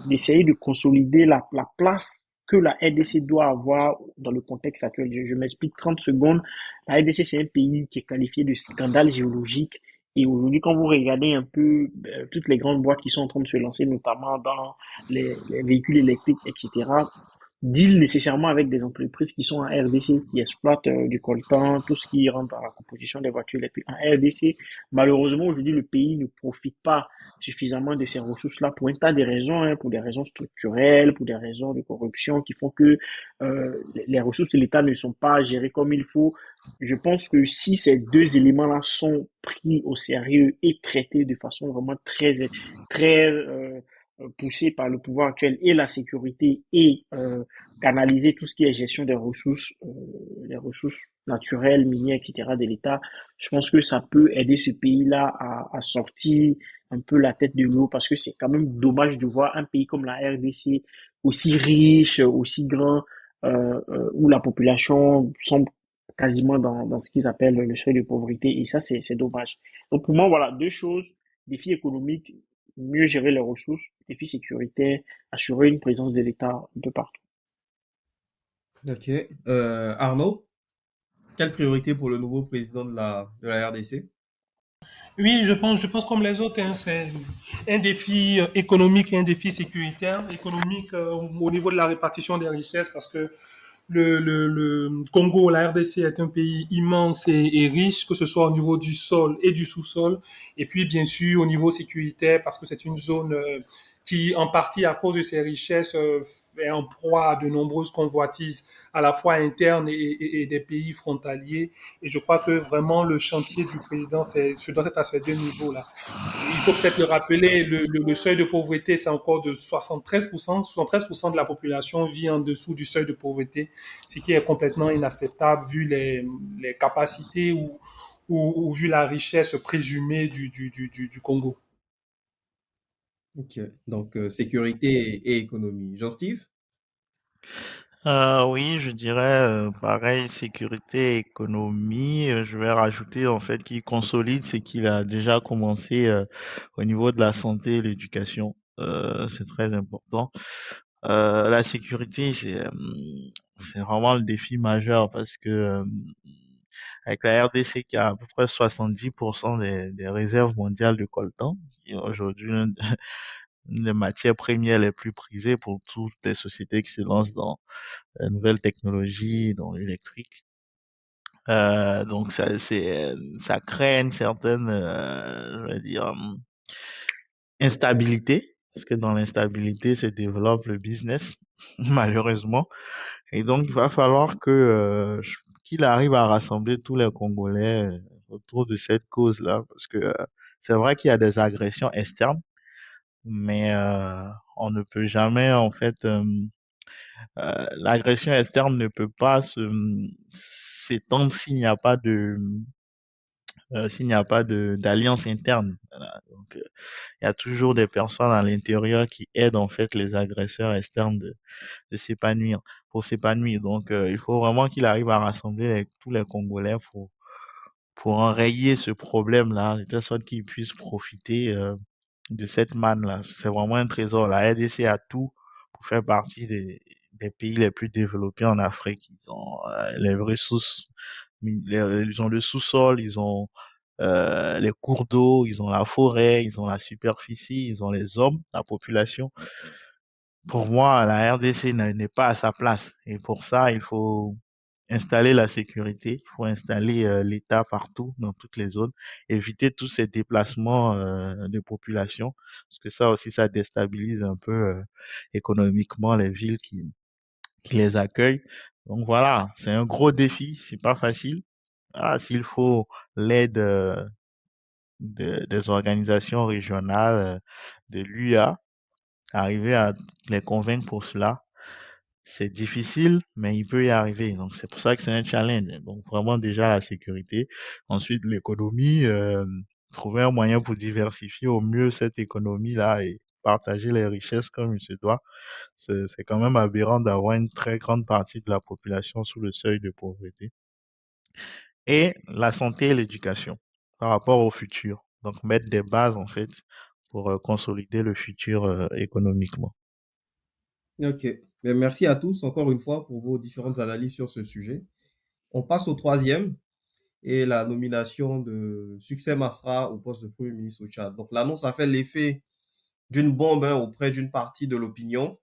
d'essayer de consolider la place que la RDC doit avoir dans le contexte actuel. Je m'explique 30 secondes. La RDC, c'est un pays qui est qualifié de scandale géologique. Et aujourd'hui, quand vous regardez un peu toutes les grandes boîtes qui sont en train de se lancer, notamment dans les véhicules électriques, etc., deal nécessairement avec des entreprises qui sont en RDC, qui exploitent du coltan, tout ce qui rentre dans la composition des voitures électriques en RDC. Malheureusement, aujourd'hui, le pays ne profite pas suffisamment de ces ressources-là pour un tas de raisons, hein, pour des raisons structurelles, pour des raisons de corruption qui font que les ressources de l'État ne sont pas gérées comme il faut. Je pense que si ces deux éléments-là sont pris au sérieux et traités de façon vraiment très poussée par le pouvoir actuel et la sécurité et canaliser tout ce qui est gestion des ressources, les ressources naturelles, minières, etc. de l'État, je pense que ça peut aider ce pays-là à sortir un peu la tête de l'eau parce que c'est quand même dommage de voir un pays comme la RDC aussi riche, aussi grand, où la population semble quasiment dans ce qu'ils appellent le seuil de pauvreté et ça c'est dommage. Donc pour moi voilà deux choses, défi économique, mieux gérer les ressources, défi sécuritaire, assurer une présence de l'État un peu partout. Ok. Arnaud, quelle priorité pour le nouveau président de la RDC? Oui, je pense comme les autres, hein, c'est un défi économique et un défi sécuritaire. Économique au niveau de la répartition des richesses, parce que le Congo, la RDC est un pays immense et riche, que ce soit au niveau du sol et du sous-sol, et puis bien sûr au niveau sécuritaire, parce que c'est une zone qui, en partie à cause de ses richesses, est en proie à de nombreuses convoitises, à la fois internes et des pays frontaliers. Et je crois que vraiment le chantier du président, ce doit être à ces deux niveaux-là. Il faut peut-être le rappeler, le seuil de pauvreté, c'est encore de 73%. 73% de la population vit en dessous du seuil de pauvreté, ce qui est complètement inacceptable vu les capacités ou vu la richesse présumée du Congo. Ok. Donc, sécurité et économie. Jean-Steve? Oui, je dirais pareil, sécurité, économie. Je vais rajouter en fait qu'il consolide ce qu'il a déjà commencé au niveau de la santé et l'éducation. C'est très important. La sécurité, c'est vraiment le défi majeur parce que avec la RDC qui a à peu près 70% des réserves mondiales de coltan, qui est aujourd'hui une des matières premières les plus prisées pour toutes les sociétés qui se lancent dans la nouvelle technologie, dans l'électrique. Donc ça crée une certaine, je vais dire, instabilité, parce que dans l'instabilité se développe le business, malheureusement. Et donc il va falloir que qu'il arrive à rassembler tous les Congolais autour de cette cause-là, parce que c'est vrai qu'il y a des agressions externes, mais on ne peut jamais en fait l'agression externe ne peut pas s'étendre s'il n'y a pas de d'alliance interne. Voilà. Donc, il y a toujours des personnes à l'intérieur qui aident en fait les agresseurs externes de s'épanouir, pour s'épanouir. Donc, il faut vraiment qu'il arrive à rassembler tous les Congolais pour enrayer ce problème-là, de telle sorte qu'ils puissent profiter de cette manne-là. C'est vraiment un trésor. La RDC a tout pour faire partie des pays les plus développés en Afrique. Ils ont les ressources, ils ont le sous-sol, ils ont les cours d'eau, ils ont la forêt, ils ont la superficie, ils ont les hommes, la population. pour moi, la RDC n'est pas à sa place. Et pour ça, il faut installer la sécurité, il faut installer l'État partout, dans toutes les zones, éviter tous ces déplacements de population, parce que ça aussi, ça déstabilise un peu économiquement les villes qui les accueillent. Donc voilà, c'est un gros défi, c'est pas facile. Ah, s'il faut l'aide des organisations régionales, de l'UA, arriver à les convaincre pour cela, c'est difficile, mais il peut y arriver. Donc, c'est pour ça que c'est un challenge. Donc, vraiment, déjà, la sécurité. Ensuite, l'économie, trouver un moyen pour diversifier au mieux cette économie-là et partager les richesses comme il se doit. C'est quand même aberrant d'avoir une très grande partie de la population sous le seuil de pauvreté. Et la santé et l'éducation par rapport au futur. Donc, mettre des bases, en fait, pour consolider le futur économiquement. Ok. Ben, merci à tous encore une fois pour vos différentes analyses sur ce sujet. On passe au troisième et la nomination de Succès Masra au poste de Premier ministre au Tchad. Donc l'annonce a fait l'effet d'une bombe auprès d'une partie de l'opinion.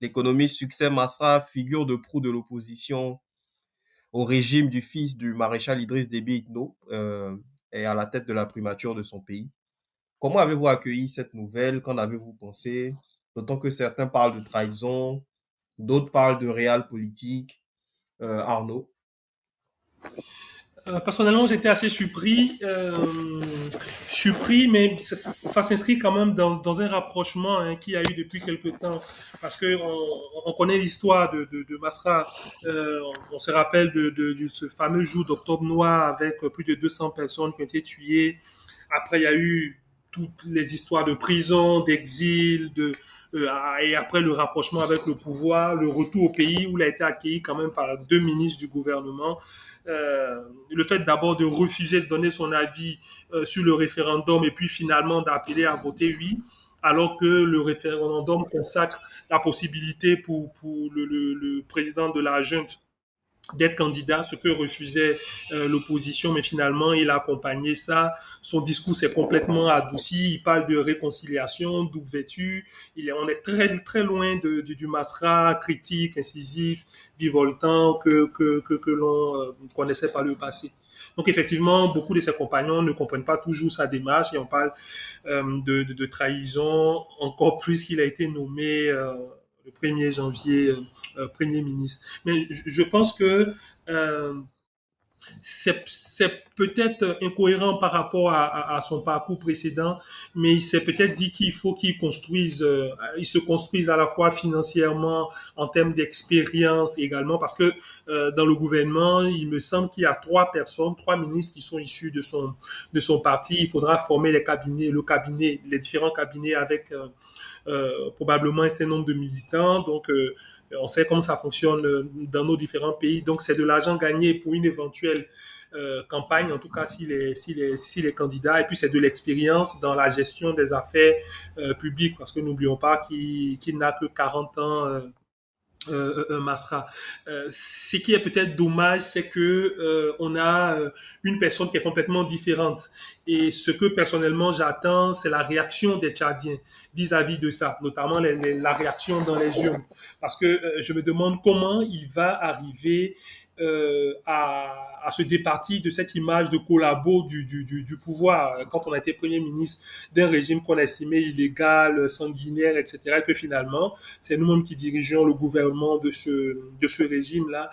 L'économiste Succès Masra, figure de proue de l'opposition au régime du fils du maréchal Idriss Déby Itno, est à la tête de la primature de son pays. Comment avez-vous accueilli cette nouvelle? Qu'en avez-vous pensé? D'autant que certains parlent de trahison, d'autres parlent de réel politique. Arnaud. Personnellement, j'étais assez surpris, mais ça s'inscrit quand même dans un rapprochement qu'il y a eu depuis quelque temps, parce que on connaît l'histoire de Masra. On se rappelle de ce fameux jour d'Octobre Noir avec plus de 200 personnes qui ont été tuées. Après, il y a eu toutes les histoires de prison, d'exil, et après le rapprochement avec le pouvoir, le retour au pays où il a été accueilli quand même par deux ministres du gouvernement. Le fait d'abord de refuser de donner son avis sur le référendum et puis finalement d'appeler à voter oui, alors que le référendum consacre la possibilité pour le président de la junte d'être candidat, ce que refusait l'opposition, mais finalement, il a accompagné ça. Son discours s'est complètement adouci. Il parle de réconciliation, d'ouverture. On est très, très loin du Masra critique, incisif, vivoltant que l'on connaissait par le passé. Donc effectivement, beaucoup de ses compagnons ne comprennent pas toujours sa démarche et on parle de trahison, encore plus qu'il a été nommé le 1er janvier Premier ministre. Mais je pense que euh, c'est peut-être incohérent par rapport à son parcours précédent, mais il s'est peut-être dit qu'il faut il se construise à la fois financièrement, en termes d'expérience également, parce que dans le gouvernement, il me semble qu'il y a trois ministres qui sont issus de son parti. Il faudra former les différents cabinets avec probablement un certain nombre de militants. Donc, on sait comment ça fonctionne dans nos différents pays. Donc, c'est de l'argent gagné pour une éventuelle campagne, en tout cas s'il est candidat. Et puis, c'est de l'expérience dans la gestion des affaires publiques, parce que n'oublions pas qu'il n'a que 40 ans. Masra. Ce qui est peut-être dommage, c'est que on a une personne qui est complètement différente. Et ce que personnellement j'attends, c'est la réaction des Tchadiens vis-à-vis de ça, notamment la réaction dans les urnes. Parce que je me demande comment il va arriver à se départir de cette image de collabo du pouvoir quand on a été Premier ministre d'un régime qu'on estimait illégal, sanguinaire, etc. Et que finalement, c'est nous-mêmes qui dirigeons le gouvernement de ce régime-là.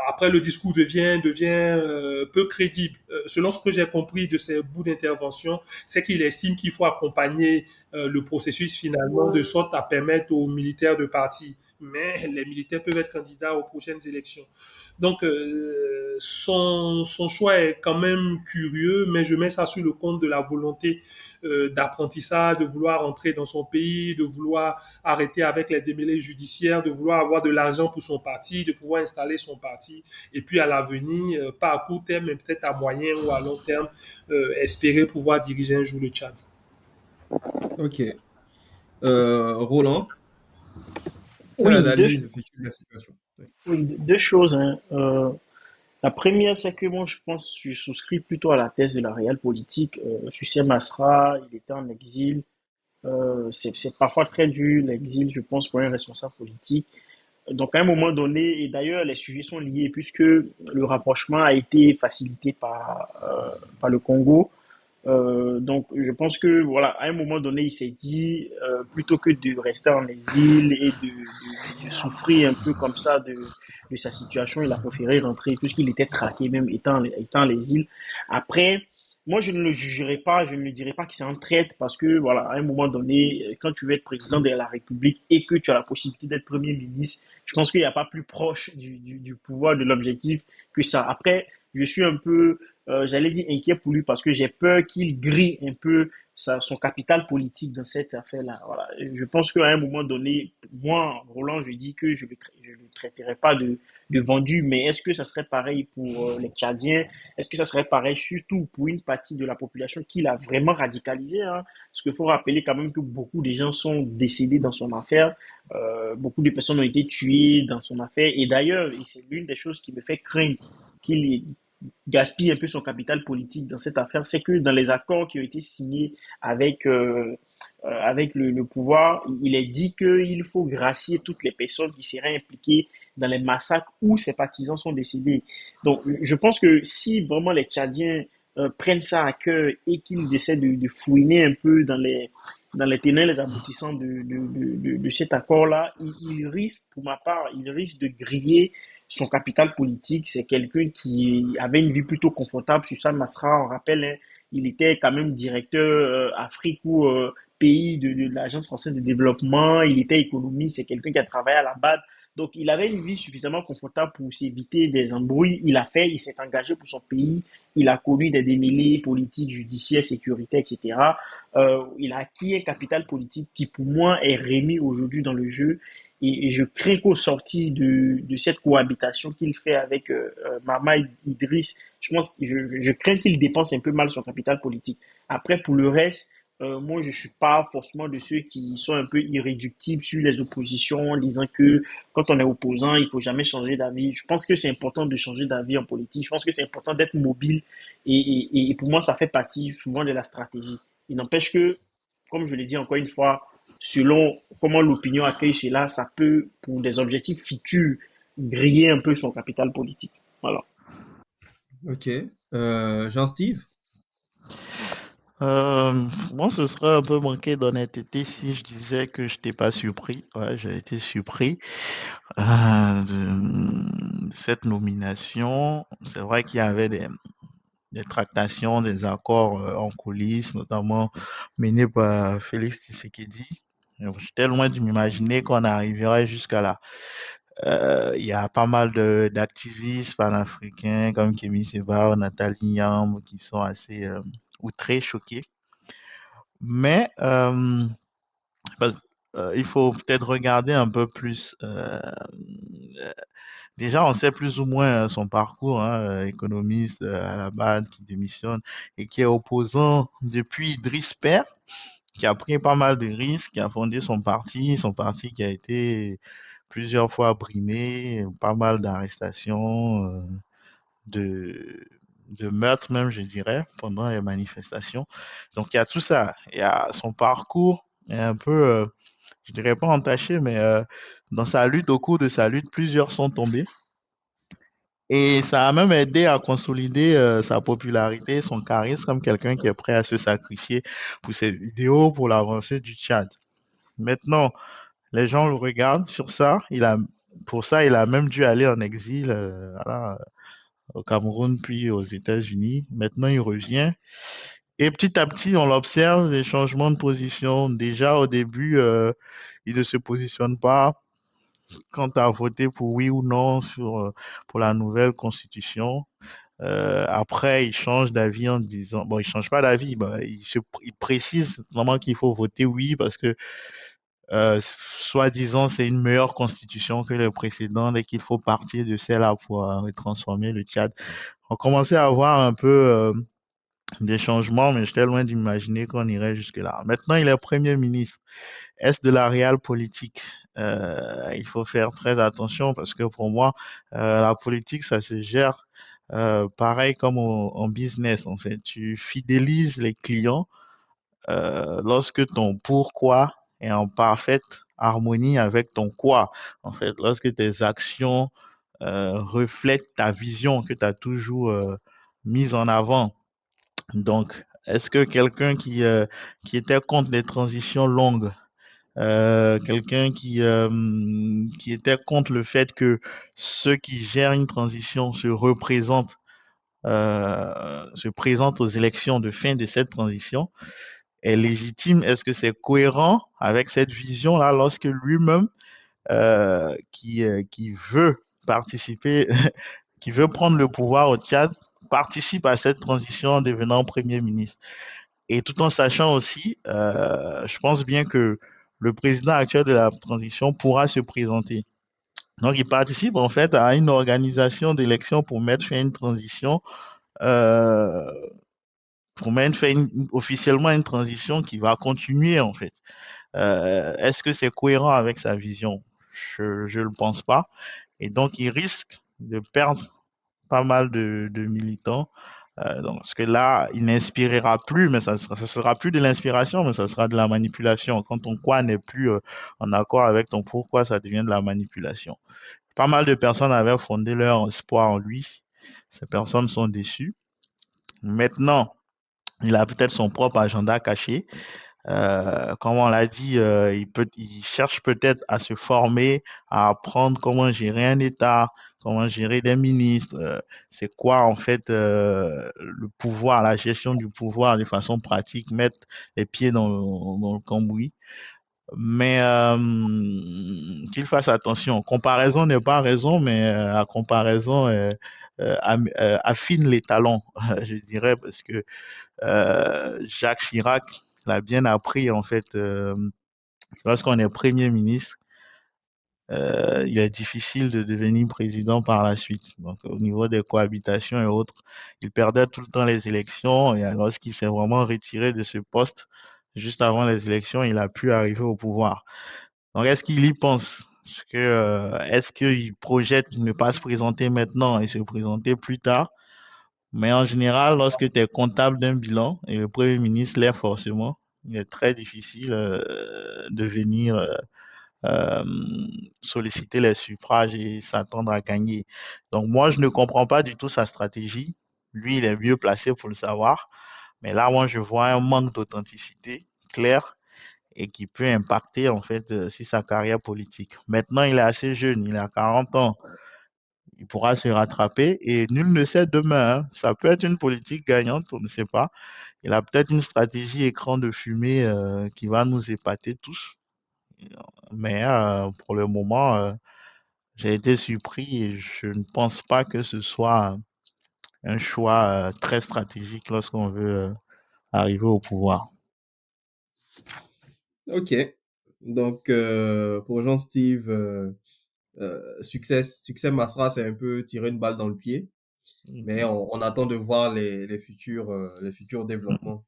Après, le discours devient peu crédible. Selon ce que j'ai compris de ces bouts d'intervention, c'est qu'il estime qu'il faut accompagner le processus finalement de sorte à permettre aux militaires de partir. Mais les militaires peuvent être candidats aux prochaines élections. Donc, son choix est quand même curieux, mais je mets ça sur le compte de la volonté d'apprentissage, de vouloir entrer dans son pays, de vouloir arrêter avec les démêlés judiciaires, de vouloir avoir de l'argent pour son parti, de pouvoir installer son parti, et puis à l'avenir, pas à court terme, mais peut-être à moyen ou à long terme, espérer pouvoir diriger un jour le Tchad. Ok. Roland, quelle Oui, analyse fais-tu de la situation? Oui. oui, deux choses, hein. La première, c'est que moi, je pense, je souscris plutôt à la thèse de la réelle politique. Succès Masra, il était en exil. C'est parfois très dur, l'exil, je pense, pour un responsable politique. Donc, à un moment donné, et d'ailleurs, les sujets sont liés, puisque le rapprochement a été facilité par le Congo. Donc, je pense que, voilà, à un moment donné, il s'est dit, plutôt que de rester en exil et de souffrir un peu comme ça de sa situation, il a préféré rentrer, puisqu'il était traqué, même étant en exil. Après, moi, je ne le jugerai pas, je ne le dirai pas que c'est en traite, parce que, voilà, à un moment donné, quand tu veux être président de la République et que tu as la possibilité d'être Premier ministre, je pense qu'il n'y a pas plus proche du pouvoir, de l'objectif que ça. Après, je suis un peu j'allais dire inquiet pour lui parce que j'ai peur qu'il grille un peu son capital politique dans cette affaire-là. Voilà. Je pense qu'à un moment donné, moi, Roland, je dis que je ne le traiterai pas de vendu, mais est-ce que ça serait pareil pour les Tchadiens? Est-ce que ça serait pareil surtout pour une partie de la population qu'il a vraiment radicalisé, hein? Parce qu'il faut rappeler quand même que beaucoup de gens sont décédés dans son affaire, beaucoup de personnes ont été tuées dans son affaire, et d'ailleurs, et c'est l'une des choses qui me fait craindre qu'il gaspille un peu son capital politique dans cette affaire, c'est que dans les accords qui ont été signés avec le pouvoir, il est dit qu'il faut gracier toutes les personnes qui seraient impliquées dans les massacres où ses partisans sont décédés. Donc, je pense que si vraiment les Tchadiens prennent ça à cœur et qu'ils essaient de fouiner un peu dans les tenants et les aboutissants de cet accord-là, il risque, pour ma part, il risque de griller son capital politique. C'est quelqu'un qui avait une vie plutôt confortable. Susan Masra, on rappelle, hein, il était quand même directeur Afrique ou pays de l'Agence française de développement. Il était économiste. C'est quelqu'un qui a travaillé à la BAD. Donc, il avait une vie suffisamment confortable pour s'éviter des embrouilles. Il s'est engagé pour son pays. Il a connu des démêlés politiques, judiciaires, sécuritaires, etc. Il a acquis un capital politique qui, pour moi, est remis aujourd'hui dans le jeu. Et je crains qu'au sorti de cette cohabitation qu'il fait avec Mama Idriss, je crains qu'il dépense un peu mal son capital politique. Après, pour le reste, moi, je suis pas forcément de ceux qui sont un peu irréductibles sur les oppositions, en disant que quand on est opposant, il faut jamais changer d'avis. Je pense que c'est important de changer d'avis en politique. Je pense que c'est important d'être mobile. Et pour moi, ça fait partie souvent de la stratégie. Il n'empêche que, comme je l'ai dit encore une fois, selon comment l'opinion accueille cela, ça peut, pour des objectifs futurs, griller un peu son capital politique. Voilà. Ok. Jean-Steve? Moi, ce serait un peu manqué d'honnêteté si je disais que je n'étais pas surpris. Ouais, j'ai été surpris de cette nomination. C'est vrai qu'il y avait des tractations, des accords en coulisses, notamment menés par Félix Tshisekedi. J'étais loin de m'imaginer qu'on arriverait jusqu'à là. Il y a pas mal d'activistes panafricains comme Kémy Séba, Nathalie Yamb qui sont assez outrés, choqués. Mais parce- il faut peut-être regarder un peu plus. Déjà, on sait plus ou moins son parcours, hein, économiste à la base qui démissionne et qui est opposant depuis Idriss Père, qui a pris pas mal de risques, qui a fondé son parti qui a été plusieurs fois brimé, pas mal d'arrestations, de, de meurtres même, je dirais, pendant les manifestations. Donc il y a tout ça. Il y a son parcours est un peu, je dirais pas entaché, mais dans sa lutte, au cours de sa lutte, plusieurs sont tombés. Et ça a même aidé à consolider sa popularité, son charisme comme quelqu'un qui est prêt à se sacrifier pour ses idéaux, pour l'avancée du Tchad. Maintenant, les gens le regardent sur ça. Pour ça, il a même dû aller en exil voilà, au Cameroun puis aux États-Unis. Maintenant, il revient. Et petit à petit, on l'observe, des changements de position. Déjà, au début, il ne se positionne pas quant à voter pour oui ou non pour la nouvelle constitution. Après, il change d'avis en disant, bon, il change pas d'avis, bah, il précise vraiment qu'il faut voter oui parce que, soi-disant, c'est une meilleure constitution que les précédentes et qu'il faut partir de celle-là pour transformer le Tchad. On commençait à avoir un peu des changements, mais j'étais loin d'imaginer qu'on irait jusque-là. Maintenant, il est Premier ministre. Est-ce de la réelle politique? Il faut faire très attention parce que pour moi, la politique, ça se gère pareil comme en business, en fait. Tu fidélises les clients lorsque ton pourquoi est en parfaite harmonie avec ton quoi. En fait, lorsque tes actions reflètent ta vision que tu as toujours mise en avant. Donc, est-ce que quelqu'un qui était contre les transitions longues, quelqu'un qui était contre le fait que ceux qui gèrent une transition se présentent aux élections de fin de cette transition, est légitime? Est-ce que c'est cohérent avec cette vision-là lorsque lui-même, qui veut participer, qui veut prendre le pouvoir au Tchad, participe à cette transition en devenant Premier ministre? Et tout en sachant aussi, je pense bien que le président actuel de la transition pourra se présenter. Donc, il participe en fait à une organisation d'élection pour mettre fin à une transition, euh, officiellement une transition qui va continuer en fait. Est-ce que c'est cohérent avec sa vision? Je ne le pense pas. Et donc, il risque de perdre pas mal de militants. Donc, parce que là, il n'inspirera plus, mais ça sera plus de l'inspiration, mais ça sera de la manipulation. Quand ton quoi n'est plus en accord avec ton pourquoi, ça devient de la manipulation. Pas mal de personnes avaient fondé leur espoir en lui. Ces personnes sont déçues. Maintenant, il a peut-être son propre agenda caché. Comme on l'a dit, il cherche peut-être à se former, à apprendre comment gérer un État, comment gérer des ministres, c'est quoi en fait le pouvoir, la gestion du pouvoir de façon pratique, mettre les pieds dans le cambouis. Mais qu'il fasse attention. Comparaison n'est pas raison, mais la comparaison affine les talons, je dirais, parce que Jacques Chirac l'a bien appris en fait. Lorsqu'on est Premier ministre, il est difficile de devenir président par la suite. Donc, au niveau des cohabitations et autres, il perdait tout le temps les élections. Et lorsqu'il s'est vraiment retiré de ce poste, juste avant les élections, il a pu arriver au pouvoir. Donc, est-ce qu'il y pense? Est-ce qu'il projette ne pas se présenter maintenant et se présenter plus tard? Mais en général, lorsque tu es comptable d'un bilan et le Premier ministre l'est forcément, il est très difficile de venir euh, solliciter les suffrages et s'attendre à gagner. Donc moi, je ne comprends pas du tout sa stratégie. Lui, il est mieux placé pour le savoir. Mais là, moi, je vois un manque d'authenticité clair et qui peut impacter en fait sur sa carrière politique. Maintenant, il est assez jeune, il a 40 ans. Il pourra se rattraper et nul ne sait demain, hein. Ça peut être une politique gagnante, on ne sait pas. Il a peut-être une stratégie écran de fumée qui va nous épater tous. Mais pour le moment, j'ai été surpris et je ne pense pas que ce soit un choix très stratégique lorsqu'on veut arriver au pouvoir. Ok. Donc, pour Jean-Steve, succès Masra, c'est un peu tirer une balle dans le pied, mais Mhm. on attend de voir les futurs développements.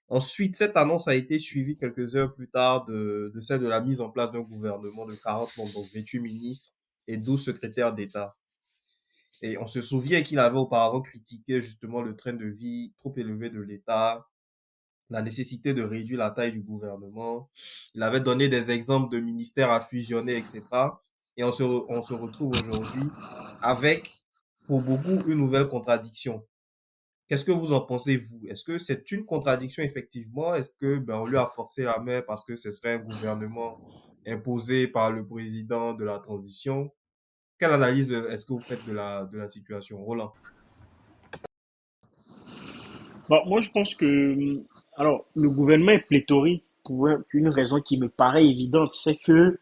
Ensuite, cette annonce a été suivie quelques heures plus tard de celle de la mise en place d'un gouvernement de 40 membres, donc 28 ministres et 12 secrétaires d'État. Et on se souvient qu'il avait auparavant critiqué justement le train de vie trop élevé de l'État, la nécessité de réduire la taille du gouvernement. Il avait donné des exemples de ministères à fusionner, etc. Et on se retrouve aujourd'hui avec, pour beaucoup, une nouvelle contradiction. Qu'est-ce que vous en pensez, vous? Est-ce que c'est une contradiction, effectivement? Est-ce que, ben, on lui a forcé la main parce que ce serait un gouvernement imposé par le président de la transition? Quelle analyse est-ce que vous faites de de la situation, Roland? Bon, moi, je pense que, alors, le gouvernement est pléthorique pour une raison qui me paraît évidente, c'est que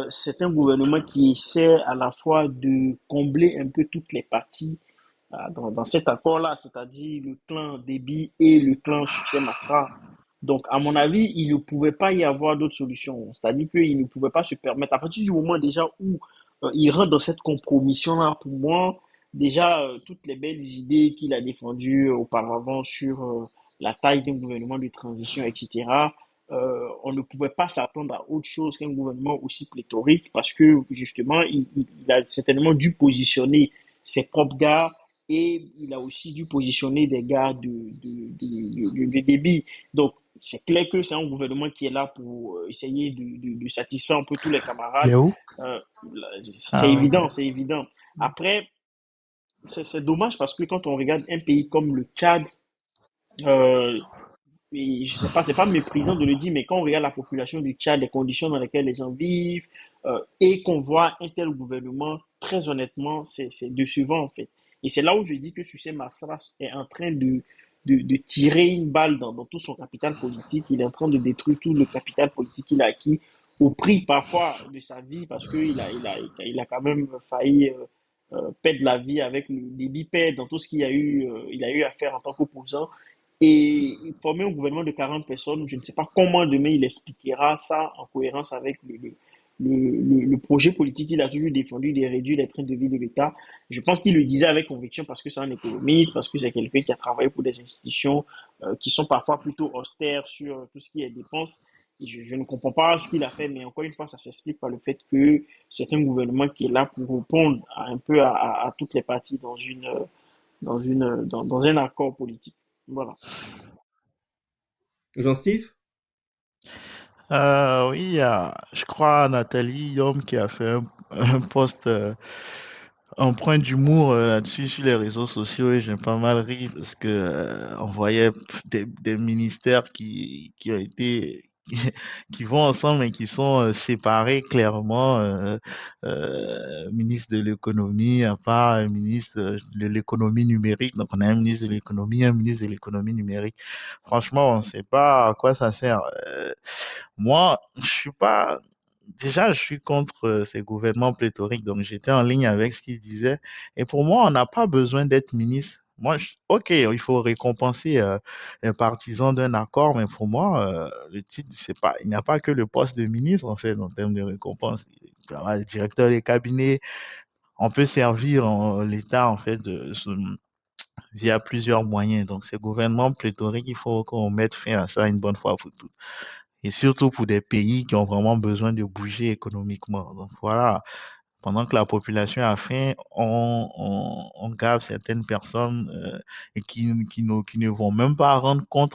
c'est un gouvernement qui essaie à la fois de combler un peu toutes les parties dans cet accord-là, c'est-à-dire le clan Déby et le clan Succès Masra. Donc, à mon avis, il ne pouvait pas y avoir d'autre solution. C'est-à-dire qu'il ne pouvait pas se permettre, à partir du moment déjà où il rentre dans cette compromission-là, pour moi, déjà, toutes les belles idées qu'il a défendues auparavant sur la taille d'un gouvernement de transition, etc., on ne pouvait pas s'attendre à autre chose qu'un gouvernement aussi pléthorique parce que, justement, il a certainement dû positionner ses propres gars et il a aussi dû positionner des gars de débit. Donc, c'est clair que c'est un gouvernement qui est là pour essayer de satisfaire un peu tous les Il camarades. est où? Euh, c'est Ah, ok. évident, c'est évident. Après, c'est dommage parce que quand on regarde un pays comme le Tchad, euh, et je sais pas, c'est pas méprisant de le dire, mais quand on regarde la population du Tchad, les conditions dans lesquelles les gens vivent, et qu'on voit un tel gouvernement, très honnêtement, c'est décevant en fait. Et c'est là où je dis que Sucé Massara est en train de tirer une balle dans tout son capital politique. Il est en train de détruire tout le capital politique qu'il a acquis au prix parfois de sa vie parce qu'il a quand même failli perdre la vie avec les bipèdes dans tout ce il a eu à faire en tant qu'opposant. Et former un gouvernement de 40 personnes, je ne sais pas comment demain il expliquera ça en cohérence avec le projet politique qu'il a toujours défendu de réduire les trains de vie de l'État. Je pense qu'il le disait avec conviction parce que c'est un économiste, parce que c'est quelqu'un qui a travaillé pour des institutions qui sont parfois plutôt austères sur tout ce qui est dépenses. Et je ne comprends pas ce qu'il a fait, mais encore une fois, ça s'explique par le fait que c'est un gouvernement qui est là pour répondre un peu à toutes les parties dans un accord politique. Voilà. Jean-Steve? Oui, il y a, je crois, Nathalie Yom qui a fait un post empreint d'humour là-dessus sur les réseaux sociaux et j'ai pas mal ri parce que on voyait des ministères qui ont été qui vont ensemble et qui sont séparés clairement. Ministre de l'économie, à part un ministre de l'économie numérique. Donc on a un ministre de l'économie, un ministre de l'économie numérique. Franchement, on ne sait pas à quoi ça sert. Moi, je suis pas. Déjà, je suis contre ces gouvernements pléthoriques, donc j'étais en ligne avec ce qu'ils disaient. Et pour moi, on n'a pas besoin d'être ministre. Moi, ok, il faut récompenser les partisans d'un accord, mais pour moi, le titre, c'est pas, il n'y a pas que le poste de ministre, en fait, en termes de récompense. Il peut y avoir le directeur des cabinets, on peut servir l'État, en fait, via plusieurs moyens. Donc, ces gouvernements pléthoriques, il faut qu'on mette fin à ça une bonne fois pour toutes. Et surtout pour des pays qui ont vraiment besoin de bouger économiquement. Donc voilà, pendant que la population a faim, on garde certaines personnes et qui ne vont même pas rendre compte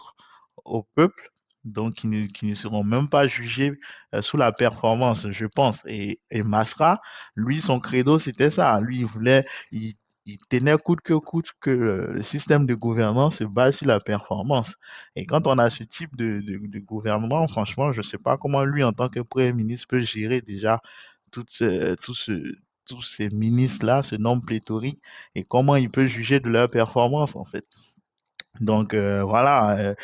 au peuple, donc qui ne seront même pas jugés sous la performance, je pense. Et Masra, lui, son credo, c'était ça. Lui, il tenait coûte que le système de gouvernance se base sur la performance. Et quand on a ce type de gouvernement, franchement, je ne sais pas comment lui, en tant que Premier ministre, peut gérer déjà tout ce, tout ce, tous ces ministres-là, ce nombre pléthorique, et comment il peut juger de leur performance, en fait. Donc, voilà,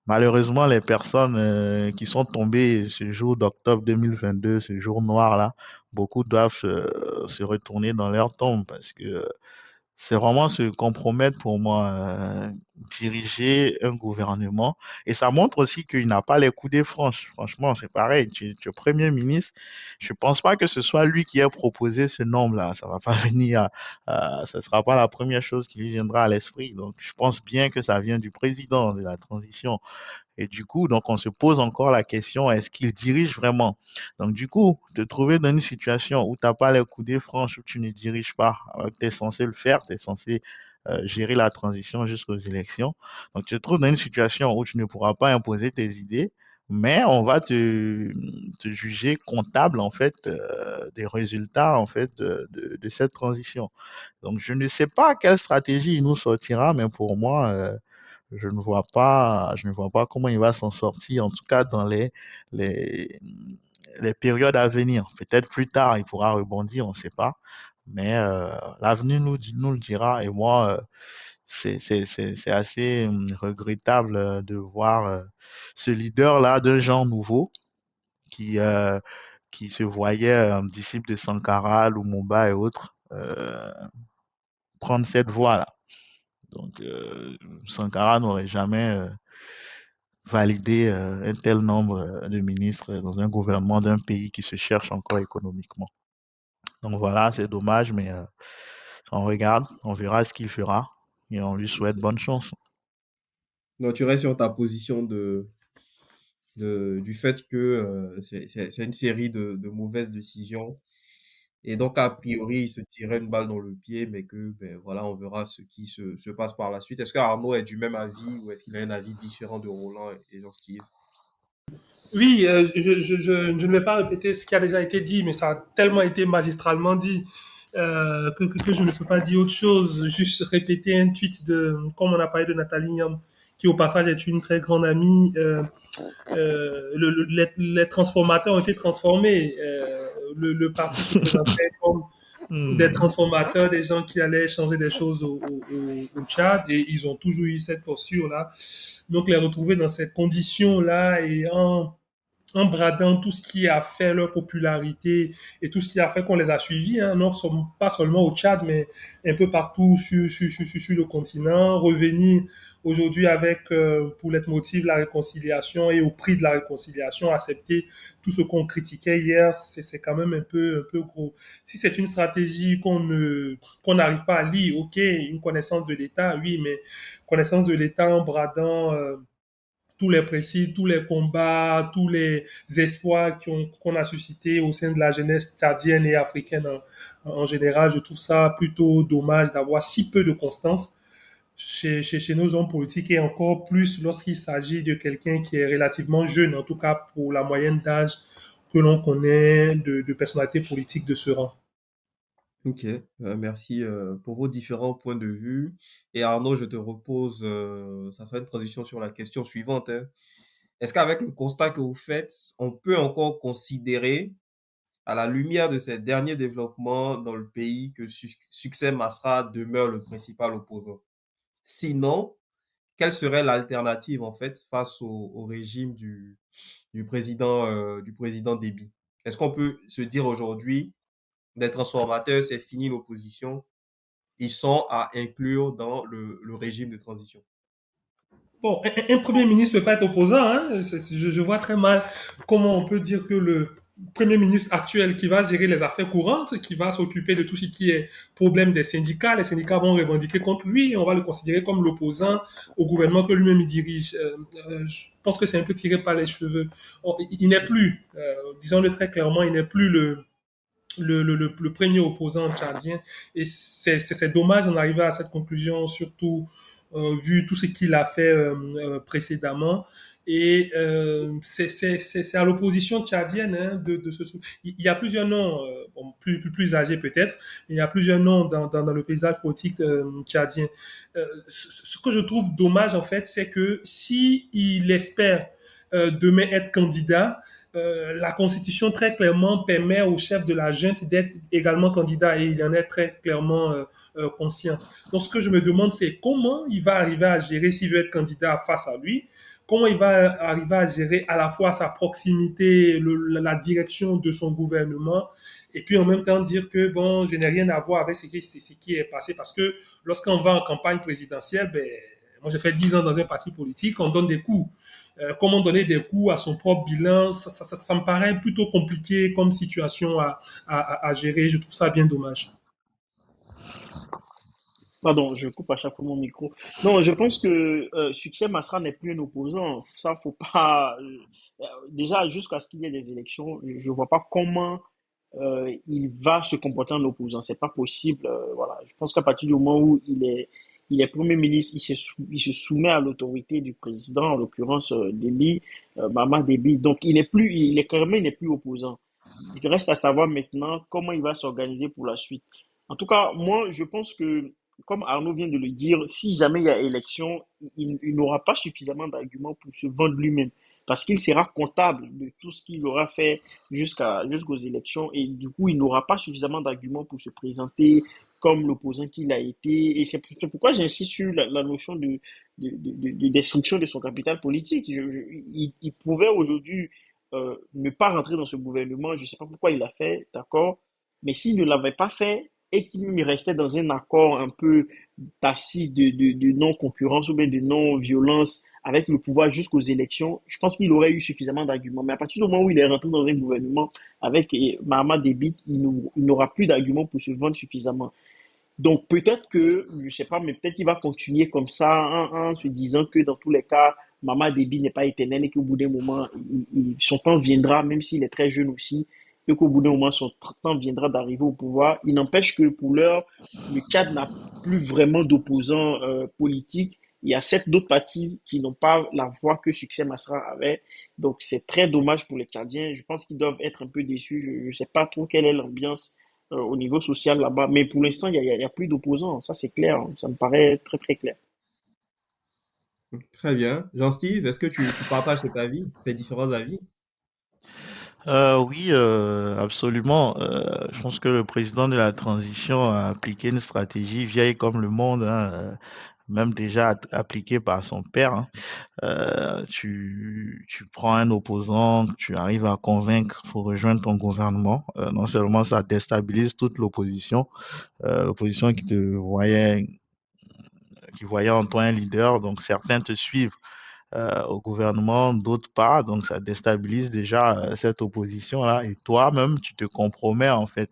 malheureusement, les personnes qui sont tombées ce jour d'octobre 2022, ce jour noir-là, beaucoup doivent se retourner dans leur tombe parce que c'est vraiment se compromettre pour moi, diriger un gouvernement. Et ça montre aussi qu'il n'a pas les coudées franches. Franchement, c'est pareil. Tu es Premier ministre. Je pense pas que ce soit lui qui ait proposé ce nombre-là. Ça va pas venir, ça sera pas la première chose qui lui viendra à l'esprit. Donc, je pense bien que ça vient du président de la transition. Et du coup, donc, on se pose encore la question, est-ce qu'il dirige vraiment? Donc, du coup, te trouver dans une situation où tu n'as pas les coudées franches, où tu ne diriges pas, alors que tu es censé le faire, tu es censé gérer la transition jusqu'aux élections. Donc, tu te trouves dans une situation où tu ne pourras pas imposer tes idées, mais on va te juger comptable, en fait, des résultats, en fait, de cette transition. Donc, je ne sais pas quelle stratégie il nous sortira, mais pour moi, je ne vois pas comment il va s'en sortir, en tout cas dans les, les périodes à venir. Peut-être plus tard, il pourra rebondir, on ne sait pas. Mais l'avenir nous le dira. Et moi, c'est assez regrettable de voir ce leader-là d'un genre nouveau qui, euh, qui se voyait disciple de Sankara, Lumumba et autres, prendre cette voie-là. Donc, Sankara n'aurait jamais valider un tel nombre de ministres dans un gouvernement d'un pays qui se cherche encore économiquement. Donc voilà, c'est dommage, mais on regarde, on verra ce qu'il fera et on lui souhaite bonne chance. Donc, tu restes sur ta position du fait que c'est une série de mauvaises décisions Et donc, a priori, il se tirait une balle dans le pied, mais que, ben, voilà, on verra ce qui se passe par la suite. Est-ce que Arnaud est du même avis ou est-ce qu'il a un avis différent de Roland et Jean-Steve? Oui, je ne vais pas répéter ce qui a déjà été dit, mais ça a tellement été magistralement dit que je ne peux pas dire autre chose. Juste répéter un tweet comme on a parlé de Nathalie Yam, qui au passage est une très grande amie. Les transformateurs ont été transformés. Le parti se présentait comme des Hmm. transformateurs, des gens qui allaient changer des choses au Tchad, et ils ont toujours eu cette posture-là. Donc les retrouver dans cette condition-là et en bradant tout ce qui a fait leur popularité et tout ce qui a fait qu'on les a suivis, hein, non pas seulement au Tchad, mais un peu partout sur le continent, revenir aujourd'hui avec, pour leitmotiv, la réconciliation et au prix de la réconciliation, accepter tout ce qu'on critiquait hier, c'est quand même un peu gros. Si c'est une stratégie qu'on n'arrive pas à lire, ok, une connaissance de l'État, oui, mais connaissance de l'État en bradant tous les précis, tous les combats, tous les espoirs qu'on a suscités au sein de la jeunesse tchadienne et africaine en général. Je trouve ça plutôt dommage d'avoir si peu de constance chez nos hommes politiques et encore plus lorsqu'il s'agit de quelqu'un qui est relativement jeune, en tout cas pour la moyenne d'âge que l'on connaît de personnalités politiques de ce rang. Ok, merci pour vos différents points de vue. Et Arnaud, je te repose, ça sera une transition sur la question suivante, hein. Est-ce qu'avec le constat que vous faites, on peut encore considérer, à la lumière de ces derniers développements dans le pays, que le succès Masra demeure le principal opposant? Sinon, quelle serait l'alternative en fait face au régime du président Déby? Est-ce qu'on peut se dire aujourd'hui, des transformateurs, c'est fini l'opposition, ils sont à inclure dans le régime de transition? Bon, un Premier ministre ne peut pas être opposant. Hein. Je vois très mal comment on peut dire que le Premier ministre actuel qui va gérer les affaires courantes, qui va s'occuper de tout ce qui est problème des syndicats, les syndicats vont revendiquer contre lui et on va le considérer comme l'opposant au gouvernement que lui-même il dirige. Je pense que c'est un peu tiré par les cheveux. Il n'est plus, disons-le très clairement, il n'est plus le premier opposant tchadien. Et c'est dommage d'en arriver à cette conclusion, surtout vu tout ce qu'il a fait précédemment. Et c'est à l'opposition tchadienne hein, de se il y a plusieurs noms, bon, plus âgés peut-être, mais il y a plusieurs noms dans le paysage politique tchadien. Ce que je trouve dommage en fait, c'est que si il espère demain être candidat, la Constitution très clairement permet au chef de la junte d'être également candidat et il en est très clairement conscient. Donc ce que je me demande, c'est comment il va arriver à gérer s'il veut être candidat face à lui, comment il va arriver à gérer à la fois sa proximité, la direction de son gouvernement, et puis en même temps dire que bon, je n'ai rien à voir avec ce qui est passé, parce que lorsqu'on va en campagne présidentielle, ben, moi j'ai fait 10 ans dans un parti politique, on donne des coups. Comment donner des coups à son propre bilan, ça me paraît plutôt compliqué comme situation à gérer. Je trouve ça bien dommage. Pardon, je coupe à chaque fois mon micro. Non, je pense que Succès Masra n'est plus un opposant. Ça, faut pas. Déjà, jusqu'à ce qu'il y ait des élections, je vois pas comment il va se comporter en opposant. C'est pas possible. Voilà. Je pense qu'à partir du moment où il est premier ministre, il se soumet à l'autorité du président, en l'occurrence Déby, Maman Déby. Donc, il est carrément, il n'est plus opposant. Il reste à savoir maintenant comment il va s'organiser pour la suite. En tout cas, moi, je pense que, comme Arnaud vient de le dire, si jamais il y a élection, il n'aura pas suffisamment d'arguments pour se vendre lui-même. Parce qu'il sera comptable de tout ce qu'il aura fait jusqu'aux élections. Et du coup, il n'aura pas suffisamment d'arguments pour se présenter comme l'opposant qu'il a été. Et c'est pourquoi j'insiste sur la notion de destruction de son capital politique. Il pouvait aujourd'hui ne pas rentrer dans ce gouvernement. Je ne sais pas pourquoi il l'a fait, d'accord. Mais s'il ne l'avait pas fait et qu'il restait dans un accord un peu tacite de non-concurrence ou bien de non-violence avec le pouvoir jusqu'aux élections, je pense qu'il aurait eu suffisamment d'arguments. Mais à partir du moment où il est rentré dans un gouvernement avec Mahama Debit, il n'aura plus d'arguments pour se vendre suffisamment. Donc peut-être que, je ne sais pas, mais peut-être qu'il va continuer comme ça en se disant que dans tous les cas, Mama Déby n'est pas éternel et qu'au bout d'un moment, son temps viendra, même s'il est très jeune aussi, et qu'au bout d'un moment, son temps viendra d'arriver au pouvoir. Il n'empêche que pour l'heure, le Tchad n'a plus vraiment d'opposants politiques. Il y a sept d'autres partis qui n'ont pas la voix que Succès Masra avait. Donc c'est très dommage pour les Tchadiens. Je pense qu'ils doivent être un peu déçus. Je ne sais pas trop quelle est l'ambiance au niveau social là-bas. Mais pour l'instant, il y a plus d'opposants. Ça, c'est clair, hein. Ça me paraît très, très clair. Très bien. Jean-Steve, est-ce que tu partages cet avis, ces différents avis? Oui, absolument. Je pense que le président de la transition a appliqué une stratégie vieille comme le monde, hein, même déjà appliquée par son père, hein. Tu prends un opposant, tu arrives à convaincre pour rejoindre ton gouvernement. Non seulement ça déstabilise toute l'opposition, l'opposition qui voyait en toi un leader, donc certains te suivent au gouvernement, d'autres pas. Donc, ça déstabilise déjà cette opposition-là. Et toi-même, tu te compromets en fait.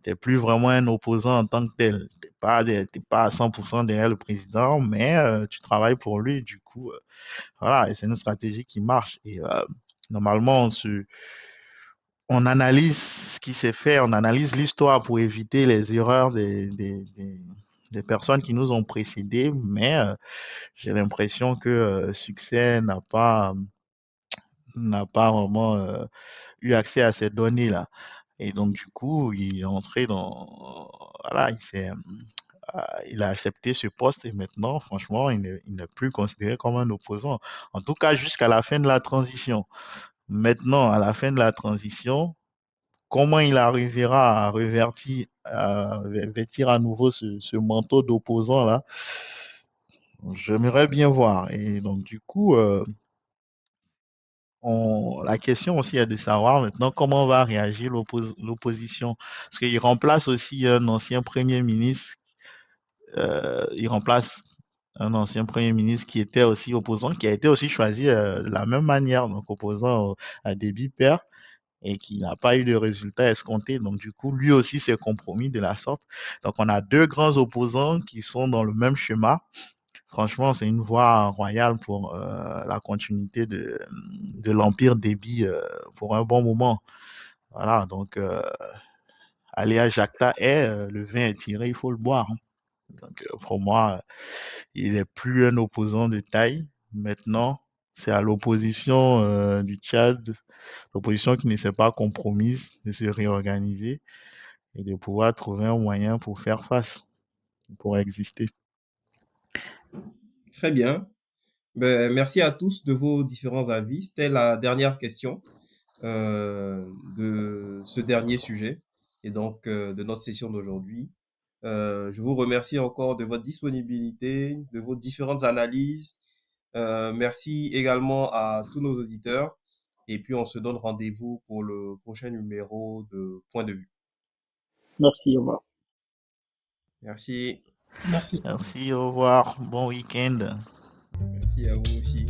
Tu n'es plus vraiment un opposant en tant que tel. T'es pas à 100% derrière le président, mais tu travailles pour lui. Du coup, voilà, et c'est une stratégie qui marche. Et normalement, on analyse ce qui s'est fait, on analyse l'histoire pour éviter les erreurs des personnes qui nous ont précédés, mais j'ai l'impression que Succès n'a pas vraiment eu accès à ces données-là. Et donc, du coup, il est entré voilà, il a accepté ce poste et maintenant, franchement, il n'est plus considéré comme un opposant. En tout cas, jusqu'à la fin de la transition. Maintenant, à la fin de la transition, comment il arrivera à revêtir à nouveau ce manteau d'opposant-là, j'aimerais bien voir. Et donc, du coup, la question aussi est de savoir maintenant comment va réagir l'opposition. Parce qu'il remplace aussi un ancien Premier ministre, il remplace un ancien Premier ministre qui était aussi opposant, qui a été aussi choisi de la même manière, donc opposant à Déby Père, et qui n'a pas eu de résultat escompté. Donc du coup, lui aussi s'est compromis de la sorte. Donc on a deux grands opposants qui sont dans le même schéma. Franchement, c'est une voie royale pour la continuité de l'Empire Déby pour un bon moment. Voilà, donc aller à Jacta est, le vin est tiré, il faut le boire, hein. Donc pour moi, il n'est plus un opposant de taille. Maintenant, c'est à l'opposition du Tchad, l'opposition qui ne s'est pas compromise, de se réorganiser et de pouvoir trouver un moyen pour faire face, pour exister. Très bien. Ben, merci à tous de vos différents avis. C'était la dernière question de ce dernier sujet et donc de notre session d'aujourd'hui. Je vous remercie encore de votre disponibilité, de vos différentes analyses. Merci également à tous nos auditeurs. Et puis, on se donne rendez-vous pour le prochain numéro de Point de vue. Merci, au revoir. Merci. Merci. Merci, au revoir, bon week-end. Merci à vous aussi.